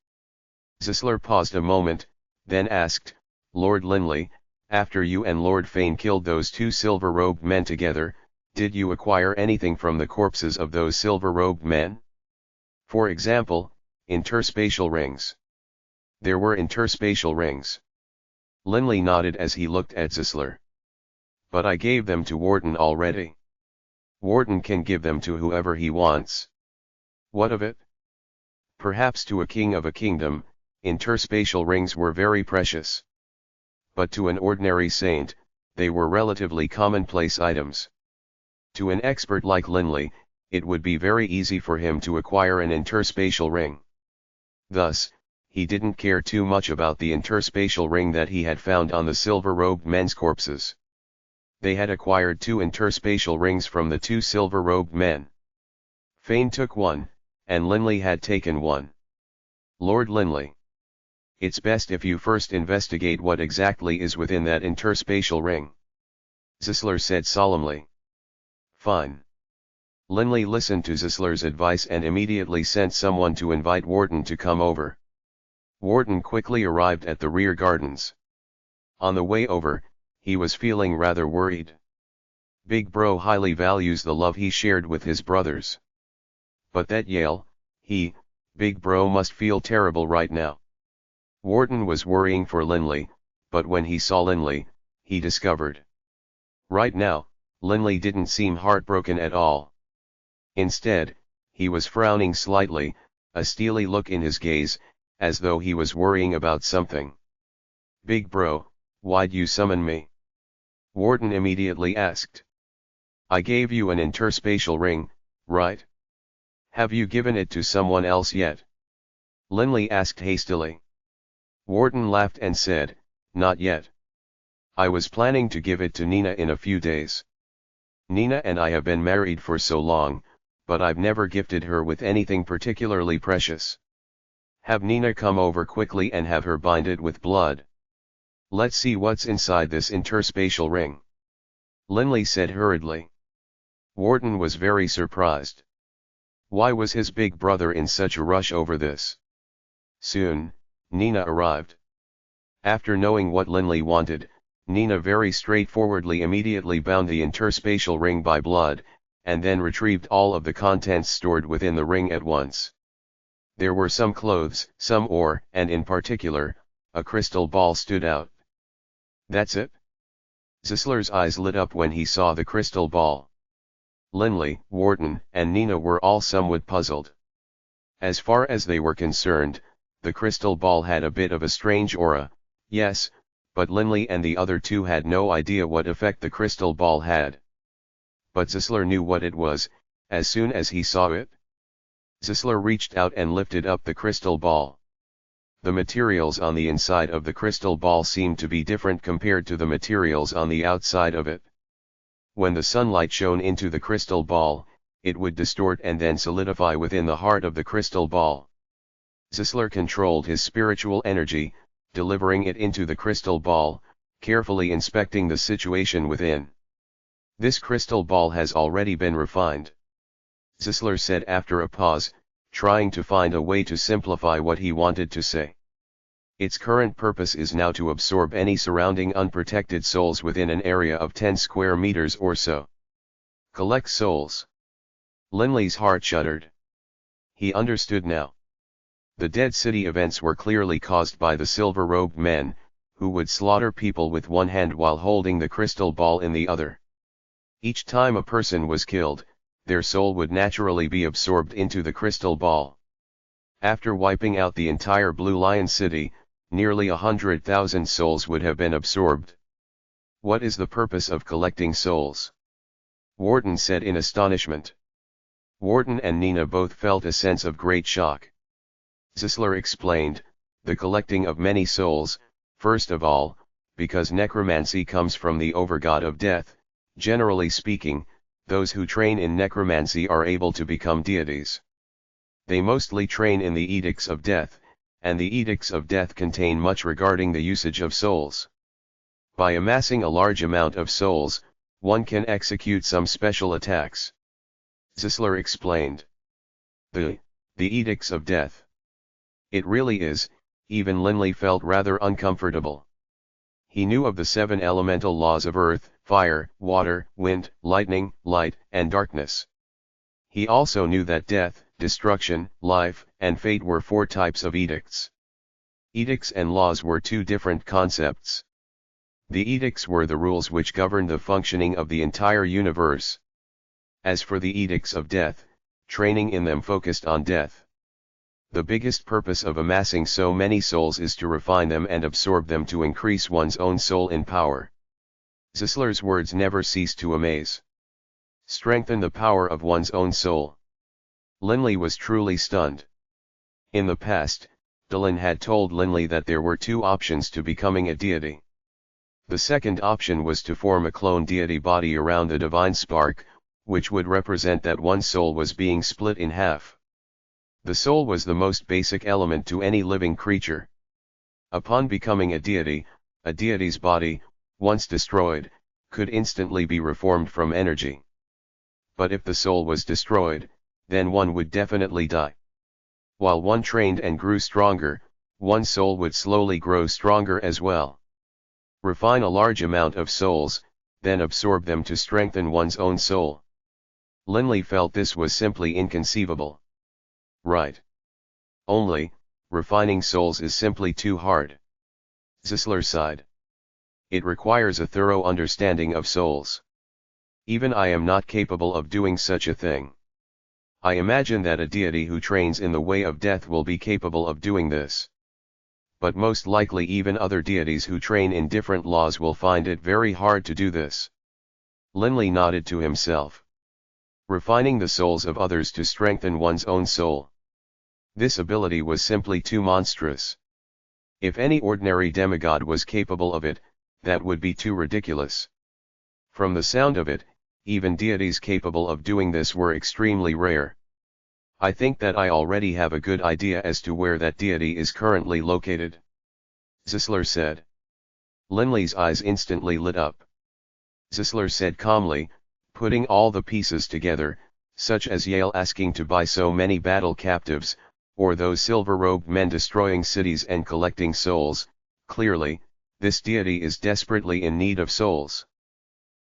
Zisler paused a moment, then asked, Lord Linley, after you and Lord Fane killed those two silver-robed men together, did you acquire anything from the corpses of those silver-robed men? For example, interspatial rings. There were interspatial rings. Linley nodded as he looked at Zisler. But I gave them to Wharton already. Wharton can give them to whoever he wants. What of it? Perhaps to a king of a kingdom, interspatial rings were very precious. But to an ordinary saint, they were relatively commonplace items. To an expert like Linley, it would be very easy for him to acquire an interspatial ring. Thus, he didn't care too much about the interspatial ring that he had found on the silver-robed men's corpses. They had acquired two interspatial rings from the two silver-robed men. Fane took one, and Linley had taken one. Lord Linley. It's best if you first investigate what exactly is within that interspatial ring. Zisler said solemnly. Fine. Linley listened to Zisler's advice and immediately sent someone to invite Wharton to come over. Wharton quickly arrived at the rear gardens. On the way over, he was feeling rather worried. Big Bro highly values the love he shared with his brothers. But that Yale, Big Bro must feel terrible right now. Wharton was worrying for Linley, but when he saw Linley, he discovered. Right now, Linley didn't seem heartbroken at all. Instead, he was frowning slightly, a steely look in his gaze, as though he was worrying about something. Big Bro, why'd you summon me? Wharton immediately asked. I gave you an interspatial ring, right? Have you given it to someone else yet? Linley asked hastily. Wharton laughed and said, not yet. I was planning to give it to Nina in a few days. Nina and I have been married for so long, but I've never gifted her with anything particularly precious. Have Nina come over quickly and have her bind it with blood. Let's see what's inside this interspatial ring. Linley said hurriedly. Wharton was very surprised. Why was his big brother in such a rush over this? Soon, Nina arrived. After knowing what Linley wanted, Nina very straightforwardly immediately bound the interspatial ring by blood, and then retrieved all of the contents stored within the ring at once. There were some clothes, some ore, and in particular, a crystal ball stood out. That's it? Zisler's eyes lit up when he saw the crystal ball. Linley, Wharton, and Nina were all somewhat puzzled. As far as they were concerned, the crystal ball had a bit of a strange aura, yes, but Linley and the other two had no idea what effect the crystal ball had. But Zisler knew what it was, as soon as he saw it. Zisler reached out and lifted up the crystal ball. The materials on the inside of the crystal ball seemed to be different compared to the materials on the outside of it. When the sunlight shone into the crystal ball, it would distort and then solidify within the heart of the crystal ball. Zisler controlled his spiritual energy, delivering it into the crystal ball, carefully inspecting the situation within. "This crystal ball has already been refined," Zisler said after a pause, trying to find a way to simplify what he wanted to say. "Its current purpose is now to absorb any surrounding unprotected souls within an area of 10 square meters or so. Collect souls." Linley's heart shuddered. He understood now. The Dead City events were clearly caused by the silver-robed men, who would slaughter people with one hand while holding the crystal ball in the other. Each time a person was killed, their soul would naturally be absorbed into the crystal ball. After wiping out the entire Blue Lion City, nearly 100,000 souls would have been absorbed. "What is the purpose of collecting souls?" Wharton said in astonishment. Wharton and Nina both felt a sense of great shock. Zisler explained, "The collecting of many souls, first of all, because necromancy comes from the overgod of death. Generally speaking, those who train in necromancy are able to become deities. They mostly train in the edicts of death, and the edicts of death contain much regarding the usage of souls. By amassing a large amount of souls, one can execute some special attacks." Zisler explained. The edicts of death. It really is. Even Linley felt rather uncomfortable. He knew of the 7 elemental laws of earth, fire, water, wind, lightning, light, and darkness. He also knew that death, destruction, life, and fate were 4 types of edicts. Edicts and laws were 2 different concepts. The edicts were the rules which governed the functioning of the entire universe. As for the edicts of death, training in them focused on death. The biggest purpose of amassing so many souls is to refine them and absorb them to increase one's own soul in power. Zisler's words never ceased to amaze. Strengthen the power of one's own soul. Linley was truly stunned. In the past, Dylan had told Linley that there were 2 options to becoming a deity. The second option was to form a clone deity body around the divine spark, which would represent that one's soul was being split in half. The soul was the most basic element to any living creature. Upon becoming a deity's body, once destroyed, could instantly be reformed from energy. But if the soul was destroyed, then one would definitely die. While one trained and grew stronger, one's soul would slowly grow stronger as well. Refine a large amount of souls, then absorb them to strengthen one's own soul. Linley felt this was simply inconceivable. Right. Only, refining souls is simply too hard. Zisler sighed. It requires a thorough understanding of souls. Even I am not capable of doing such a thing. I imagine that a deity who trains in the way of death will be capable of doing this. But most likely even other deities who train in different laws will find it very hard to do this. Linley nodded to himself. Refining the souls of others to strengthen one's own soul. This ability was simply too monstrous. If any ordinary demigod was capable of it, that would be too ridiculous. From the sound of it, even deities capable of doing this were extremely rare. I think that I already have a good idea as to where that deity is currently located," Zisler said. Linley's eyes instantly lit up. Zisler said calmly, putting all the pieces together, such as Yale asking to buy so many battle captives, or those silver-robed men destroying cities and collecting souls, clearly, this deity is desperately in need of souls.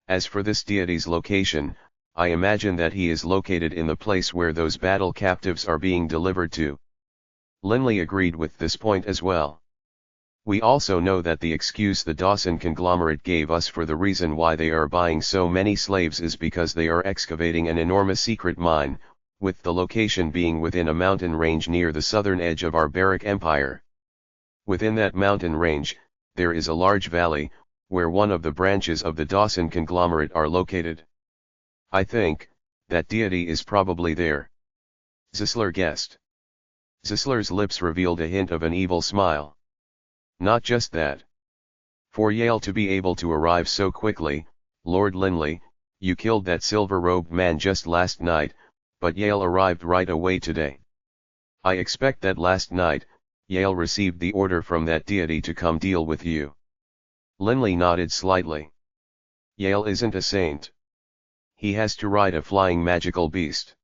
As for this deity's location, I imagine that he is located in the place where those battle captives are being delivered to. Linley agreed with this point as well. We also know that the excuse the Dawson conglomerate gave us for the reason why they are buying so many slaves is because they are excavating an enormous secret mine, with the location being within a mountain range near the southern edge of our Barbaric Empire. Within that mountain range, there is a large valley, where one of the branches of the Dawson conglomerate are located. I think, that deity is probably there. Zisler guessed. Zisler's lips revealed a hint of an evil smile. Not just that. For Yale to be able to arrive so quickly, Lord Linley, you killed that silver-robed man just last night, but Yale arrived right away today. I expect that last night, Yale received the order from that deity to come deal with you. Linley nodded slightly. Yale isn't a saint. He has to ride a flying magical beast.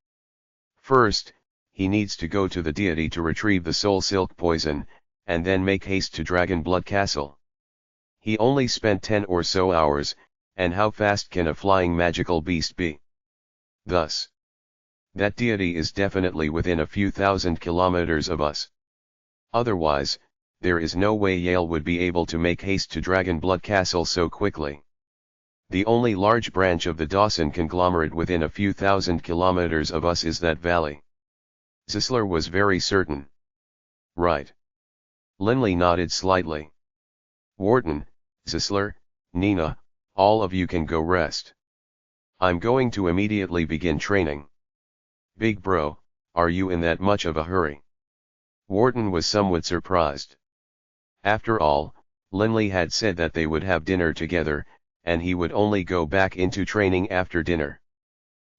First, he needs to go to the deity to retrieve the soul silk poison, and then make haste to Dragon Blood Castle. He only spent 10 or so hours, and how fast can a flying magical beast be? Thus, that deity is definitely within a few thousand kilometers of us. Otherwise, there is no way Yale would be able to make haste to Dragon Blood Castle so quickly. The only large branch of the Dawson conglomerate within a few thousand kilometers of us is that valley. Zisler was very certain. Right. Linley nodded slightly. Wharton, Zisler, Nina, all of you can go rest. I'm going to immediately begin training. Big bro, are you in that much of a hurry? Wharton was somewhat surprised. After all, Linley had said that they would have dinner together, and he would only go back into training after dinner.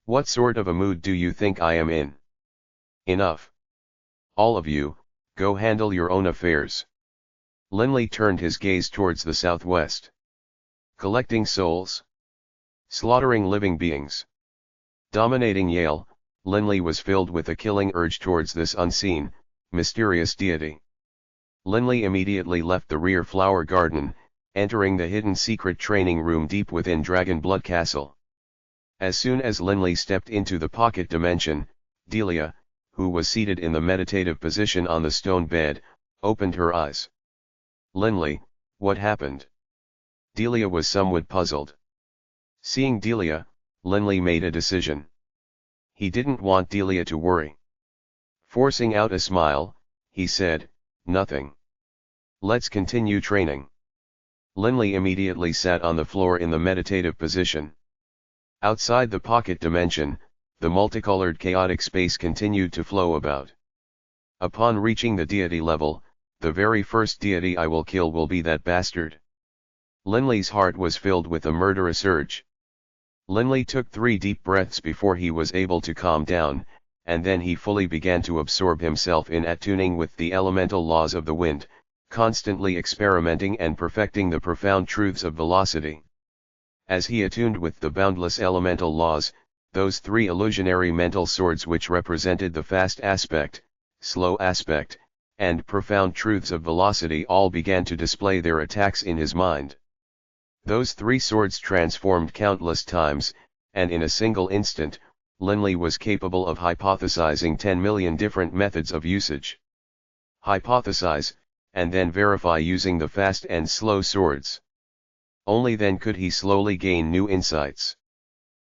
What sort of a mood do you think I am in? Enough. All of you, go handle your own affairs. Linley turned his gaze towards the southwest. Collecting souls? Slaughtering living beings? Dominating Yale, Linley was filled with a killing urge towards this unseen, mysterious deity. Linley immediately left the rear flower garden, entering the hidden secret training room deep within Dragon Blood Castle. As soon as Linley stepped into the pocket dimension, Delia, who was seated in the meditative position on the stone bed, opened her eyes. Linley, what happened? Delia was somewhat puzzled. Seeing Delia, Linley made a decision. He didn't want Delia to worry. Forcing out a smile, he said, nothing. Let's continue training. Linley immediately sat on the floor in the meditative position. Outside the pocket dimension, the multicolored chaotic space continued to flow about. Upon reaching the deity level, the very first deity I will kill will be that bastard. Linley's heart was filled with a murderous urge. Linley took 3 deep breaths before he was able to calm down, and then he fully began to absorb himself in attuning with the elemental laws of the wind, constantly experimenting and perfecting the profound truths of velocity. As he attuned with the boundless elemental laws, those 3 illusionary mental swords which represented the fast aspect, slow aspect, and profound truths of velocity all began to display their attacks in his mind. Those 3 swords transformed countless times, and in a single instant, Linley was capable of hypothesizing 10 million different methods of usage. Hypothesize, and then verify using the fast and slow swords. Only then could he slowly gain new insights.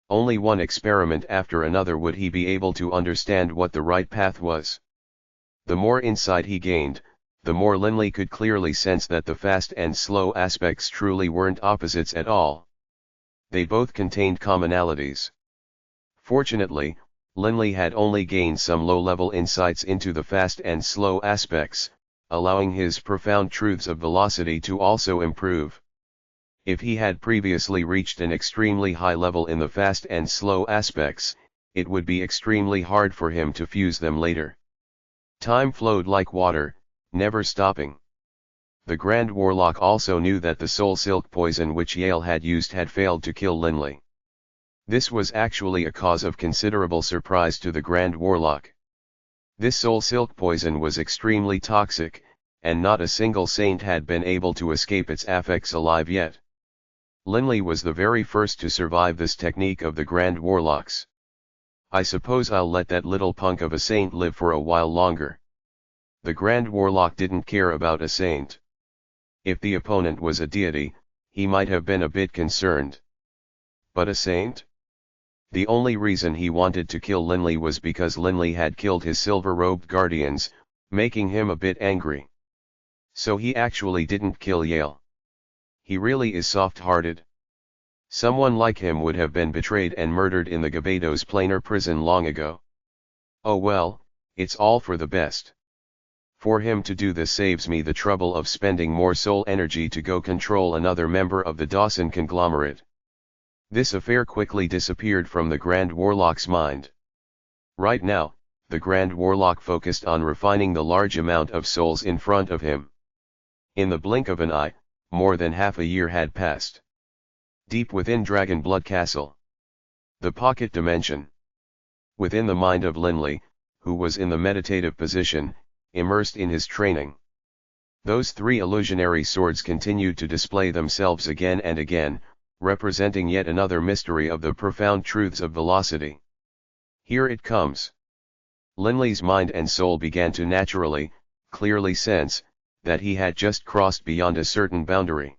Only one experiment after another would he be able to understand what the right path was. The more insight he gained, the more Linley could clearly sense that the fast and slow aspects truly weren't opposites at all. They both contained commonalities. Fortunately, Linley had only gained some low-level insights into the fast and slow aspects, allowing his profound truths of velocity to also improve. If he had previously reached an extremely high level in the fast and slow aspects, it would be extremely hard for him to fuse them later. Time flowed like water, never stopping. The Grand Warlock also knew that the soul silk poison which Yale had used had failed to kill Linley. This was actually a cause of considerable surprise to the Grand Warlock. This soul silk poison was extremely toxic, and not a single saint had been able to escape its effects alive yet. Linley was the very first to survive this technique of the Grand Warlocks. I suppose I'll let that little punk of a saint live for a while longer. The Grand Warlock didn't care about a saint. If the opponent was a deity, he might have been a bit concerned. But a saint? The only reason he wanted to kill Linley was because Linley had killed his silver-robed guardians, making him a bit angry. So he actually didn't kill Yale. He really is soft-hearted. Someone like him would have been betrayed and murdered in the Gabados planar prison long ago. Oh well, it's all for the best. For him to do this saves me the trouble of spending more soul energy to go control another member of the Dawson conglomerate. This affair quickly disappeared from the Grand Warlock's mind. Right now, the Grand Warlock focused on refining the large amount of souls in front of him. In the blink of an eye, more than half a year had passed. Deep within Dragon Blood Castle. The pocket dimension. Within the mind of Linley, who was in the meditative position, immersed in his training. Those three illusionary swords continued to display themselves again and again, representing yet another mystery of the profound truths of velocity. Here it comes. Linley's mind and soul began to naturally, clearly sense, that he had just crossed beyond a certain boundary.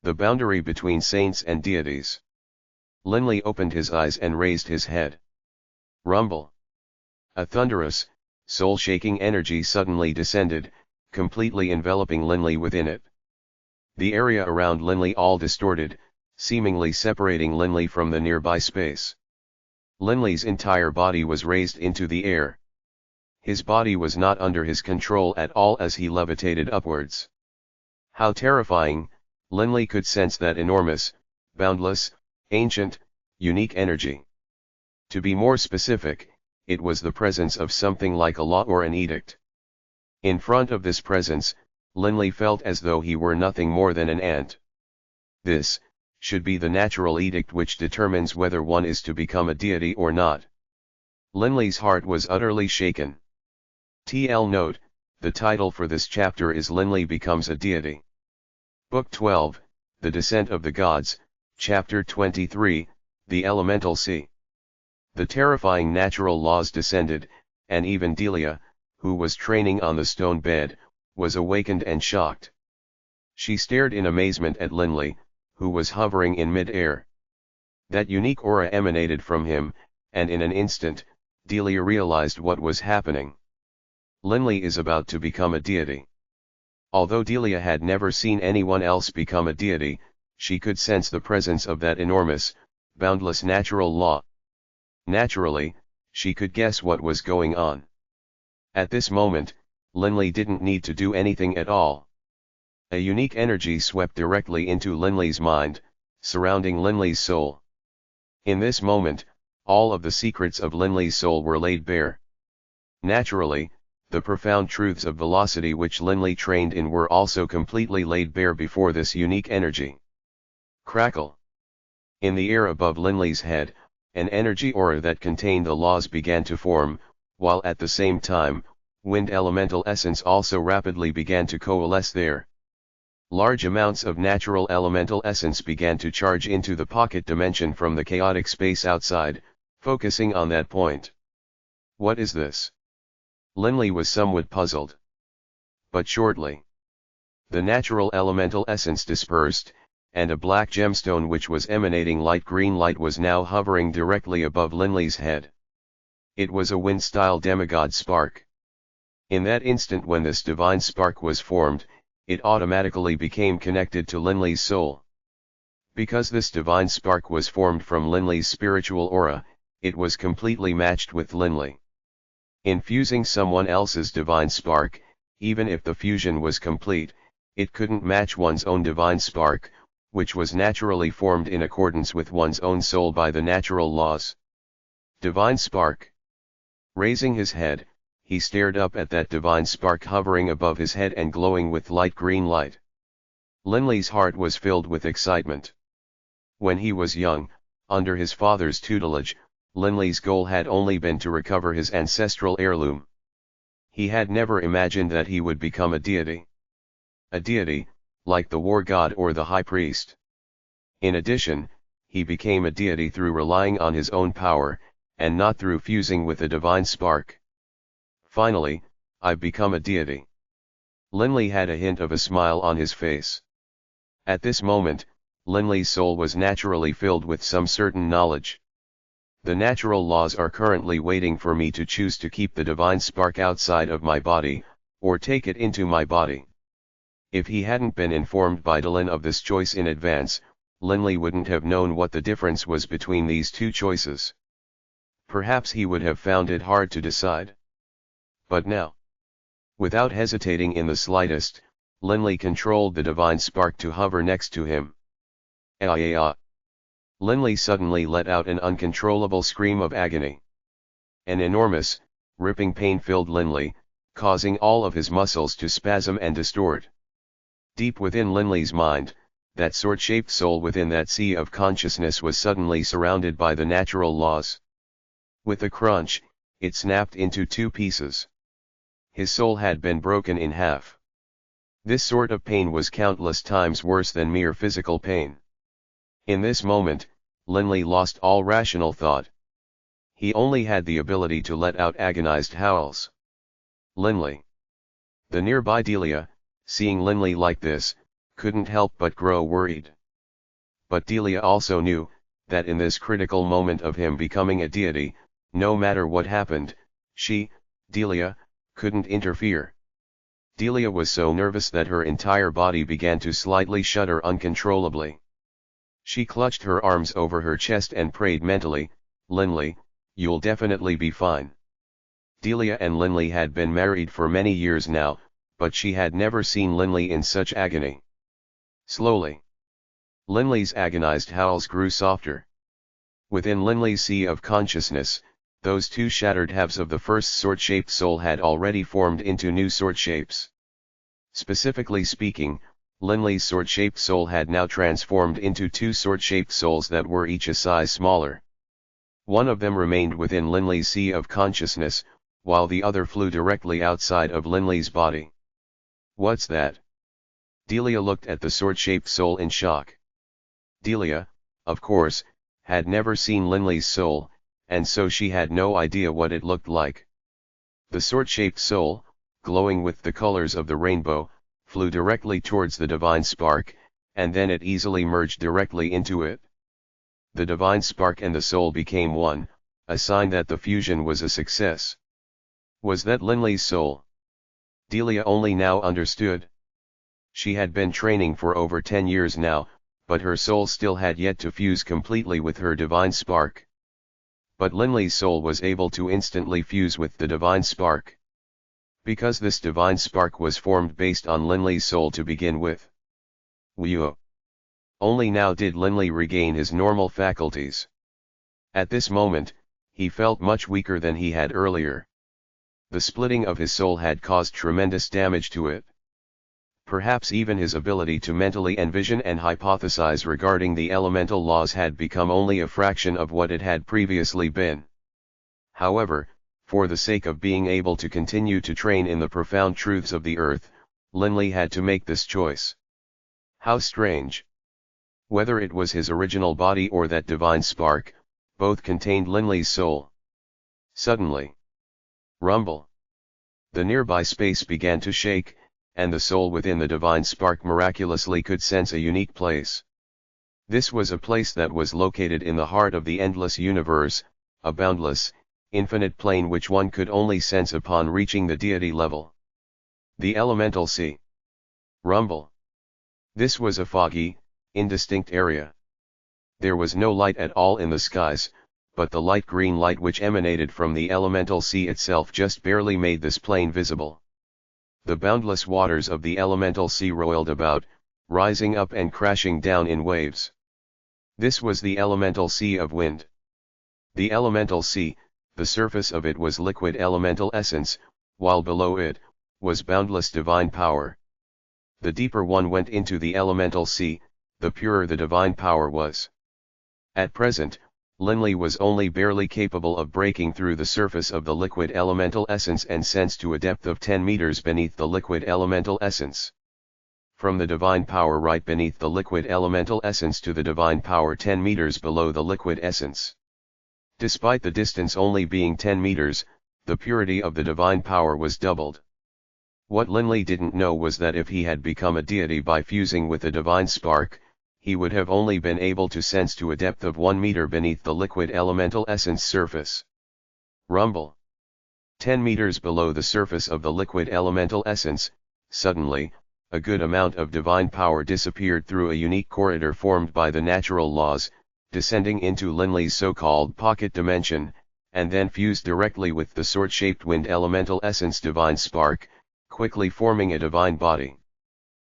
The boundary between saints and deities. Linley opened his eyes and raised his head. Rumble. A thunderous, soul-shaking energy suddenly descended, completely enveloping Linley within it. The area around Linley all distorted, seemingly separating Linley from the nearby space. Linley's entire body was raised into the air. His body was not under his control at all as he levitated upwards. How terrifying! Linley could sense that enormous, boundless, ancient, unique energy. To be more specific, it was the presence of something like a law or an edict. In front of this presence, Linley felt as though he were nothing more than an ant. This should be the natural edict which determines whether one is to become a deity or not. Linley's heart was utterly shaken. TL note, the title for this chapter is Linley Becomes a Deity. Book 12, The Descent of the Gods, Chapter 23, The Elemental Sea. The terrifying natural laws descended, and even Delia, who was training on the stone bed, was awakened and shocked. She stared in amazement at Linley, who was hovering in mid-air. That unique aura emanated from him, and in an instant, Delia realized what was happening. Linley is about to become a deity. Although Delia had never seen anyone else become a deity, she could sense the presence of that enormous, boundless natural law. Naturally, she could guess what was going on. At this moment, Linley didn't need to do anything at all. A unique energy swept directly into Linley's mind, surrounding Linley's soul. In this moment, all of the secrets of Linley's soul were laid bare. Naturally, the profound truths of velocity which Linley trained in were also completely laid bare before this unique energy. Crackle. In the air above Linley's head, an energy aura that contained the laws began to form, while at the same time, wind elemental essence also rapidly began to coalesce there. Large amounts of natural elemental essence began to charge into the pocket dimension from the chaotic space outside, focusing on that point. What is this? Linley was somewhat puzzled. But shortly, the natural elemental essence dispersed, and a black gemstone which was emanating light green light was now hovering directly above Linley's head. It was a wind-style demigod spark. In that instant when this divine spark was formed, it automatically became connected to Linley's soul. Because this divine spark was formed from Linley's spiritual aura, it was completely matched with Linley. Infusing someone else's divine spark, even if the fusion was complete, it couldn't match one's own divine spark, which was naturally formed in accordance with one's own soul by the natural laws. Divine spark. Raising his head, he stared up at that divine spark hovering above his head and glowing with light green light. Linley's heart was filled with excitement. When he was young, under his father's tutelage, Linley's goal had only been to recover his ancestral heirloom. He had never imagined that he would become a deity. A deity, like the war god or the high priest. In addition, he became a deity through relying on his own power, and not through fusing with a divine spark. Finally, I've become a deity. Linley had a hint of a smile on his face. At this moment, Linley's soul was naturally filled with some certain knowledge. The natural laws are currently waiting for me to choose to keep the divine spark outside of my body, or take it into my body. If he hadn't been informed by Dylan of this choice in advance, Linley wouldn't have known what the difference was between these two choices. Perhaps he would have found it hard to decide. But now, without hesitating in the slightest, Linley controlled the divine spark to hover next to him. Ah! Linley suddenly let out an uncontrollable scream of agony. An enormous, ripping pain filled Linley, causing all of his muscles to spasm and distort. Deep within Linley's mind, that sword-shaped soul within that sea of consciousness was suddenly surrounded by the natural laws. With a crunch, it snapped into two pieces. His soul had been broken in half. This sort of pain was countless times worse than mere physical pain. In this moment, Linley lost all rational thought. He only had the ability to let out agonized howls. Linley. The nearby Delia, seeing Linley like this, couldn't help but grow worried. But Delia also knew, that in this critical moment of him becoming a deity, no matter what happened, she, Delia, couldn't interfere. Delia was so nervous that her entire body began to slightly shudder uncontrollably. She clutched her arms over her chest and prayed mentally, "Linley, you'll definitely be fine." Delia and Linley had been married for many years now, but she had never seen Linley in such agony. Slowly, Linley's agonized howls grew softer. Within Linley's sea of consciousness, those two shattered halves of the first sword-shaped soul had already formed into new sword shapes. Specifically speaking, Linley's sword-shaped soul had now transformed into two sword-shaped souls that were each a size smaller. One of them remained within Linley's sea of consciousness, while the other flew directly outside of Linley's body. "What's that?" Delia looked at the sword-shaped soul in shock. Delia, of course, had never seen Linley's soul, and so she had no idea what it looked like. The sword-shaped soul, glowing with the colors of the rainbow, flew directly towards the divine spark, and then it easily merged directly into it. The divine spark and the soul became one, a sign that the fusion was a success. Was that Linley's soul? Delia only now understood. She had been training for over 10 years now, but her soul still had yet to fuse completely with her divine spark. But Linley's soul was able to instantly fuse with the divine spark. Because this divine spark was formed based on Linley's soul to begin with. Whew! Only now did Linley regain his normal faculties. At this moment, he felt much weaker than he had earlier. The splitting of his soul had caused tremendous damage to it. Perhaps even his ability to mentally envision and hypothesize regarding the elemental laws had become only a fraction of what it had previously been. However, for the sake of being able to continue to train in the profound truths of the earth, Linley had to make this choice. How strange! Whether it was his original body or that divine spark, both contained Linley's soul. Suddenly, rumble! The nearby space began to shake, and the soul within the divine spark miraculously could sense a unique place. This was a place that was located in the heart of the endless universe, a boundless, infinite plane which one could only sense upon reaching the deity level. The elemental sea. Rumble. This was a foggy, indistinct area. There was no light at all in the skies, but the light green light which emanated from the elemental sea itself just barely made this plane visible. The boundless waters of the elemental sea roiled about, rising up and crashing down in waves. This was the elemental sea of wind. The elemental sea, the surface of it was liquid elemental essence, while below it, was boundless divine power. The deeper one went into the elemental sea, the purer the divine power was. At present, Linley was only barely capable of breaking through the surface of the liquid elemental essence and sense to a depth of 10 meters beneath the liquid elemental essence. From the divine power right beneath the liquid elemental essence to the divine power 10 meters below the liquid essence. Despite the distance only being 10 meters, the purity of the divine power was doubled. What Linley didn't know was that if he had become a deity by fusing with the divine spark, he would have only been able to sense to a depth of 1 meter beneath the liquid elemental essence surface. Rumble. 10 meters below the surface of the liquid elemental essence, suddenly, a good amount of divine power disappeared through a unique corridor formed by the natural laws, descending into Linley's so-called pocket dimension, and then fused directly with the sword-shaped wind elemental essence divine spark, quickly forming a divine body.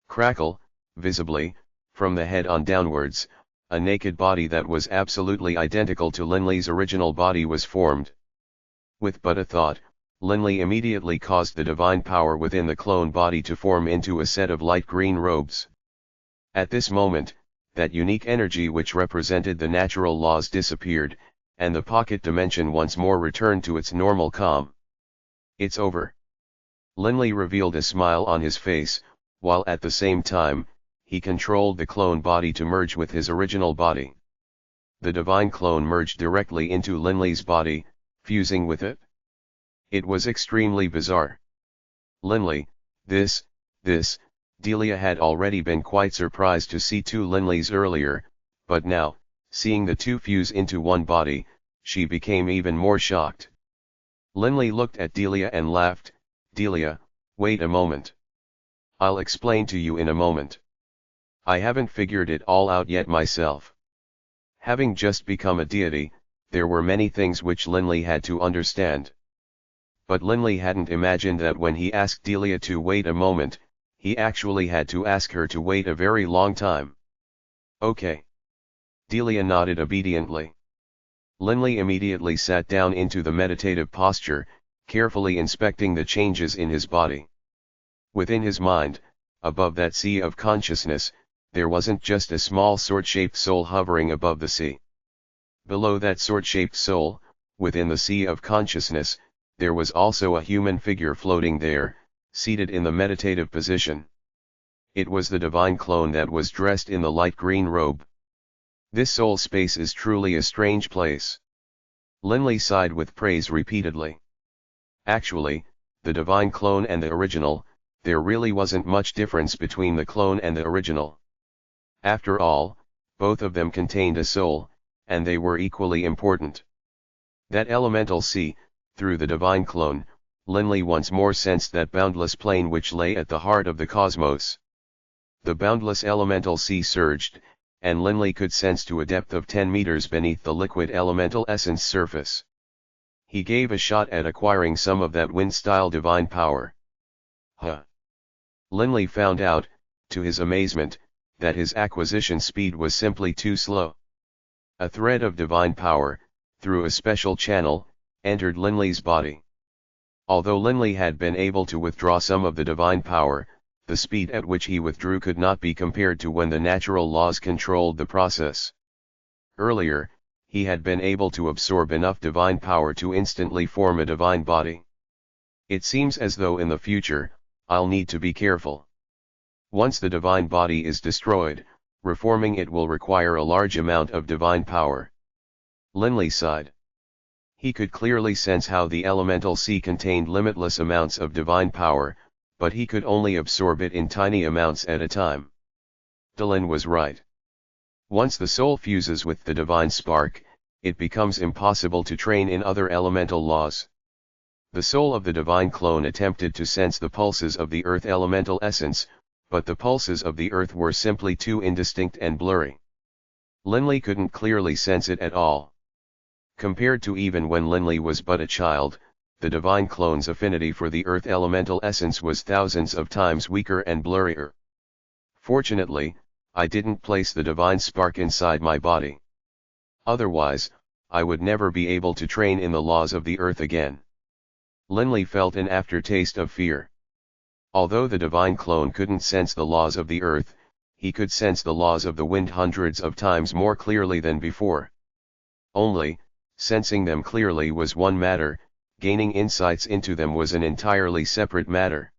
Crackle, visibly, from the head on downwards, a naked body that was absolutely identical to Linley's original body was formed. With but a thought, Linley immediately caused the divine power within the clone body to form into a set of light green robes. At this moment, that unique energy which represented the natural laws disappeared, and the pocket dimension once more returned to its normal calm. "It's over." Linley revealed a smile on his face, while at the same time, he controlled the clone body to merge with his original body. The divine clone merged directly into Linley's body, fusing with it. It was extremely bizarre. Linley, this, Delia had already been quite surprised to see two Linleys earlier, but now, seeing the two fuse into one body, she became even more shocked. Linley looked at Delia and laughed. "Delia, wait a moment. I'll explain to you in a moment. I haven't figured it all out yet myself." Having just become a deity, there were many things which Linley had to understand. But Linley hadn't imagined that when he asked Delia to wait a moment, he actually had to ask her to wait a very long time. "Okay." Delia nodded obediently. Linley immediately sat down into the meditative posture, carefully inspecting the changes in his body. Within his mind, above that sea of consciousness, there wasn't just a small sword-shaped soul hovering above the sea. Below that sword-shaped soul, within the sea of consciousness, there was also a human figure floating there, seated in the meditative position. It was the divine clone that was dressed in the light green robe. "This soul space is truly a strange place." Linley sighed with praise repeatedly. Actually, the divine clone and the original, there really wasn't much difference between the clone and the original. After all, both of them contained a soul, and they were equally important. That elemental sea, through the divine clone, Linley once more sensed that boundless plane which lay at the heart of the cosmos. The boundless elemental sea surged, and Linley could sense to a depth of 10 meters beneath the liquid elemental essence surface. He gave a shot at acquiring some of that wind-style divine power. Linley found out, to his amazement, that his acquisition speed was simply too slow. A thread of divine power, through a special channel, entered Linley's body. Although Linley had been able to withdraw some of the divine power, the speed at which he withdrew could not be compared to when the natural laws controlled the process. Earlier, he had been able to absorb enough divine power to instantly form a divine body. It seems as though in the future, I'll need to be careful. Once the divine body is destroyed, reforming it will require a large amount of divine power. Linley sighed. He could clearly sense how the elemental sea contained limitless amounts of divine power, but he could only absorb it in tiny amounts at a time. Dylan was right. Once the soul fuses with the divine spark, it becomes impossible to train in other elemental laws. The soul of the divine clone attempted to sense the pulses of the earth elemental essence, but the pulses of the earth were simply too indistinct and blurry. Linley couldn't clearly sense it at all. Compared to even when Linley was but a child, the divine clone's affinity for the earth elemental essence was thousands of times weaker and blurrier. Fortunately, I didn't place the divine spark inside my body. Otherwise, I would never be able to train in the laws of the earth again. Linley felt an aftertaste of fear. Although the divine clone couldn't sense the laws of the earth, he could sense the laws of the wind hundreds of times more clearly than before. Only, sensing them clearly was one matter, gaining insights into them was an entirely separate matter.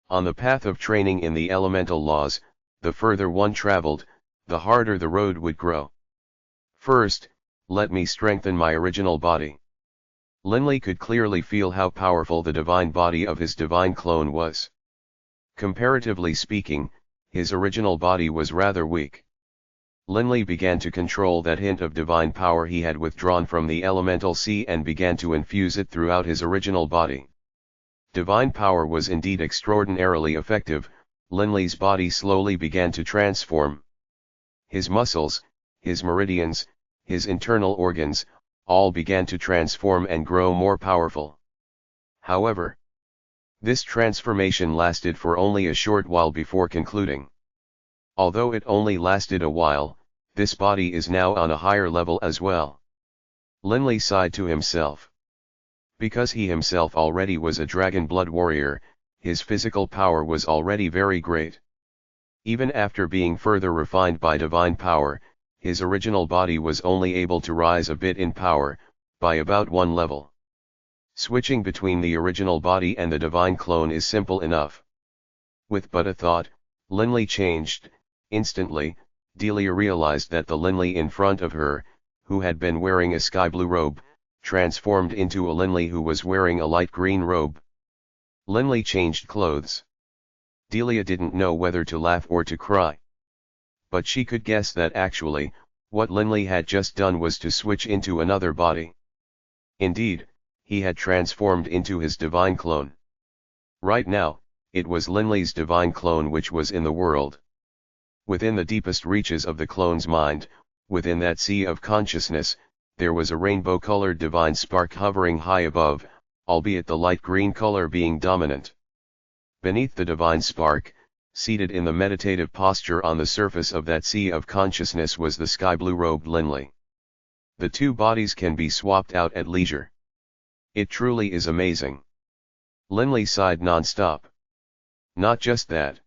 On the path of training in the elemental laws, the further one traveled, the harder the road would grow. First, let me strengthen my original body. Linley could clearly feel how powerful the divine body of his divine clone was. Comparatively speaking, his original body was rather weak. Linley began to control that hint of divine power he had withdrawn from the elemental sea and began to infuse it throughout his original body. Divine power was indeed extraordinarily effective. Linley's body slowly began to transform. His muscles, his meridians, his internal organs, all began to transform and grow more powerful. However, this transformation lasted for only a short while before concluding. Although it only lasted a while, this body is now on a higher level as well. Linley sighed to himself. Because he himself already was a dragon blood warrior, his physical power was already very great. Even after being further refined by divine power, his original body was only able to rise a bit in power, by about one level. Switching between the original body and the divine clone is simple enough. With but a thought, Linley changed. Instantly, Delia realized that the Linley in front of her, who had been wearing a sky blue robe, transformed into a Linley who was wearing a light green robe. Linley changed clothes. Delia didn't know whether to laugh or to cry. But she could guess that actually, what Linley had just done was to switch into another body. Indeed, he had transformed into his divine clone. Right now, it was Linley's divine clone which was in the world. Within the deepest reaches of the clone's mind, within that sea of consciousness, there was a rainbow-colored divine spark hovering high above, albeit the light green color being dominant. Beneath the divine spark, seated in the meditative posture on the surface of that sea of consciousness was the sky blue-robed Linley. The two bodies can be swapped out at leisure. It truly is amazing. Linley sighed non-stop. Not just that.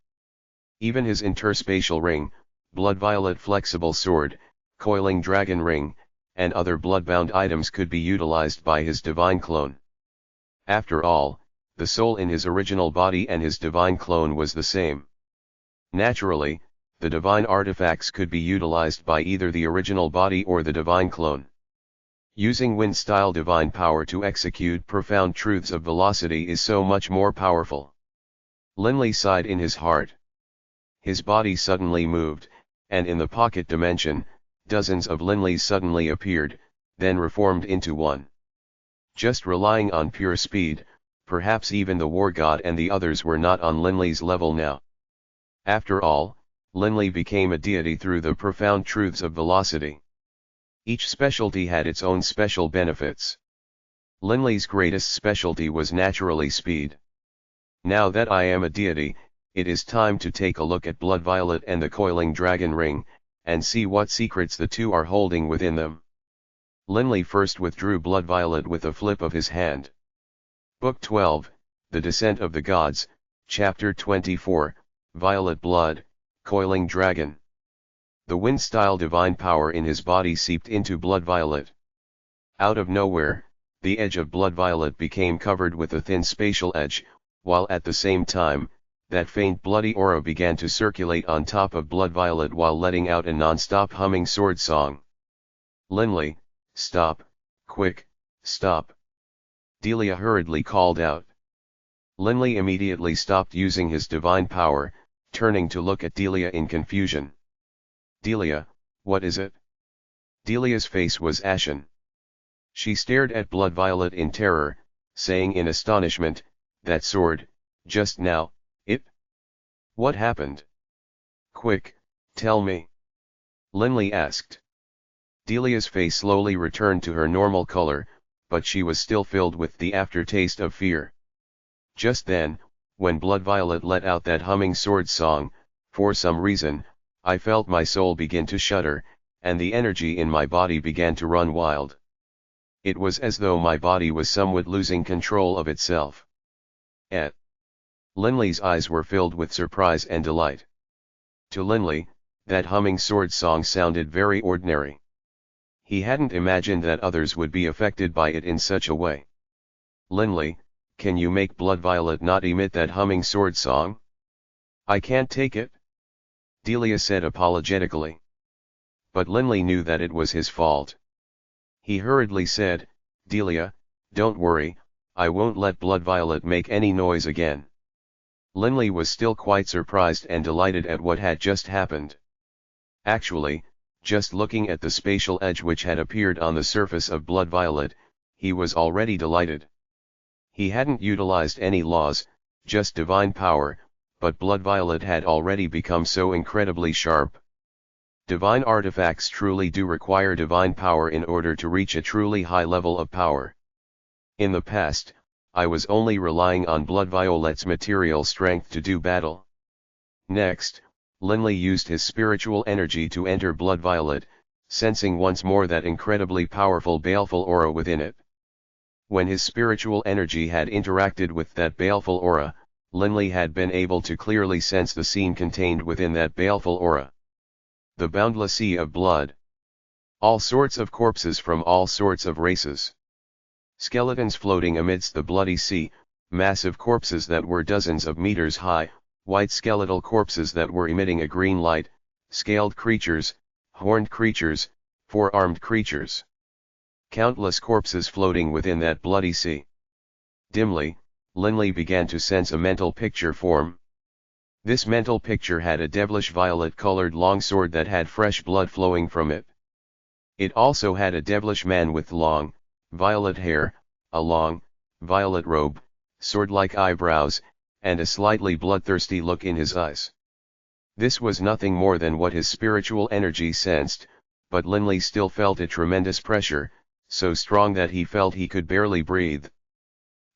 Even his interspatial ring, blood-violet flexible sword, coiling dragon ring, and other blood-bound items could be utilized by his divine clone. After all, the soul in his original body and his divine clone was the same. Naturally, the divine artifacts could be utilized by either the original body or the divine clone. Using wind-style divine power to execute profound truths of velocity is so much more powerful. Linley sighed in his heart. His body suddenly moved, and in the pocket dimension, dozens of Linleys suddenly appeared, then reformed into one. Just relying on pure speed, perhaps even the war god and the others were not on Linley's level now. After all, Linley became a deity through the profound truths of velocity. Each specialty had its own special benefits. Linley's greatest specialty was naturally speed. Now that I am a deity, it is time to take a look at Blood Violet and the Coiling Dragon Ring, and see what secrets the two are holding within them. Linley first withdrew Blood Violet with a flip of his hand. Book 12, The Descent of the Gods, Chapter 24, Violet Blood, Coiling Dragon. The wind-style divine power in his body seeped into Blood Violet. Out of nowhere, the edge of Blood Violet became covered with a thin spatial edge, while at the same time, that faint bloody aura began to circulate on top of Blood Violet while letting out a non-stop humming sword song. Linley, stop, quick, stop. Delia hurriedly called out. Linley immediately stopped using his divine power, turning to look at Delia in confusion. Delia, what is it? Delia's face was ashen. She stared at Blood Violet in terror, saying in astonishment, that sword, just now, it? What happened? Quick, tell me. Linley asked. Delia's face slowly returned to her normal color, but she was still filled with the aftertaste of fear. Just then, when Blood Violet let out that humming sword song, for some reason, I felt my soul begin to shudder, and the energy in my body began to run wild. It was as though my body was somewhat losing control of itself. Linley's eyes were filled with surprise and delight. To Linley, that humming sword song sounded very ordinary. He hadn't imagined that others would be affected by it in such a way. Linley, can you make Blood Violet not emit that humming sword song? I can't take it. Delia said apologetically. But Linley knew that it was his fault. He hurriedly said, Delia, don't worry, I won't let Blood Violet make any noise again. Linley was still quite surprised and delighted at what had just happened. Actually, just looking at the spatial edge which had appeared on the surface of Blood Violet, he was already delighted. He hadn't utilized any laws, just divine power, but Blood Violet had already become so incredibly sharp. Divine artifacts truly do require divine power in order to reach a truly high level of power. In the past, I was only relying on Blood Violet's material strength to do battle. Next, Linley used his spiritual energy to enter Blood Violet, sensing once more that incredibly powerful baleful aura within it. When his spiritual energy had interacted with that baleful aura, Linley had been able to clearly sense the scene contained within that baleful aura. The boundless sea of blood. All sorts of corpses from all sorts of races. Skeletons floating amidst the bloody sea, massive corpses that were dozens of meters high, white skeletal corpses that were emitting a green light, scaled creatures, horned creatures, four-armed creatures. Countless corpses floating within that bloody sea. Dimly, Linley began to sense a mental picture form. This mental picture had a devilish violet-colored longsword that had fresh blood flowing from it. It also had a devilish man with long, violet hair, a long, violet robe, sword-like eyebrows, and a slightly bloodthirsty look in his eyes. This was nothing more than what his spiritual energy sensed, but Linley still felt a tremendous pressure, so strong that he felt he could barely breathe.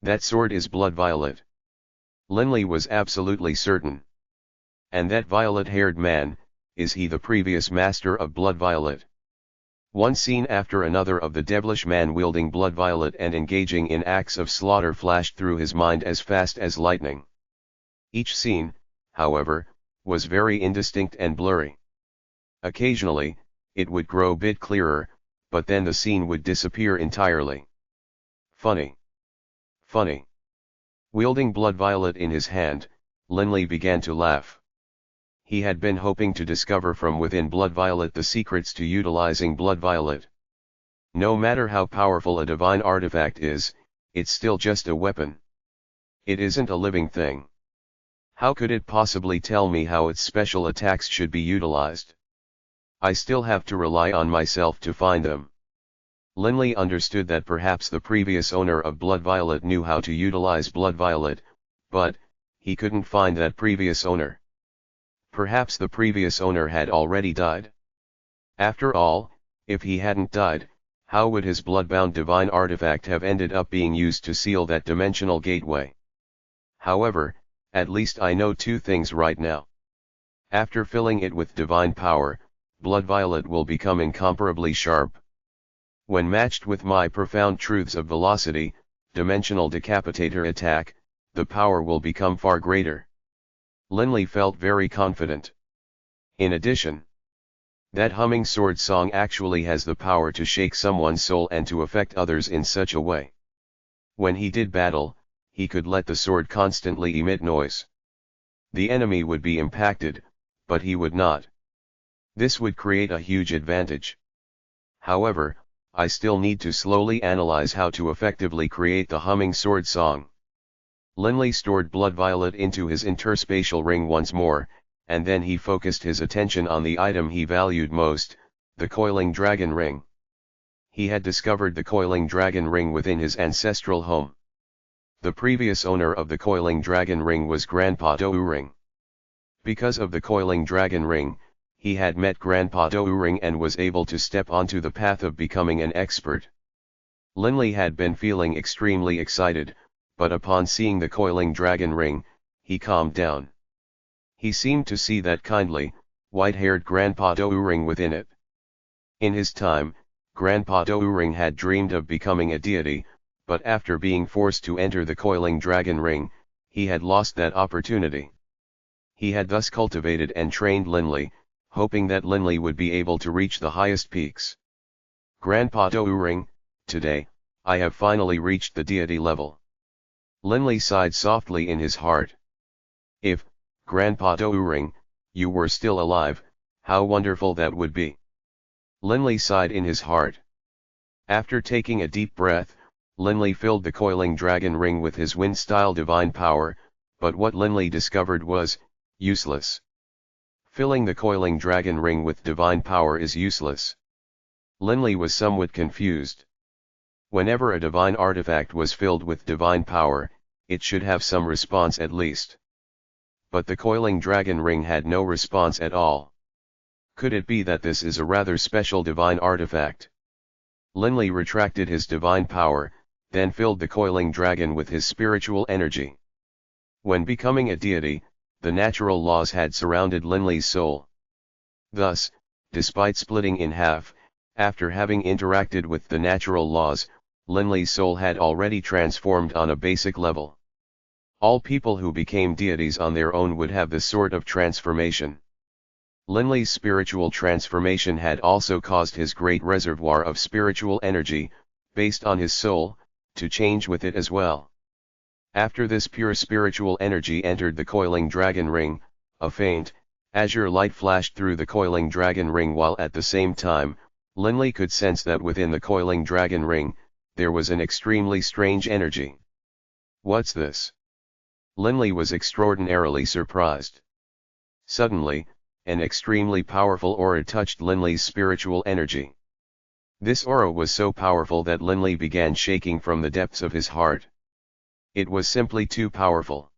That sword is blood violet. Linley was absolutely certain. And that violet-haired man, is he the previous master of blood violet? One scene after another of the devilish man wielding blood violet and engaging in acts of slaughter flashed through his mind as fast as lightning. Each scene, however, was very indistinct and blurry. Occasionally, it would grow a bit clearer, but then the scene would disappear entirely. Funny. Funny. Wielding blood violet in his hand, Linley began to laugh. He had been hoping to discover from within blood violet the secrets to utilizing blood violet. No matter how powerful a divine artifact is, it's still just a weapon. It isn't a living thing. How could it possibly tell me how its special attacks should be utilized? I still have to rely on myself to find them. Linley understood that perhaps the previous owner of blood violet knew how to utilize blood violet, but he couldn't find that previous owner. Perhaps the previous owner had already died. After all, if he hadn't died, how would his blood-bound divine artifact have ended up being used to seal that dimensional gateway? However, at least I know two things right now. After filling it with divine power, blood violet will become incomparably sharp. When matched with my profound truths of velocity, dimensional decapitator attack, the power will become far greater. Linley felt very confident. In addition, that humming sword song actually has the power to shake someone's soul and to affect others in such a way. When he did battle, he could let the sword constantly emit noise. The enemy would be impacted, but he would not. This would create a huge advantage. However, I still need to slowly analyze how to effectively create the humming sword song. Linley stored blood violet into his interspatial ring once more, and then he focused his attention on the item he valued most, the Coiling Dragon ring. He had discovered the Coiling Dragon ring within his ancestral home. The previous owner of the Coiling Dragon ring was Grandpa Douring. Because of the Coiling Dragon ring, he had met Grandpa Douring and was able to step onto the path of becoming an expert. Linley had been feeling extremely excited, but upon seeing the Coiling Dragon ring, he calmed down. He seemed to see that kindly, white-haired Grandpa Douring within it. In his time, Grandpa Douring had dreamed of becoming a deity, but after being forced to enter the Coiling Dragon ring, he had lost that opportunity. He had thus cultivated and trained Linley, hoping that Linley would be able to reach the highest peaks. Grandpa Douring, today, I have finally reached the deity level. Linley sighed softly in his heart. If, Grandpa Douring, you were still alive, how wonderful that would be. Linley sighed in his heart. After taking a deep breath, Linley filled the Coiling Dragon ring with his wind-style divine power, but what Linley discovered was useless. Filling the Coiling Dragon ring with divine power is useless. Linley was somewhat confused. Whenever a divine artifact was filled with divine power, it should have some response at least. But the Coiling Dragon ring had no response at all. Could it be that this is a rather special divine artifact? Linley retracted his divine power, then filled the Coiling Dragon with his spiritual energy. When becoming a deity, the natural laws had surrounded Linley's soul. Thus, despite splitting in half, after having interacted with the natural laws, Linley's soul had already transformed on a basic level. All people who became deities on their own would have this sort of transformation. Linley's spiritual transformation had also caused his great reservoir of spiritual energy, based on his soul, to change with it as well. After this pure spiritual energy entered the Coiling Dragon ring, a faint, azure light flashed through the Coiling Dragon ring, while at the same time, Linley could sense that within the Coiling Dragon ring, there was an extremely strange energy. "What's this?" Linley was extraordinarily surprised. Suddenly, an extremely powerful aura touched Linley's spiritual energy. This aura was so powerful that Linley began shaking from the depths of his heart. It was simply too powerful.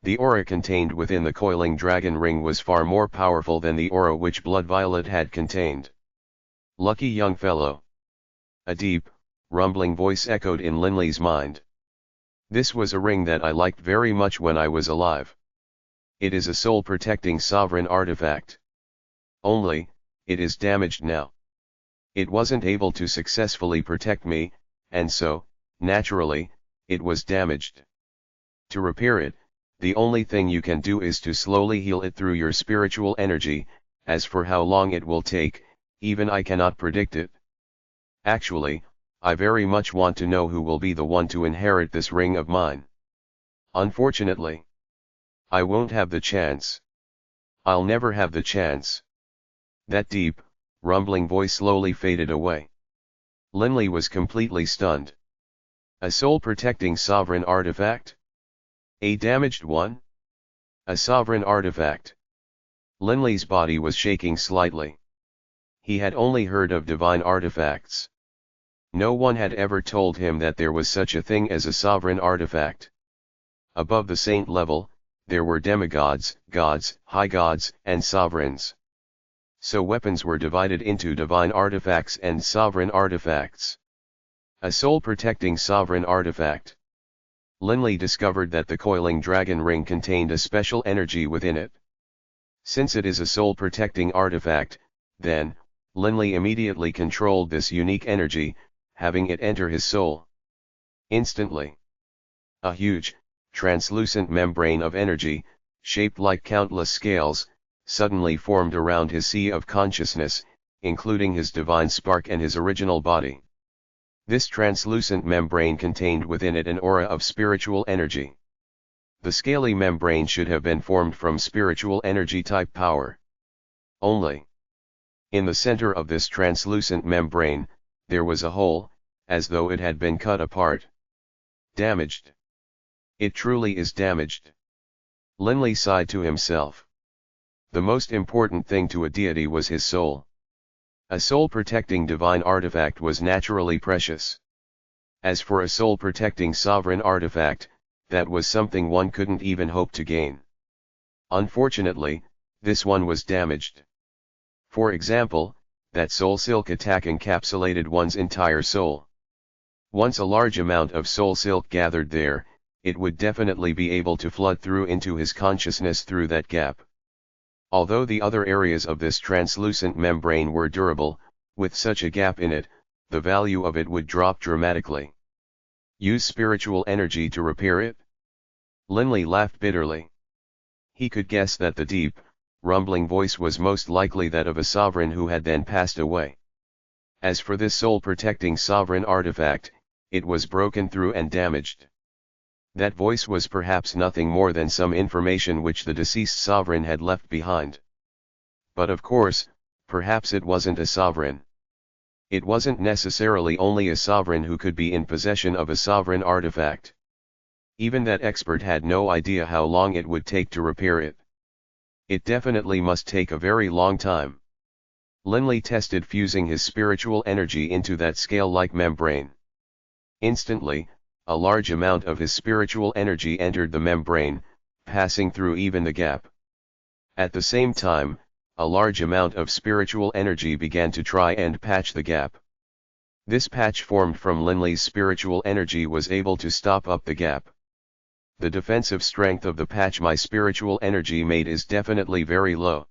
The aura contained within the Coiling Dragon ring was far more powerful than the aura which Blood Violet had contained. "Lucky young fellow." A deep, rumbling voice echoed in Linley's mind. "This was a ring that I liked very much when I was alive. It is a soul-protecting sovereign artifact. Only, it is damaged now. It wasn't able to successfully protect me, and so, naturally, it was damaged. To repair it, the only thing you can do is to slowly heal it through your spiritual energy. As for how long it will take, even I cannot predict it. Actually, I very much want to know who will be the one to inherit this ring of mine. Unfortunately, I won't have the chance. I'll never have the chance." That deep, rumbling voice slowly faded away. Linley was completely stunned. A soul-protecting sovereign artifact? A damaged one? A sovereign artifact? Linley's body was shaking slightly. He had only heard of divine artifacts. No one had ever told him that there was such a thing as a sovereign artifact. Above the saint level, there were demigods, gods, high gods, and sovereigns. So weapons were divided into divine artifacts and sovereign artifacts. A soul-protecting sovereign artifact. Linley discovered that the Coiling Dragon ring contained a special energy within it. Since it is a soul-protecting artifact, then, Linley immediately controlled this unique energy, having it enter his soul. Instantly, a huge, translucent membrane of energy, shaped like countless scales, suddenly formed around his sea of consciousness, including his divine spark and his original body. This translucent membrane contained within it an aura of spiritual energy. The scaly membrane should have been formed from spiritual energy type power. Only, in the center of this translucent membrane, there was a hole, as though it had been cut apart. Damaged. It truly is damaged. Linley sighed to himself. The most important thing to a deity was his soul. A soul-protecting divine artifact was naturally precious. As for a soul-protecting sovereign artifact, that was something one couldn't even hope to gain. Unfortunately, this one was damaged. For example, that soul silk attack encapsulated one's entire soul. Once a large amount of soul silk gathered there, it would definitely be able to flood through into his consciousness through that gap. Although the other areas of this translucent membrane were durable, with such a gap in it, the value of it would drop dramatically. Use spiritual energy to repair it? Linley laughed bitterly. He could guess that the deep, rumbling voice was most likely that of a sovereign who had then passed away. As for this soul-protecting sovereign artifact, it was broken through and damaged. That voice was perhaps nothing more than some information which the deceased sovereign had left behind. But of course, perhaps it wasn't a sovereign. It wasn't necessarily only a sovereign who could be in possession of a sovereign artifact. Even that expert had no idea how long it would take to repair it. It definitely must take a very long time. Linley tested fusing his spiritual energy into that scale-like membrane. Instantly, a large amount of his spiritual energy entered the membrane, passing through even the gap. At the same time, a large amount of spiritual energy began to try and patch the gap. This patch formed from Linley's spiritual energy was able to stop up the gap. The defensive strength of the patch my spiritual energy made is definitely very low.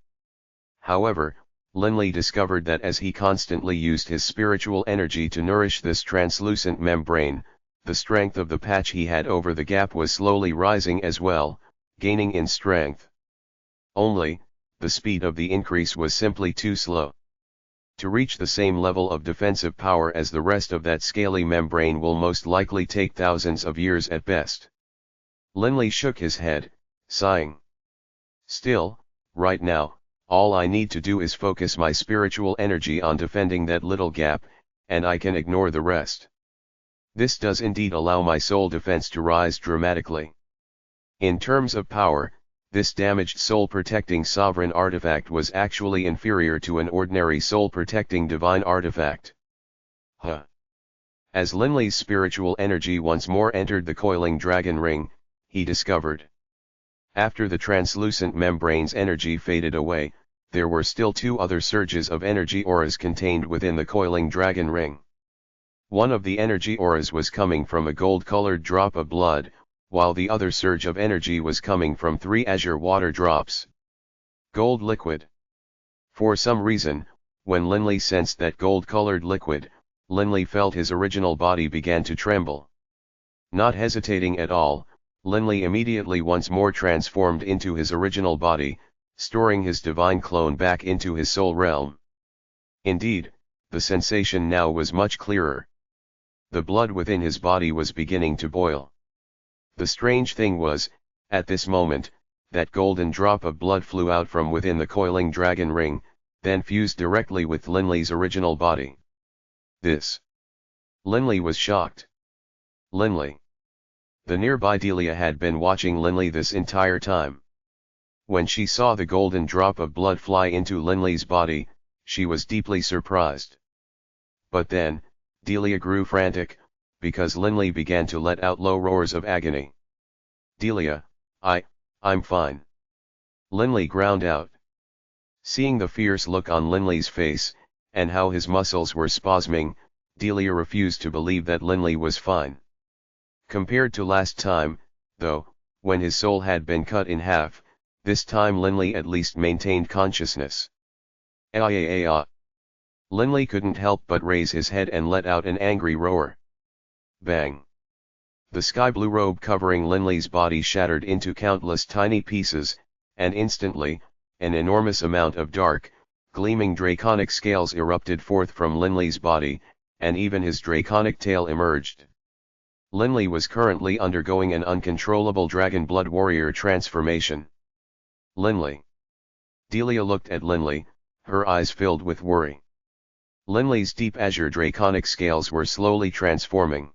However, Linley discovered that as he constantly used his spiritual energy to nourish this translucent membrane, the strength of the patch he had over the gap was slowly rising as well, gaining in strength. Only, the speed of the increase was simply too slow. To reach the same level of defensive power as the rest of that scaly membrane will most likely take thousands of years at best. Linley shook his head, sighing. Still, right now, all I need to do is focus my spiritual energy on defending that little gap, and I can ignore the rest. This does indeed allow my soul defense to rise dramatically. In terms of power, this damaged soul-protecting sovereign artifact was actually inferior to an ordinary soul-protecting divine artifact. As Linley's spiritual energy once more entered the Coiling Dragon ring, he discovered. After the translucent membrane's energy faded away, there were still two other surges of energy auras contained within the Coiling Dragon ring. One of the energy auras was coming from a gold-colored drop of blood, while the other surge of energy was coming from 3 azure water drops. Gold liquid. For some reason, when Linley sensed that gold-colored liquid, Linley felt his original body began to tremble. Not hesitating at all, Linley immediately once more transformed into his original body, storing his divine clone back into his soul realm. Indeed, the sensation now was much clearer. The blood within his body was beginning to boil. The strange thing was, at this moment, that golden drop of blood flew out from within the Coiling Dragon ring, then fused directly with Linley's original body. This. Linley was shocked. Linley. The nearby Delia had been watching Linley this entire time. When she saw the golden drop of blood fly into Linley's body, she was deeply surprised. But then, Delia grew frantic, because Linley began to let out low roars of agony. Delia, I'm fine. Linley ground out. Seeing the fierce look on Linley's face, and how his muscles were spasming, Delia refused to believe that Linley was fine. Compared to last time, though, when his soul had been cut in half, this time Linley at least maintained consciousness. Linley couldn't help but raise his head and let out an angry roar. Bang! The sky blue robe covering Linley's body shattered into countless tiny pieces, and instantly, an enormous amount of dark, gleaming draconic scales erupted forth from Linley's body, and even his draconic tail emerged. Linley was currently undergoing an uncontrollable dragon blood warrior transformation. Linley. Delia looked at Linley, her eyes filled with worry. Linley's deep azure draconic scales were slowly transforming.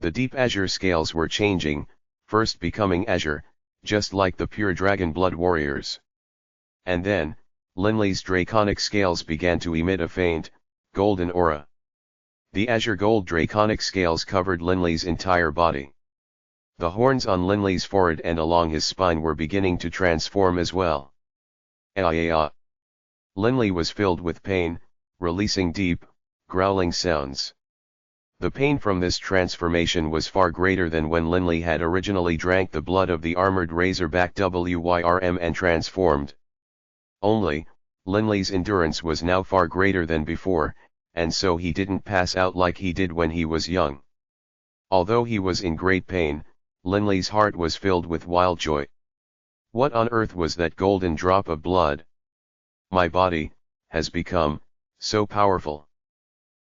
The deep azure scales were changing, first becoming azure, just like the pure dragon blood warriors. And then, Linley's draconic scales began to emit a faint, golden aura. The azure gold draconic scales covered Linley's entire body. The horns on Linley's forehead and along his spine were beginning to transform as well. Linley was filled with pain, releasing deep, growling sounds. The pain from this transformation was far greater than when Linley had originally drank the blood of the armored razorback Wyrm and transformed. Only, Linley's endurance was now far greater than before, and so he didn't pass out like he did when he was young. Although he was in great pain, Linley's heart was filled with wild joy. What on earth was that golden drop of blood? My body has become so powerful.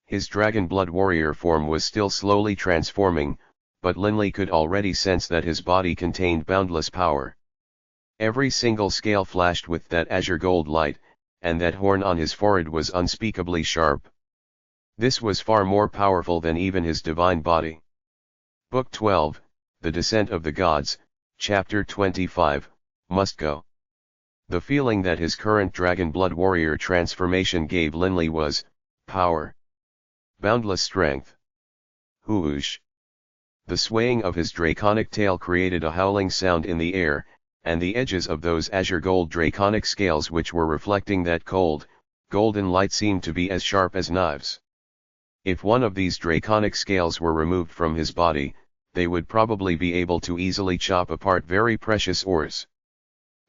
His dragon blood warrior form was still slowly transforming, but Linley could already sense that his body contained boundless power. Every single scale flashed with that azure gold light, and that horn on his forehead was unspeakably sharp. This was far more powerful than even his divine body. Book 12, The Descent of the Gods, Chapter 25, Must Go. The feeling that his current dragon blood warrior transformation gave Linley was power. Boundless strength. Whoosh. The swaying of his draconic tail created a howling sound in the air, and the edges of those azure gold draconic scales which were reflecting that cold, golden light seemed to be as sharp as knives. If one of these draconic scales were removed from his body, they would probably be able to easily chop apart very precious ores.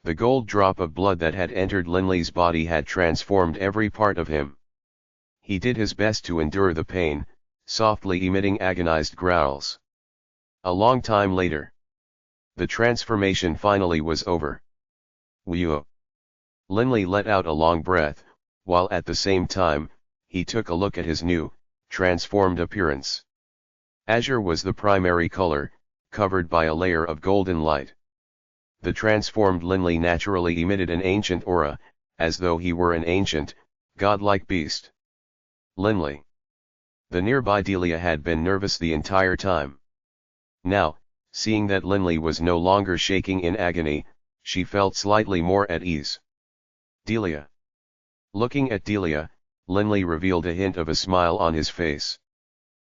The gold drop of blood that had entered Linley's body had transformed every part of him. He did his best to endure the pain, softly emitting agonized growls. A long time later, the transformation finally was over. Whew! Linley let out a long breath, while at the same time, he took a look at his new, transformed appearance. Azure was the primary color, covered by a layer of golden light. The transformed Linley naturally emitted an ancient aura, as though he were an ancient, godlike beast. Linley. The nearby Delia had been nervous the entire time. Now, seeing that Linley was no longer shaking in agony, she felt slightly more at ease. Delia. Looking at Delia, Linley revealed a hint of a smile on his face.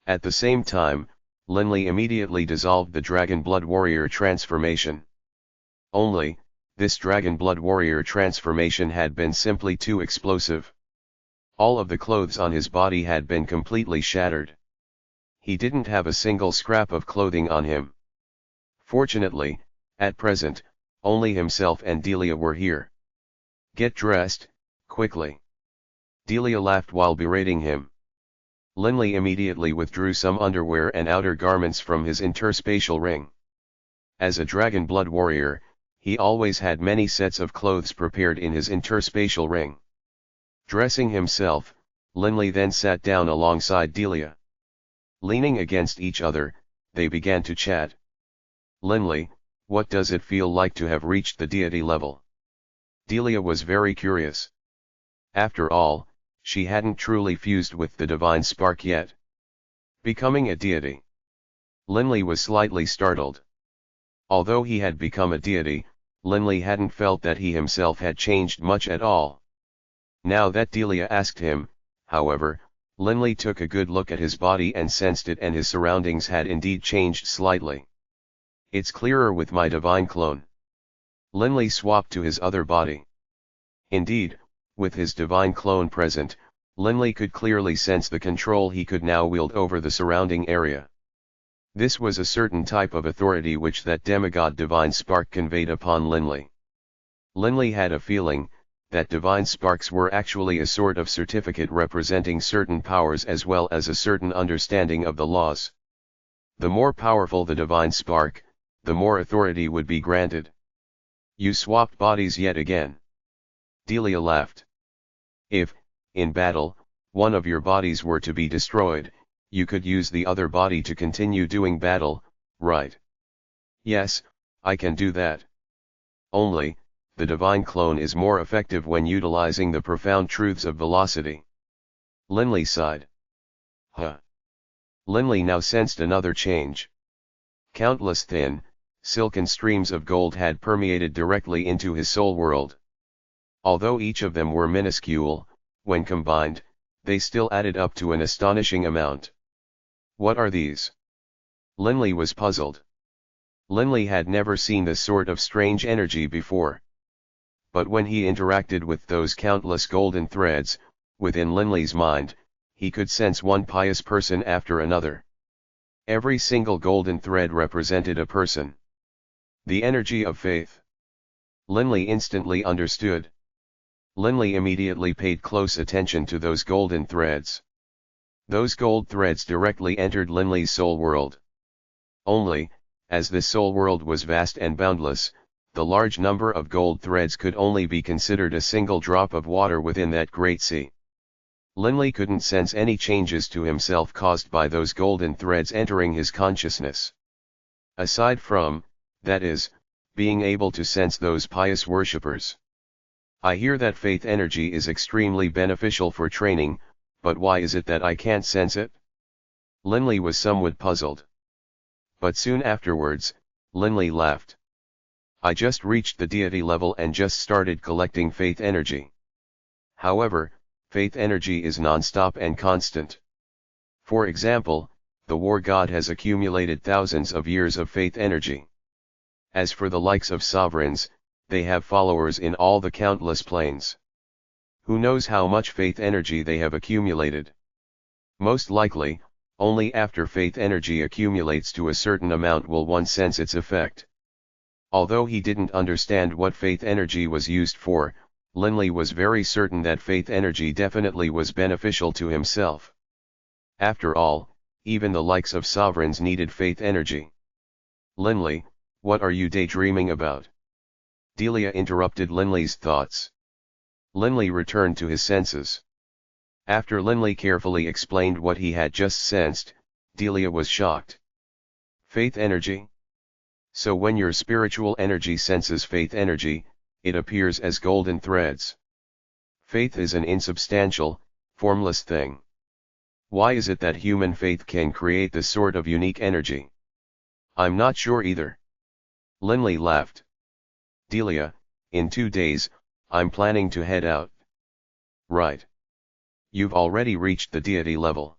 At the same time, Linley immediately dissolved the Dragon Blood Warrior transformation. Only, this Dragon Blood Warrior transformation had been simply too explosive. All of the clothes on his body had been completely shattered. He didn't have a single scrap of clothing on him. Fortunately, at present, only himself and Delia were here. Get dressed, quickly. Delia laughed while berating him. Linley immediately withdrew some underwear and outer garments from his interspatial ring. As a Dragon Blood Warrior, he always had many sets of clothes prepared in his interspatial ring. Dressing himself, Linley then sat down alongside Delia. Leaning against each other, they began to chat. Linley, what does it feel like to have reached the deity level? Delia was very curious. After all, she hadn't truly fused with the divine spark yet. Becoming a deity. Linley was slightly startled. Although he had become a deity, Linley hadn't felt that he himself had changed much at all. Now that Delia asked him, however, Linley took a good look at his body and sensed it, and his surroundings had indeed changed slightly. It's clearer with my divine clone. Linley swapped to his other body. Indeed, with his divine clone present, Linley could clearly sense the control he could now wield over the surrounding area. This was a certain type of authority which that demigod divine spark conveyed upon Linley. Linley had a feeling that divine sparks were actually a sort of certificate representing certain powers as well as a certain understanding of the laws. The more powerful the divine spark, the more authority would be granted. You swapped bodies yet again. Delia laughed. If, in battle, one of your bodies were to be destroyed, you could use the other body to continue doing battle, right? Yes, I can do that. Only, the divine clone is more effective when utilizing the profound truths of velocity. Linley sighed. Huh. Linley now sensed another change. Countless thin, silken streams of gold had permeated directly into his soul world. Although each of them were minuscule, when combined, they still added up to an astonishing amount. What are these? Linley was puzzled. Linley had never seen this sort of strange energy before. But when he interacted with those countless golden threads, within Linley's mind, he could sense one pious person after another. Every single golden thread represented a person. The energy of faith. Linley instantly understood. Linley immediately paid close attention to those golden threads. Those gold threads directly entered Linley's soul world. Only, as this soul world was vast and boundless, the large number of gold threads could only be considered a single drop of water within that great sea. Linley couldn't sense any changes to himself caused by those golden threads entering his consciousness. Aside from, that is, being able to sense those pious worshippers. I hear that faith energy is extremely beneficial for training, but why is it that I can't sense it? Linley was somewhat puzzled. But soon afterwards, Linley laughed. I just reached the deity level and just started collecting faith energy. However, faith energy is non-stop and constant. For example, the war god has accumulated thousands of years of faith energy. As for the likes of sovereigns, they have followers in all the countless planes. Who knows how much faith energy they have accumulated? Most likely, only after faith energy accumulates to a certain amount will one sense its effect. Although he didn't understand what faith energy was used for, Linley was very certain that faith energy definitely was beneficial to himself. After all, even the likes of sovereigns needed faith energy. "Linley, what are you daydreaming about?" Delia interrupted Linley's thoughts. Linley returned to his senses. After Linley carefully explained what he had just sensed, Delia was shocked. "Faith energy? So when your spiritual energy senses faith energy, it appears as golden threads. Faith is an insubstantial, formless thing. Why is it that human faith can create this sort of unique energy?" "I'm not sure either." Linley laughed. "Delia, in 2 days, I'm planning to head out." "Right. You've already reached the deity level.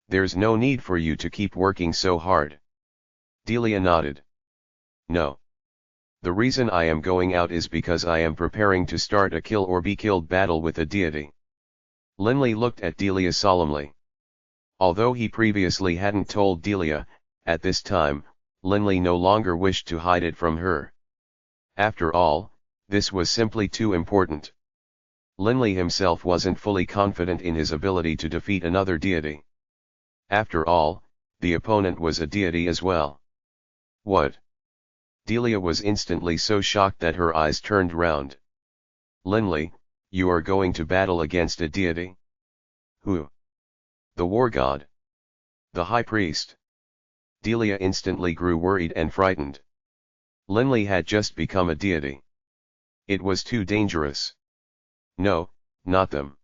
There's no need for you to keep working so hard." Delia nodded. "No. The reason I am going out is because I am preparing to start a kill or be killed battle with a deity." Linley looked at Delia solemnly. Although he previously hadn't told Delia, at this time, Linley no longer wished to hide it from her. After all, this was simply too important. Linley himself wasn't fully confident in his ability to defeat another deity. After all, the opponent was a deity as well. "What?" Delia was instantly so shocked that her eyes turned round. "Linley, you are going to battle against a deity?" "Who?" "The war god. The high priest." Delia instantly grew worried and frightened. Linley had just become a deity. It was too dangerous. "No, not them."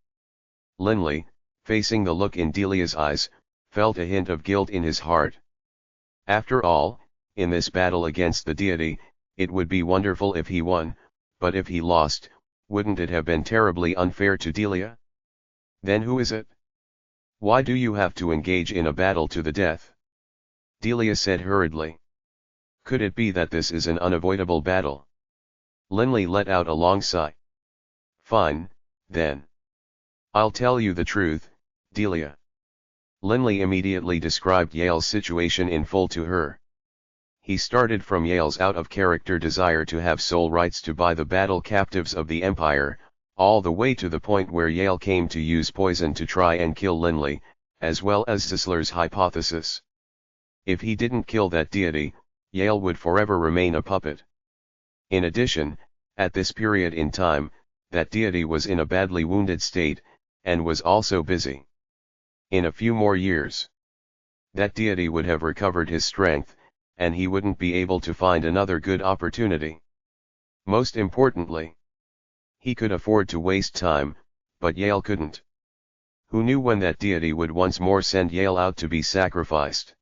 Linley, facing the look in Delia's eyes, felt a hint of guilt in his heart. After all, in this battle against the deity, it would be wonderful if he won, but if he lost, wouldn't it have been terribly unfair to Delia? "Then who is it? Why do you have to engage in a battle to the death?" Delia said hurriedly. "Could it be that this is an unavoidable battle?" Linley let out a long sigh. "Fine, then. I'll tell you the truth, Delia." Linley immediately described Yale's situation in full to her. He started from Yale's out-of-character desire to have sole rights to buy the battle captives of the Empire, all the way to the point where Yale came to use poison to try and kill Linley, as well as Zisler's hypothesis. If he didn't kill that deity, Yale would forever remain a puppet. In addition, at this period in time, that deity was in a badly wounded state, and was also busy. In a few more years, that deity would have recovered his strength, and he wouldn't be able to find another good opportunity. Most importantly, he could afford to waste time, but Yale couldn't. Who knew when that deity would once more send Yale out to be sacrificed?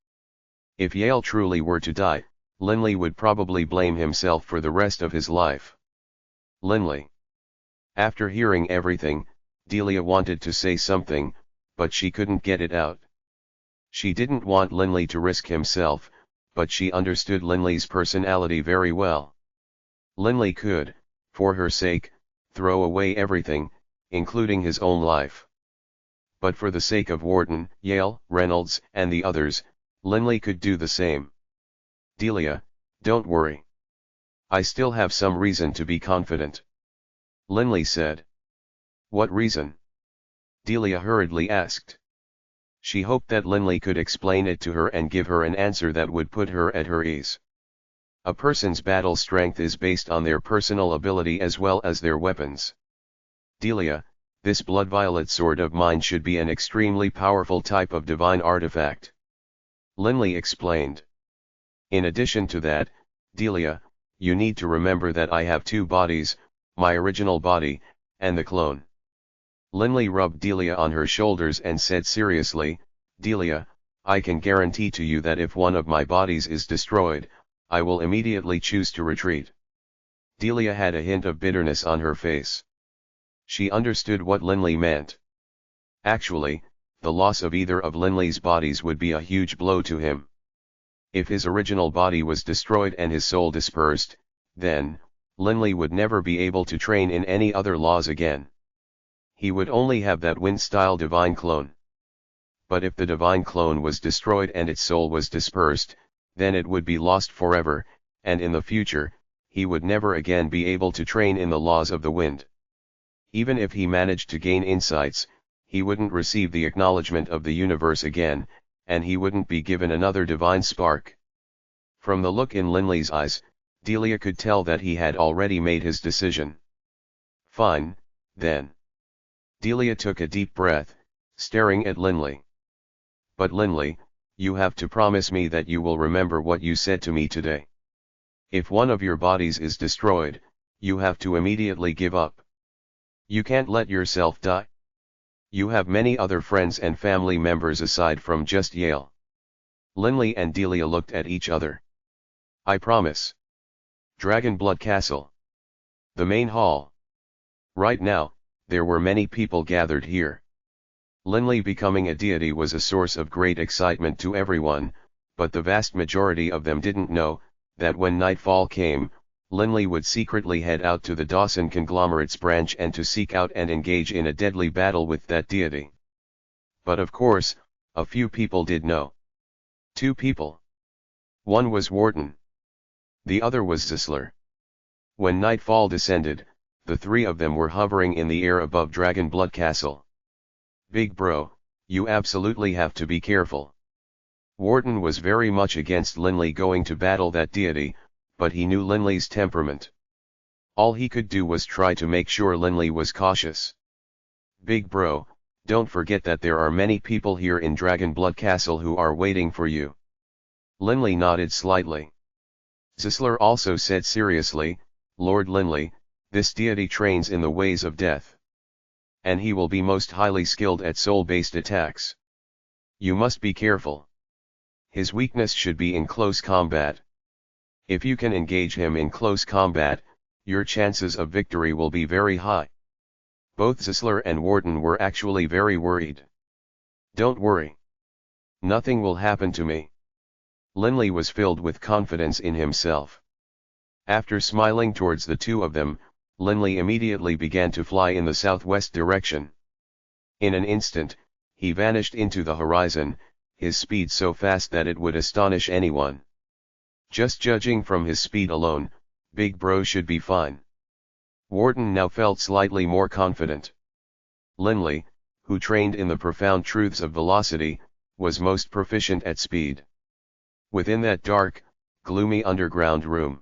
If Yale truly were to die, Linley would probably blame himself for the rest of his life. Linley. After hearing everything, Delia wanted to say something, but she couldn't get it out. She didn't want Linley to risk himself, but she understood Linley's personality very well. Linley could, for her sake, throw away everything, including his own life. But for the sake of Wharton, Yale, Reynolds, and the others, Linley could do the same. "Delia, don't worry. I still have some reason to be confident," Linley said. "What reason?" Delia hurriedly asked. She hoped that Linley could explain it to her and give her an answer that would put her at her ease. A person's battle strength is based on their personal ability as well as their weapons. "Delia, this blood violet sword of mine should be an extremely powerful type of divine artifact," Linley explained. "In addition to that, Delia, you need to remember that I have 2 bodies, my original body, and the clone." Linley rubbed Delia on her shoulders and said seriously, "Delia, I can guarantee to you that if one of my bodies is destroyed, I will immediately choose to retreat." Delia had a hint of bitterness on her face. She understood what Linley meant. Actually, the loss of either of Linley's bodies would be a huge blow to him. If his original body was destroyed and his soul dispersed, then, Linley would never be able to train in any other laws again. He would only have that wind-style divine clone. But if the divine clone was destroyed and its soul was dispersed, then it would be lost forever, and in the future, he would never again be able to train in the laws of the wind. Even if he managed to gain insights, he wouldn't receive the acknowledgement of the universe again, and he wouldn't be given another divine spark. From the look in Linley's eyes, Delia could tell that he had already made his decision. Fine, then. Delia took a deep breath, staring at Linley. But Linley, you have to promise me that you will remember what you said to me today. If one of your bodies is destroyed, you have to immediately give up. You can't let yourself die. You have many other friends and family members aside from just Yale. Linley and Delia looked at each other. I promise. Dragonblood Castle. The main hall. Right now, there were many people gathered here. Linley becoming a deity was a source of great excitement to everyone, but the vast majority of them didn't know that when nightfall came, Linley would secretly head out to the Dawson conglomerate's branch and to seek out and engage in a deadly battle with that deity. But of course, a few people did know. 2 people. One was Wharton. The other was Zisler. When nightfall descended, the 3 of them were hovering in the air above Dragonblood Castle. Big bro, you absolutely have to be careful. Wharton was very much against Linley going to battle that deity, but he knew Linley's temperament. All he could do was try to make sure Linley was cautious. Big bro, don't forget that there are many people here in Dragonblood Castle who are waiting for you. Linley nodded slightly. Zisler also said seriously, Lord Linley, this deity trains in the ways of death. And he will be most highly skilled at soul-based attacks. You must be careful. His weakness should be in close combat. If you can engage him in close combat, your chances of victory will be very high. Both Zisler and Wharton were actually very worried. Don't worry. Nothing will happen to me. Linley was filled with confidence in himself. After smiling towards the 2 of them, Linley immediately began to fly in the southwest direction. In an instant, he vanished into the horizon, his speed so fast that it would astonish anyone. Just judging from his speed alone, Big Bro should be fine. Wharton now felt slightly more confident. Linley, who trained in the profound truths of velocity, was most proficient at speed. Within that dark, gloomy underground room,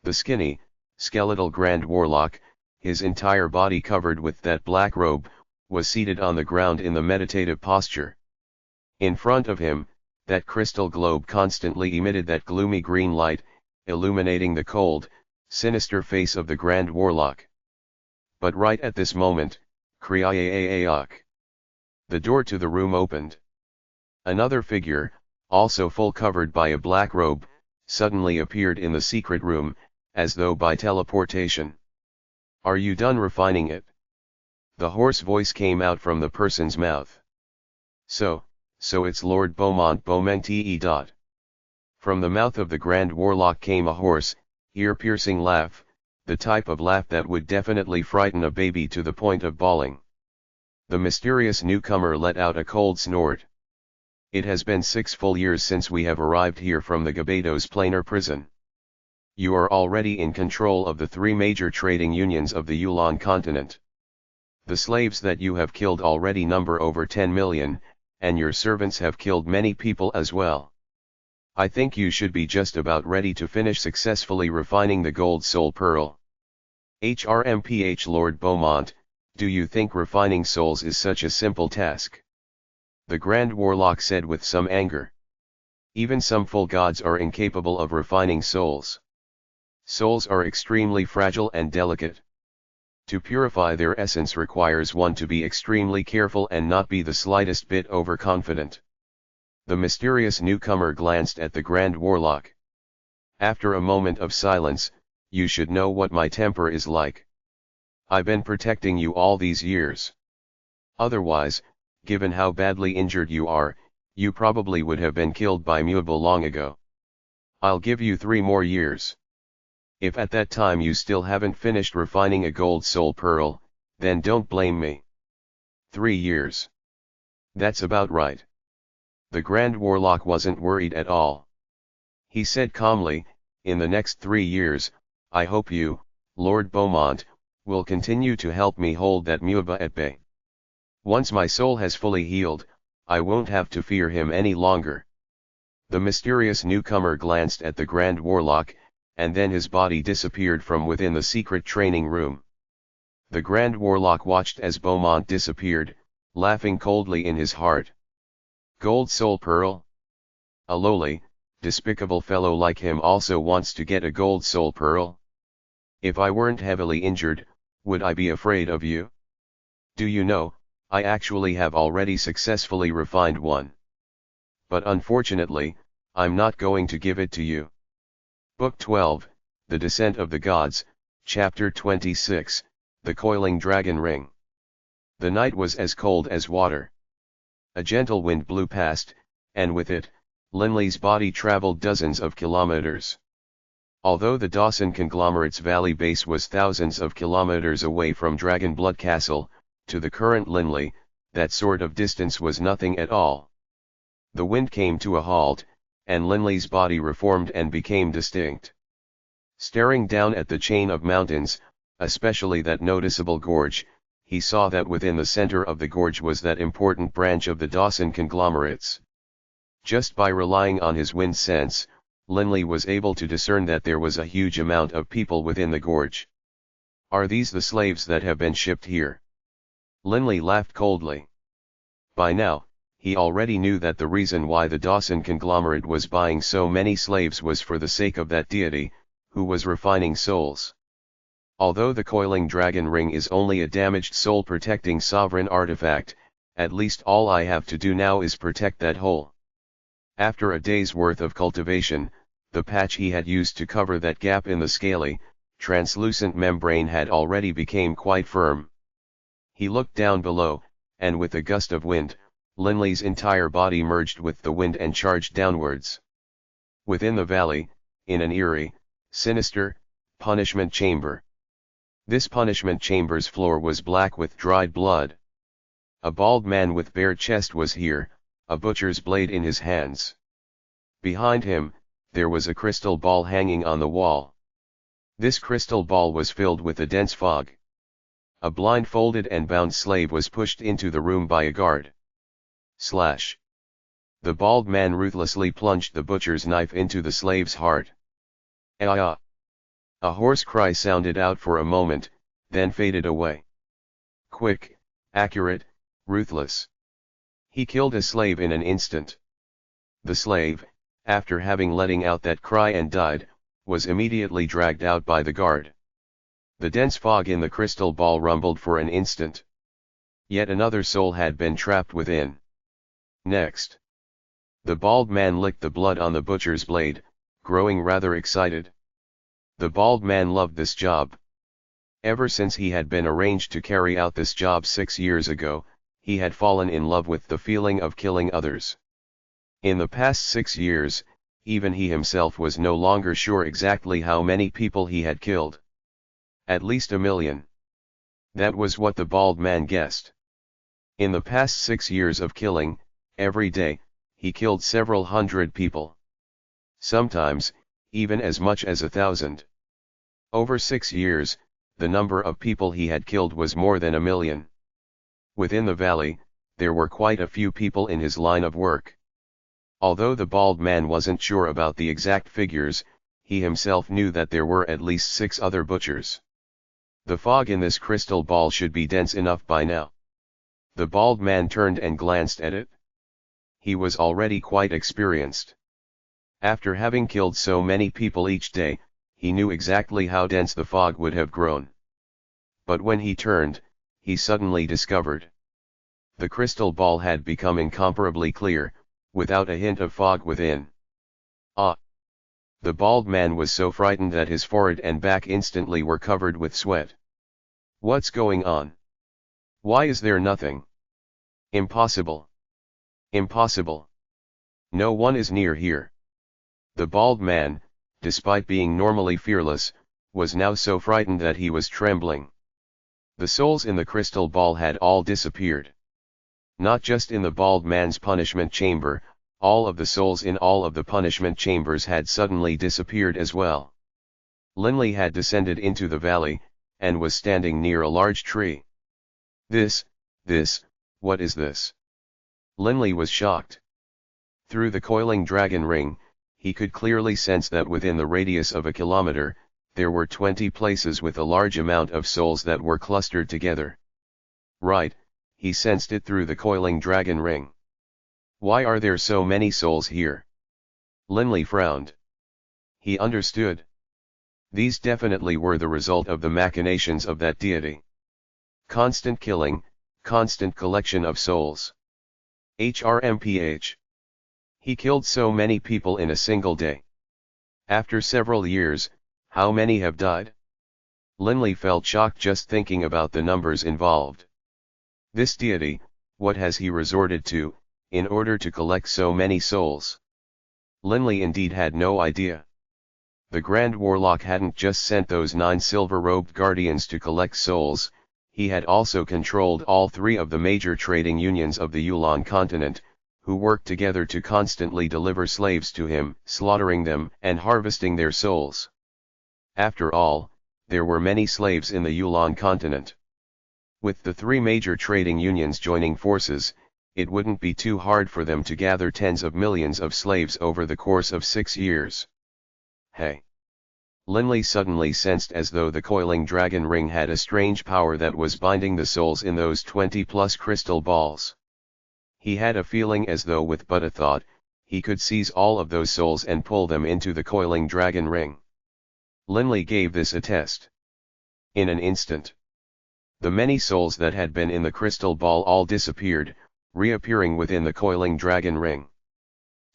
the skinny, skeletal Grand Warlock, his entire body covered with that black robe, was seated on the ground in the meditative posture. In front of him, that crystal globe constantly emitted that gloomy green light, illuminating the cold, sinister face of the Grand Warlock. But right at this moment, Kriyayak. The door to the room opened. Another figure, also full covered by a black robe, suddenly appeared in the secret room, as though by teleportation. Are you done refining it? The hoarse voice came out from the person's mouth. So it's Lord Beaumont Beaumont. From the mouth of the Grand Warlock came a hoarse, ear-piercing laugh, the type of laugh that would definitely frighten a baby to the point of bawling. The mysterious newcomer let out a cold snort. It has been 6 full years since we have arrived here from the Gabados planar prison. You are already in control of the 3 major trading unions of the Yulan continent. The slaves that you have killed already number over 10 million, and your servants have killed many people as well. I think you should be just about ready to finish successfully refining the gold soul pearl. HRMPH Lord Beaumont, do you think refining souls is such a simple task? The Grand Warlock said with some anger. Even some full gods are incapable of refining souls. Souls are extremely fragile and delicate. To purify their essence requires one to be extremely careful and not be the slightest bit overconfident. The mysterious newcomer glanced at the Grand Warlock. After a moment of silence, you should know what my temper is like. I've been protecting you all these years. Otherwise, given how badly injured you are, you probably would have been killed by Mubal long ago. I'll give you 3 more years. If at that time you still haven't finished refining a gold soul pearl, then don't blame me. 3 years. That's about right. The Grand Warlock wasn't worried at all. He said calmly, in the next 3 years, I hope you, Lord Beaumont, will continue to help me hold that Muba at bay. Once my soul has fully healed, I won't have to fear him any longer." The mysterious newcomer glanced at the Grand Warlock, and then his body disappeared from within the secret training room. The Grand Warlock watched as Beaumont disappeared, laughing coldly in his heart. Gold soul pearl? A lowly, despicable fellow like him also wants to get a gold soul pearl? If I weren't heavily injured, would I be afraid of you? Do you know, I actually have already successfully refined one. But unfortunately, I'm not going to give it to you. Book 12, The Descent of the Gods, Chapter 26, The Coiling Dragon Ring. The night was as cold as water. A gentle wind blew past, and with it, Linley's body traveled dozens of kilometers. Although the Dawson conglomerate's valley base was thousands of kilometers away from Dragonblood Castle, to the current Linley, that sort of distance was nothing at all. The wind came to a halt, and Linley's body reformed and became distinct. Staring down at the chain of mountains, especially that noticeable gorge, he saw that within the center of the gorge was that important branch of the Dawson conglomerates. Just by relying on his wind sense, Linley was able to discern that there was a huge amount of people within the gorge. "Are these the slaves that have been shipped here?" Linley laughed coldly. By now, he already knew that the reason why the Dawson conglomerate was buying so many slaves was for the sake of that deity, who was refining souls. Although the Coiling Dragon Ring is only a damaged soul-protecting sovereign artifact, at least all I have to do now is protect that hole. After a day's worth of cultivation, the patch he had used to cover that gap in the scaly, translucent membrane had already become quite firm. He looked down below, and with a gust of wind, Linley's entire body merged with the wind and charged downwards. Within the valley, in an eerie, sinister, punishment chamber. This punishment chamber's floor was black with dried blood. A bald man with bare chest was here, a butcher's blade in his hands. Behind him, there was a crystal ball hanging on the wall. This crystal ball was filled with a dense fog. A blindfolded and bound slave was pushed into the room by a guard. Slash. The bald man ruthlessly plunged the butcher's knife into the slave's heart. Ah! A hoarse cry sounded out for a moment, then faded away. Quick, accurate, ruthless. He killed a slave in an instant. The slave, after having letting out that cry and died, was immediately dragged out by the guard. The dense fog in the crystal ball rumbled for an instant. Yet another soul had been trapped within. Next. The bald man licked the blood on the butcher's blade, growing rather excited. The bald man loved this job. Ever since he had been arranged to carry out this job 6 years ago, he had fallen in love with the feeling of killing others. In the past 6 years, even he himself was no longer sure exactly how many people he had killed. At least 1 million. That was what the bald man guessed. In the past 6 years of killing, every day, he killed several hundred people. Sometimes, even as much as 1,000. Over 6 years, the number of people he had killed was more than 1 million. Within the valley, there were quite a few people in his line of work. Although the bald man wasn't sure about the exact figures, he himself knew that there were at least 6 other butchers. The fog in this crystal ball should be dense enough by now. The bald man turned and glanced at it. He was already quite experienced. After having killed so many people each day, he knew exactly how dense the fog would have grown. But when he turned, he suddenly discovered. The crystal ball had become incomparably clear, without a hint of fog within. Ah! The bald man was so frightened that his forehead and back instantly were covered with sweat. What's going on? Why is there nothing? Impossible. Impossible. No one is near here. The bald man, despite being normally fearless, was now so frightened that he was trembling. The souls in the crystal ball had all disappeared. Not just in the bald man's punishment chamber, all of the souls in all of the punishment chambers had suddenly disappeared as well. Linley had descended into the valley, and was standing near a large tree. This, what is this? Linley was shocked. Through the coiling dragon ring, he could clearly sense that within the radius of a kilometer, there were 20 places with a large amount of souls that were clustered together. Right, he sensed it through the coiling dragon ring. Why are there so many souls here? Linley frowned. He understood. These definitely were the result of the machinations of that deity. Constant killing, constant collection of souls. HRMPH. He killed so many people in a single day. After several years, how many have died? Linley felt shocked just thinking about the numbers involved. This deity, what has he resorted to, in order to collect so many souls? Linley indeed had no idea. The Grand Warlock hadn't just sent those 9 silver-robed guardians to collect souls, he had also controlled all 3 of the major trading unions of the Yulan continent, who worked together to constantly deliver slaves to him, slaughtering them and harvesting their souls. After all, there were many slaves in the Yulan continent. With the 3 major trading unions joining forces, it wouldn't be too hard for them to gather tens of millions of slaves over the course of 6 years. Hey! Linley suddenly sensed as though the coiling dragon ring had a strange power that was binding the souls in those 20+ crystal balls. He had a feeling as though with but a thought, he could seize all of those souls and pull them into the coiling dragon ring. Linley gave this a test. In an instant, the many souls that had been in the crystal ball all disappeared, reappearing within the coiling dragon ring.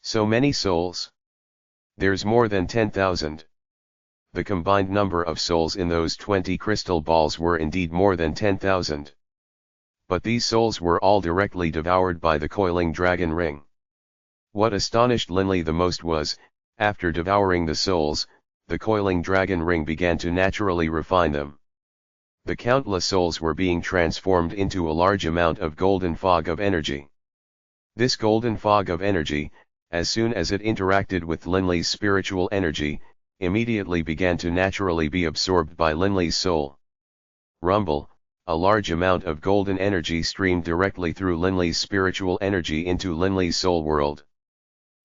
So many souls? There's more than 10,000. The combined number of souls in those 20 crystal balls were indeed more than 10,000. But these souls were all directly devoured by the coiling dragon ring. What astonished Linley the most was, after devouring the souls, the coiling dragon ring began to naturally refine them. The countless souls were being transformed into a large amount of golden fog of energy. This golden fog of energy, as soon as it interacted with Linley's spiritual energy, immediately began to naturally be absorbed by Linley's soul. Rumble, a large amount of golden energy streamed directly through Linley's spiritual energy into Linley's soul world.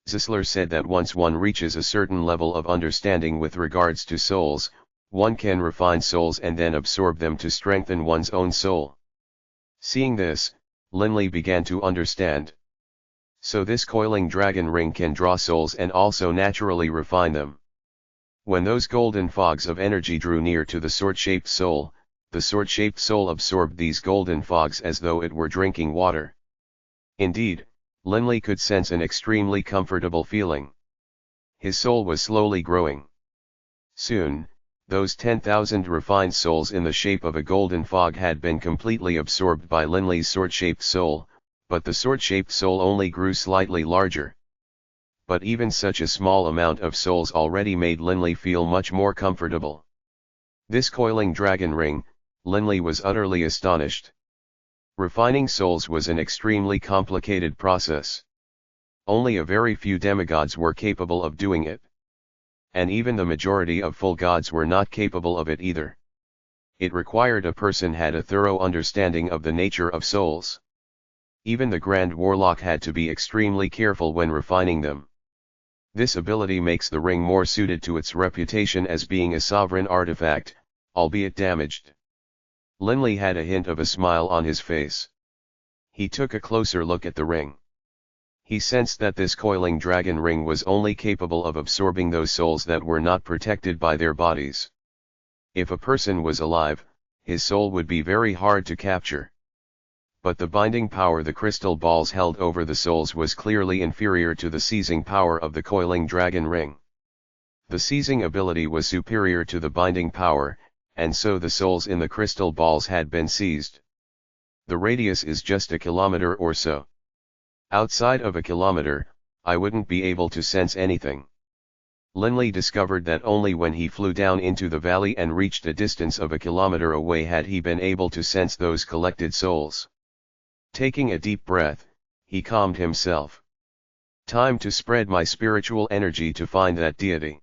Zisler said that once one reaches a certain level of understanding with regards to souls, one can refine souls and then absorb them to strengthen one's own soul. Seeing this, Linley began to understand. So this coiling dragon ring can draw souls and also naturally refine them. When those golden fogs of energy drew near to the sword-shaped soul, the sword-shaped soul absorbed these golden fogs as though it were drinking water. Indeed, Linley could sense an extremely comfortable feeling. His soul was slowly growing. Soon, those 10,000 refined souls in the shape of a golden fog had been completely absorbed by Linley's sword-shaped soul, but the sword-shaped soul only grew slightly larger. But even such a small amount of souls already made Linley feel much more comfortable. This coiling dragon ring, Linley was utterly astonished. Refining souls was an extremely complicated process. Only a very few demigods were capable of doing it. And even the majority of full gods were not capable of it either. It required a person had a thorough understanding of the nature of souls. Even the Grand Warlock had to be extremely careful when refining them. This ability makes the ring more suited to its reputation as being a sovereign artifact, albeit damaged. Linley had a hint of a smile on his face. He took a closer look at the ring. He sensed that this coiling dragon ring was only capable of absorbing those souls that were not protected by their bodies. If a person was alive, his soul would be very hard to capture. But the binding power the crystal balls held over the souls was clearly inferior to the seizing power of the coiling dragon ring. The seizing ability was superior to the binding power, and so the souls in the crystal balls had been seized. The radius is just a kilometer or so. Outside of a kilometer, I wouldn't be able to sense anything. Linley discovered that only when he flew down into the valley and reached a distance of a kilometer away had he been able to sense those collected souls. Taking a deep breath, he calmed himself. Time to spread my spiritual energy to find that deity.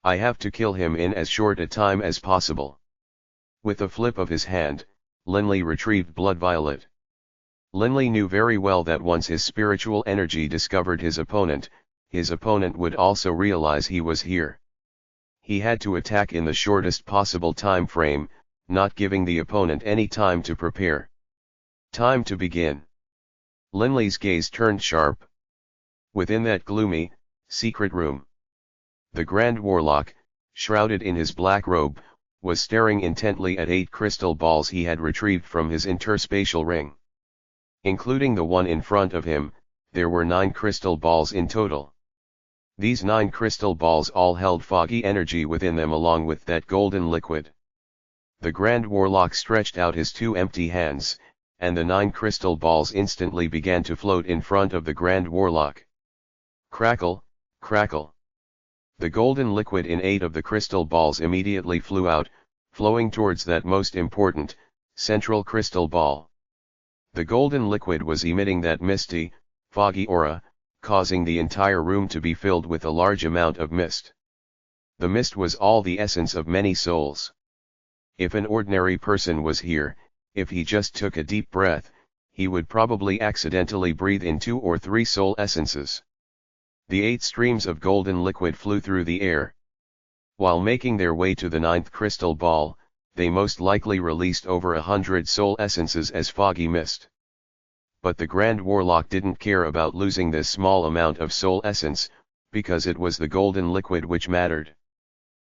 I have to kill him in as short a time as possible. With a flip of his hand, Linley retrieved Blood Violet. Linley knew very well that once his spiritual energy discovered his opponent would also realize he was here. He had to attack in the shortest possible time frame, not giving the opponent any time to prepare. Time to begin. Linley's gaze turned sharp. Within that gloomy, secret room, the Grand Warlock, shrouded in his black robe, was staring intently at 8 crystal balls he had retrieved from his interspatial ring. Including the one in front of him, there were 9 crystal balls in total. These 9 crystal balls all held foggy energy within them along with that golden liquid. The Grand Warlock stretched out his 2 empty hands, and the 9 crystal balls instantly began to float in front of the Grand Warlock. Crackle, crackle. The golden liquid in 8 of the crystal balls immediately flew out, flowing towards that most important, central crystal ball. The golden liquid was emitting that misty, foggy aura, causing the entire room to be filled with a large amount of mist. The mist was all the essence of many souls. If an ordinary person was here, if he just took a deep breath, he would probably accidentally breathe in 2 or 3 soul essences. The 8 streams of golden liquid flew through the air. While making their way to the 9th crystal ball, they most likely released over 100 soul essences as foggy mist. But the Grand Warlock didn't care about losing this small amount of soul essence, because it was the golden liquid which mattered.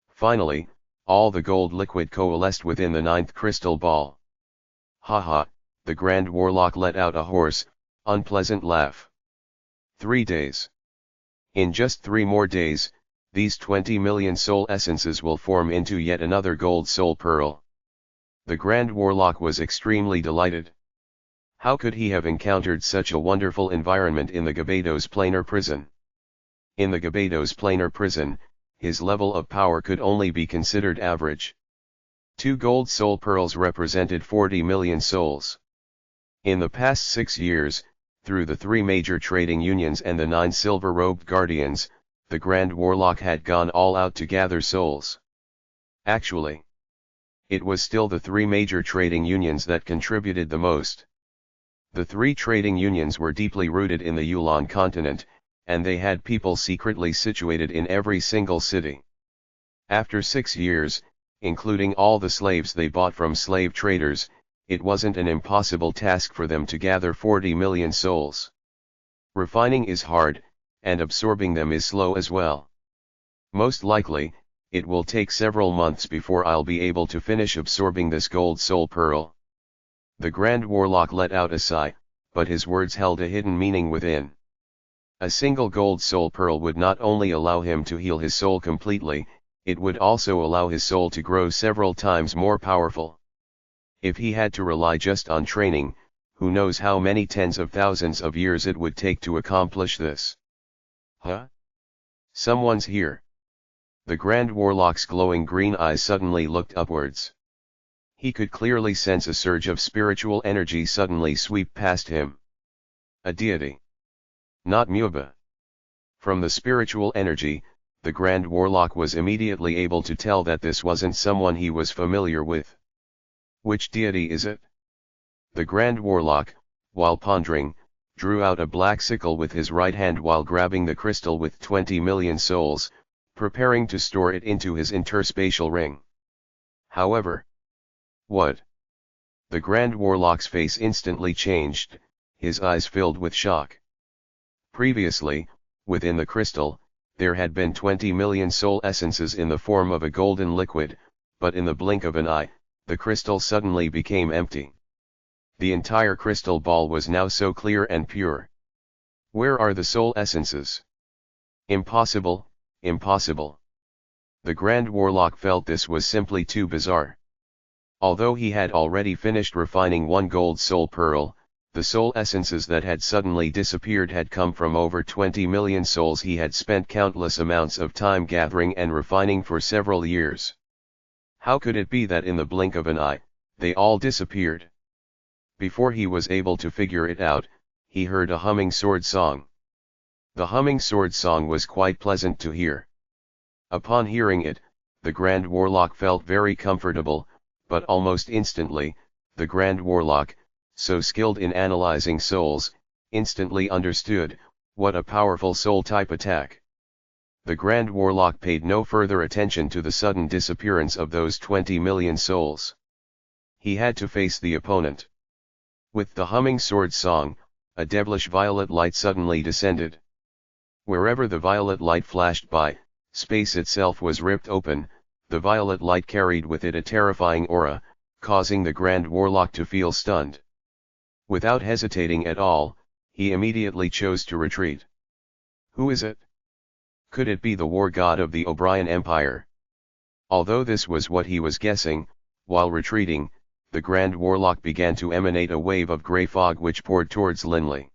Finally, all the gold liquid coalesced within the 9th crystal ball. Ha ha, the Grand Warlock let out a hoarse, unpleasant laugh. 3 days. In just 3 more days, these 20 million soul essences will form into yet another gold soul pearl. The Grand Warlock was extremely delighted. How could he have encountered such a wonderful environment in the Gabados planar prison? In the Gabados planar prison, his level of power could only be considered average. 2 gold soul pearls represented 40 million souls. In the past 6 years, through the 3 major trading unions and the 9 silver-robed guardians, the Grand Warlock had gone all out to gather souls. Actually, it was still the 3 major trading unions that contributed the most. The 3 trading unions were deeply rooted in the Yulan continent, and they had people secretly situated in every single city. After 6 years, including all the slaves they bought from slave traders, it wasn't an impossible task for them to gather 40 million souls. Refining is hard, and absorbing them is slow as well. Most likely, it will take several months before I'll be able to finish absorbing this gold soul pearl. The Grand Warlock let out a sigh, but his words held a hidden meaning within. A single gold soul pearl would not only allow him to heal his soul completely, it would also allow his soul to grow several times more powerful. If he had to rely just on training, who knows how many tens of thousands of years it would take to accomplish this. Huh? Someone's here. The Grand Warlock's glowing green eyes suddenly looked upwards. He could clearly sense a surge of spiritual energy suddenly sweep past him. A deity. Not Muba. From the spiritual energy, the Grand Warlock was immediately able to tell that this wasn't someone he was familiar with. Which deity is it? The Grand Warlock, while pondering, drew out a black sickle with his right hand while grabbing the crystal with 20 million souls, preparing to store it into his interspatial ring. However, what? The Grand Warlock's face instantly changed, his eyes filled with shock. Previously, within the crystal, there had been 20 million soul essences in the form of a golden liquid, but in the blink of an eye, the crystal suddenly became empty. The entire crystal ball was now so clear and pure. Where are the soul essences? Impossible, impossible. The Grand Warlock felt this was simply too bizarre. Although he had already finished refining 1 gold soul pearl, the soul essences that had suddenly disappeared had come from over 20 million souls he had spent countless amounts of time gathering and refining for several years. How could it be that in the blink of an eye, they all disappeared? Before he was able to figure it out, he heard a humming sword song. The humming sword song was quite pleasant to hear. Upon hearing it, the Grand Warlock felt very comfortable, but almost instantly, the Grand Warlock, so skilled in analyzing souls, instantly understood what a powerful soul-type attack. The Grand Warlock paid no further attention to the sudden disappearance of those 20 million souls. He had to face the opponent. With the humming sword song, a devilish violet light suddenly descended. Wherever the violet light flashed by, space itself was ripped open. The violet light carried with it a terrifying aura, causing the Grand Warlock to feel stunned. Without hesitating at all, he immediately chose to retreat. Who is it? Could it be the war god of the O'Brien Empire? Although this was what he was guessing, while retreating, the Grand Warlock began to emanate a wave of grey fog which poured towards Linley.